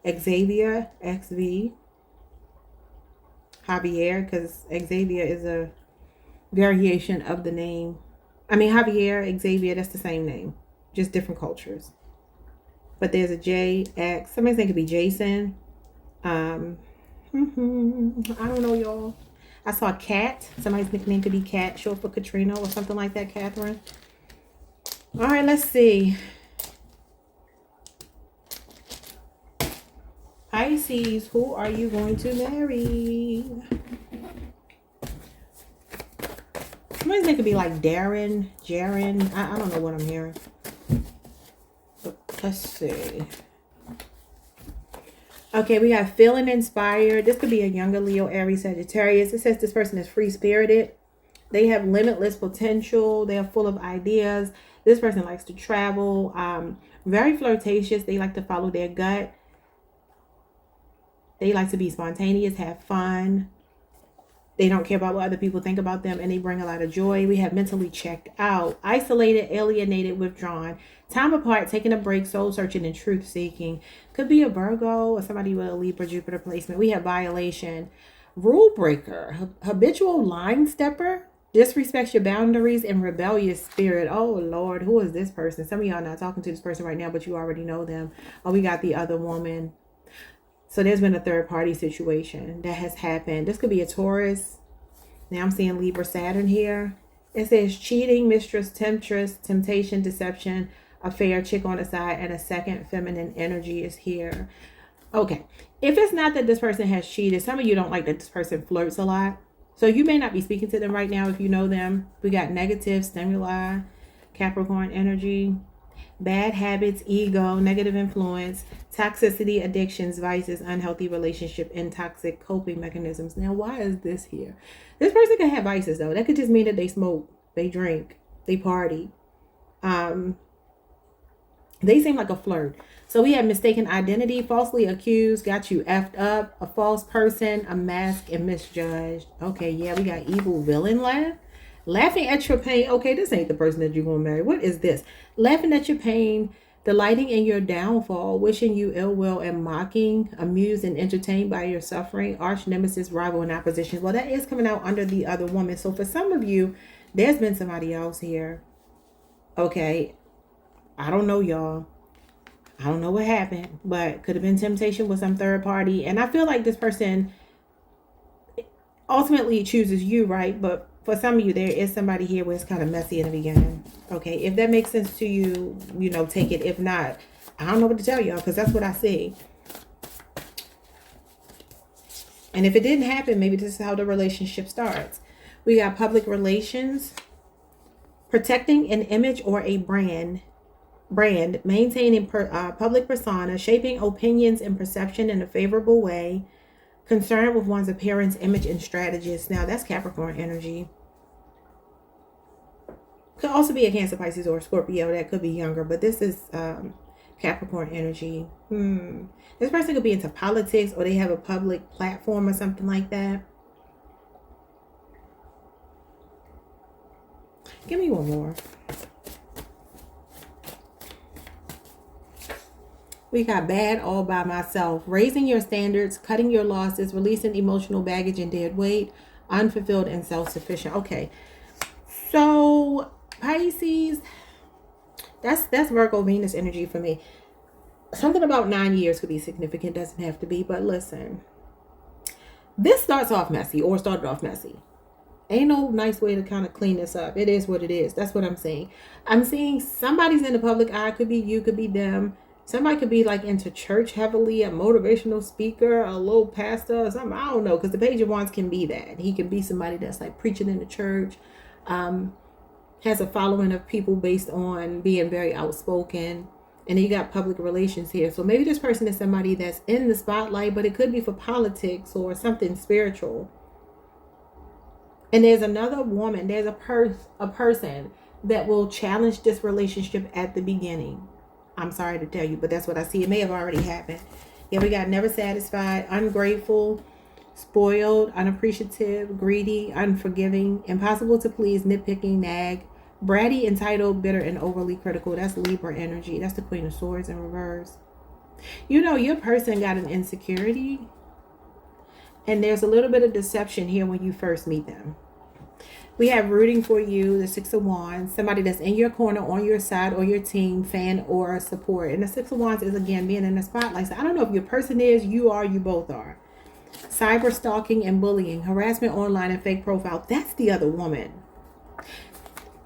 Xavier, XV. Javier, because Xavier is a variation of the name. I mean, Javier, Xavier, that's the same name. Just different cultures. But there's a J, X. Somebody's name could be Jason. I don't know, y'all. I saw Kat. Somebody's nickname could be Kat, short for Katrina or something like that, Catherine. All right, let's see. Pisces, who are you going to marry? Somebody's name could be like Darren, Jaren. I don't know what I'm hearing. Let's see. Okay, we have feeling inspired. This could be a younger Leo, Aries, Sagittarius. It says this person is free-spirited. They have limitless potential. They are full of ideas. This person likes to travel. Very flirtatious. They like to follow their gut. They like to be spontaneous, have fun. They don't care about what other people think about them, and they bring a lot of joy. We have mentally checked out, isolated, alienated, withdrawn, time apart, taking a break, soul searching, and truth seeking. Could be a Virgo or somebody with a Libra, Jupiter placement. We have violation, rule breaker, habitual line stepper, disrespects your boundaries, and rebellious spirit. Oh, Lord, who is this person? Some of y'all not talking to this person right now, but you already know them. Oh, we got the other woman. So there's been a third party situation that has happened. This could be a Taurus. Now I'm seeing Libra, Saturn here. It says cheating, mistress, temptress, temptation, deception, affair, chick on the side, and a second feminine energy is here. Okay. If it's not that this person has cheated, some of you don't like that this person flirts a lot. So you may not be speaking to them right now if you know them. We got negative stimuli, Capricorn energy. Bad habits, ego, negative influence, toxicity, addictions, vices, unhealthy relationship, and toxic coping mechanisms. Now, why is this here? This person could have vices, though. That could just mean that they smoke, they drink, they party. They seem like a flirt. So we have mistaken identity, falsely accused, got you effed up, a false person, a mask, and misjudged. Okay, yeah, we got evil villain laugh. Laughing at your pain. Okay, this ain't the person that you're going to marry. What is this? Laughing at your pain, delighting in your downfall, wishing you ill will and mocking, amused and entertained by your suffering, arch nemesis, rival, and opposition. Well, that is coming out under the other woman. So for some of you, there's been somebody else here. Okay, I don't know, y'all. I don't know what happened, but could have been temptation with some third party. And I feel like this person ultimately chooses you, right? But for some of you, there is somebody here where it's kind of messy in the beginning. Okay, if that makes sense to you, you know, take it. If not, I don't know what to tell y'all, because that's what I see. And if it didn't happen, maybe this is how the relationship starts. We got public relations, protecting an image or a brand, maintaining public persona, shaping opinions and perception in a favorable way, concerned with one's appearance, image, and strategies. Now, that's Capricorn energy. Could also be a Cancer, Pisces, or Scorpio. That could be younger, but this is Capricorn energy. This person could be into politics, or they have a public platform or something like that. Give me one more. We got bad all by myself. Raising your standards, cutting your losses, releasing emotional baggage and dead weight, unfulfilled and self-sufficient. Okay. So Pisces, that's Virgo Venus energy for me. Something about 9 years could be significant. Doesn't have to be, but listen. This starts off messy, or started off messy. Ain't no nice way to kind of clean this up. It is what it is. That's what I'm saying. I'm seeing somebody's in the public eye. Could be you, could be them. Somebody could be like into church heavily, a motivational speaker, a little pastor or something. I don't know, because the Page of Wands can be that. He can be somebody that's like preaching in the church, has a following of people based on being very outspoken. And then you got public relations here. So maybe this person is somebody that's in the spotlight, but it could be for politics or something spiritual. And there's another woman, there's a person that will challenge this relationship at the beginning. I'm sorry to tell you, but that's what I see. It may have already happened. Yeah, we got never satisfied, ungrateful, spoiled, unappreciative, greedy, unforgiving, impossible to please, nitpicking, nag, bratty, entitled, bitter, and overly critical. That's Libra energy. That's the Queen of Swords in reverse. You know, your person got an insecurity, and there's a little bit of deception here when you first meet them. We have rooting for you, the Six of Wands, somebody that's in your corner, on your side, or your team, fan, or support. And the Six of Wands is, again, being in the spotlight. So I don't know if your person is, you are, you both are. Cyber stalking and bullying, harassment online, and fake profile. That's the other woman.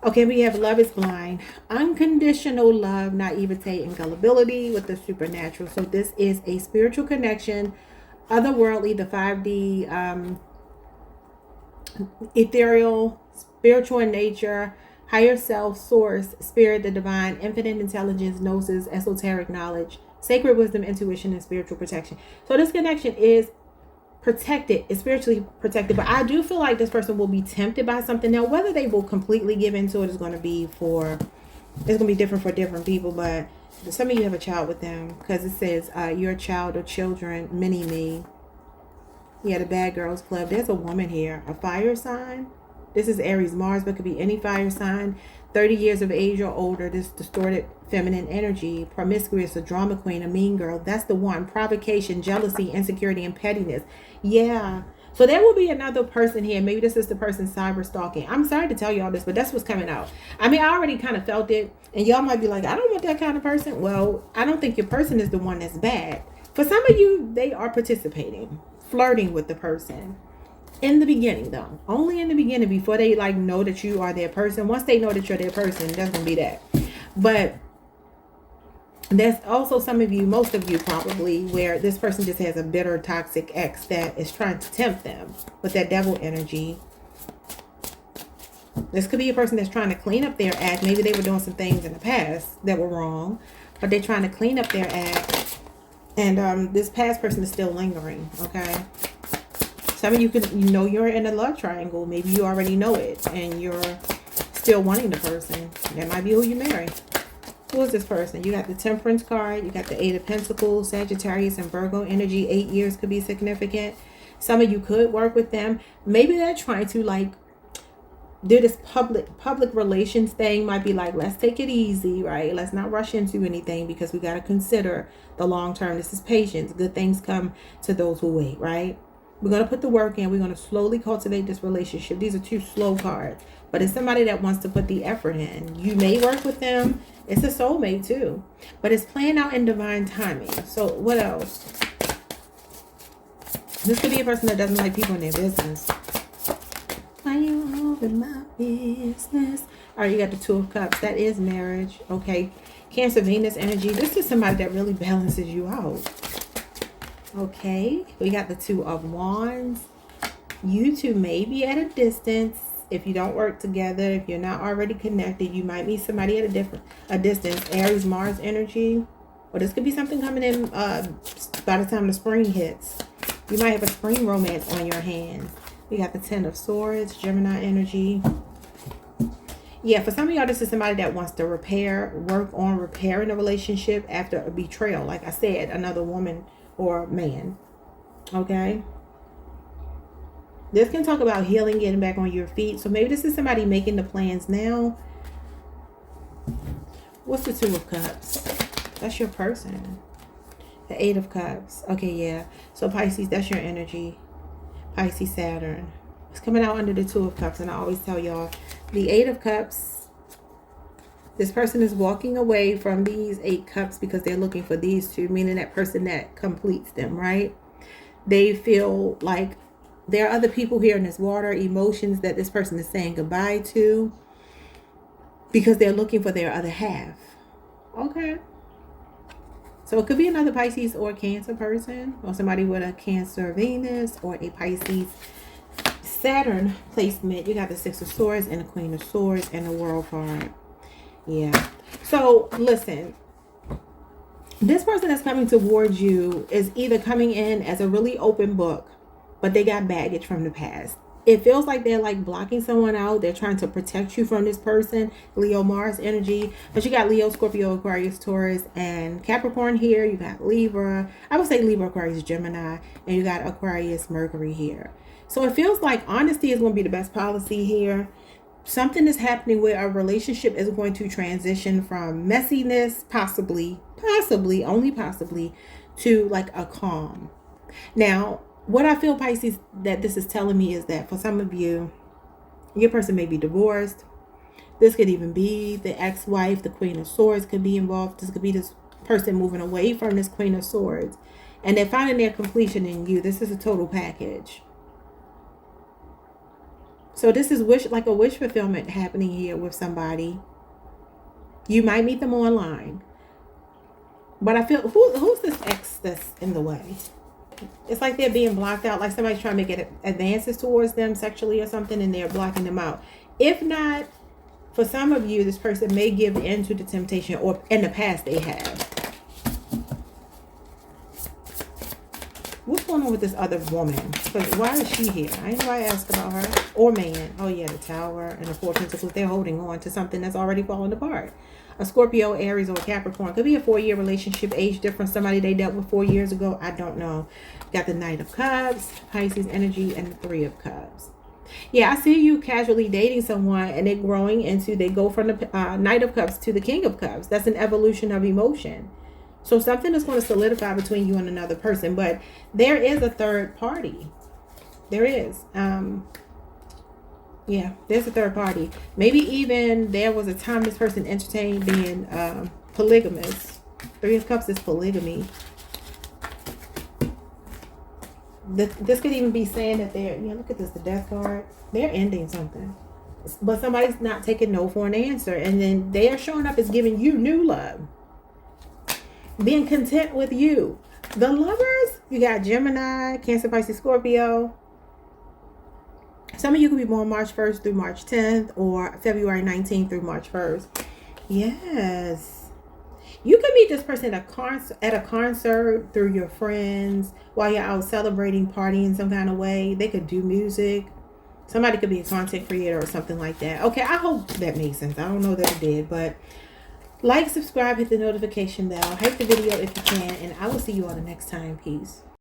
Okay, we have love is blind, unconditional love, naivete, and gullibility with the supernatural. So this is a spiritual connection, otherworldly, the 5D, ethereal, spiritual in nature, higher self, source, spirit, the divine, infinite intelligence, gnosis, esoteric knowledge, sacred wisdom, intuition, and spiritual protection. So this connection is protected, it's spiritually protected, but I do feel like this person will be tempted by something. Now, whether they will completely give into it is going to be different for different people, but some of you have a child with them, because it says you're a child or children, mini-me. Yeah, the Bad Girls Club. There's a woman here, a fire sign. This is Aries, Mars, but could be any fire sign. 30 years of age or older. This distorted feminine energy. Promiscuous, a drama queen, a mean girl. That's the one. Provocation, jealousy, insecurity, and pettiness. Yeah. So there will be another person here. Maybe this is the person cyber stalking. I'm sorry to tell y'all this, but that's what's coming out. I mean, I already kind of felt it. And y'all might be like, I don't want that kind of person. Well, I don't think your person is the one that's bad. For some of you, they are participating, flirting with the person. In the beginning, though. Only in the beginning, before they like know that you are their person. Once they know that you're their person, that's going to be that. But there's also some of you, most of you probably, where this person just has a bitter, toxic ex that is trying to tempt them with that devil energy. This could be a person that's trying to clean up their act. Maybe they were doing some things in the past that were wrong, but they're trying to clean up their act. And this past person is still lingering, okay? Some of you could, you know, you're in a love triangle. Maybe you already know it and you're still wanting the person. That might be who you marry. Who is this person? You got the Temperance card. You got the 8 of Pentacles, Sagittarius and Virgo energy. 8 years could be significant. Some of you could work with them. Maybe they're trying to like do this public relations thing. Might be like, let's take it easy, right? Let's not rush into anything because we got to consider the long term. This is patience. Good things come to those who wait, right? We're going to put the work in. We're going to slowly cultivate this relationship. These are 2 slow cards, but it's somebody that wants to put the effort in. You may work with them. It's a soulmate too, but it's playing out in divine timing. So what else? This could be a person that doesn't like people in their business. Why you all in my business? All right, you got the 2 of Cups. That is marriage. Okay. Cancer, Venus energy. This is somebody that really balances you out. Okay. We got the 2 of Wands. You two may be at a distance. If you don't work together, if you're not already connected, you might meet somebody at a distance. Aries, Mars energy. Or this could be something coming in by the time the spring hits. You might have a spring romance on your hands. We got the 10 of Swords, Gemini energy. Yeah, for some of y'all, this is somebody that wants to work on repairing a relationship after a betrayal. Like I said, another woman or man. Okay. This can talk about healing, getting back on your feet. So maybe this is somebody making the plans now. What's the 2 of Cups? That's your person. The 8 of Cups. Okay, yeah. So Pisces, that's your energy. Pisces, Saturn. It's coming out under the 2 of Cups. And I always tell y'all, the 8 of Cups, this person is walking away from these 8 cups because they're looking for these 2, meaning that person that completes them, right? They feel like there are other people here in this water, emotions that this person is saying goodbye to because they're looking for their other half. Okay. So it could be another Pisces or Cancer person, or somebody with a Cancer Venus or a Pisces Saturn placement. You got the 6 of Swords and the Queen of Swords and the World card. Yeah. So listen, this person that's coming towards you is either coming in as a really open book, but they got baggage from the past. It feels like they're like blocking someone out. They're trying to protect you from this person. Leo, Mars energy. But you got Leo, Scorpio, Aquarius, Taurus, and Capricorn here. You got Libra. I would say Libra, Aquarius, Gemini. And you got Aquarius, Mercury here. So it feels like honesty is going to be the best policy here. Something is happening where a relationship is going to transition from messiness, possibly, only possibly, to like a calm. Now, what I feel, Pisces, that this is telling me is that for some of you, your person may be divorced. This could even be the ex-wife. The Queen of Swords could be involved. This could be this person moving away from this Queen of Swords. And they're finding their completion in you. This is a total package. So this is like a wish fulfillment happening here with somebody. You might meet them online. But I feel, who's this ex that's in the way? It's like they're being blocked out, like somebody's trying to get advances towards them sexually or something, and they're blocking them out. If not, for some of you, this person may give in to the temptation, or in the past they have. What's going on with this other woman? Because why is she here? I ain't know why I asked about her. Or man. Oh yeah, the Tower and the 4 Pentacles. They're holding on to something that's already falling apart. A Scorpio, Aries, or a Capricorn. Could be a 4-year relationship, age difference. Somebody they dealt with 4 years ago. I don't know. Got the Knight of Cups, Pisces energy, and the 3 of Cups. Yeah, I see you casually dating someone and it growing into, they go from the Knight of Cups to the King of Cups. That's an evolution of emotion. So something is going to solidify between you and another person. But there is a third party. There is. Yeah, there's a third party. Maybe even there was a time this person entertained being polygamous. 3 of Cups is polygamy. This could even be saying that they're, yeah, look at this, the Death card. They're ending something. But somebody's not taking no for an answer. And then they are showing up as giving you new love. Being content with you. The Lovers, you got Gemini, Cancer, Pisces, Scorpio. Some of you could be born March 1st through March 10th or February 19th through March 1st. Yes. You could meet this person at a concert through your friends while you're out celebrating, partying some kind of way. They could do music. Somebody could be a content creator or something like that. Okay, I hope that made sense. I don't know that it did, but like, subscribe, hit the notification bell, hit the video if you can, and I will see you all the next time. Peace.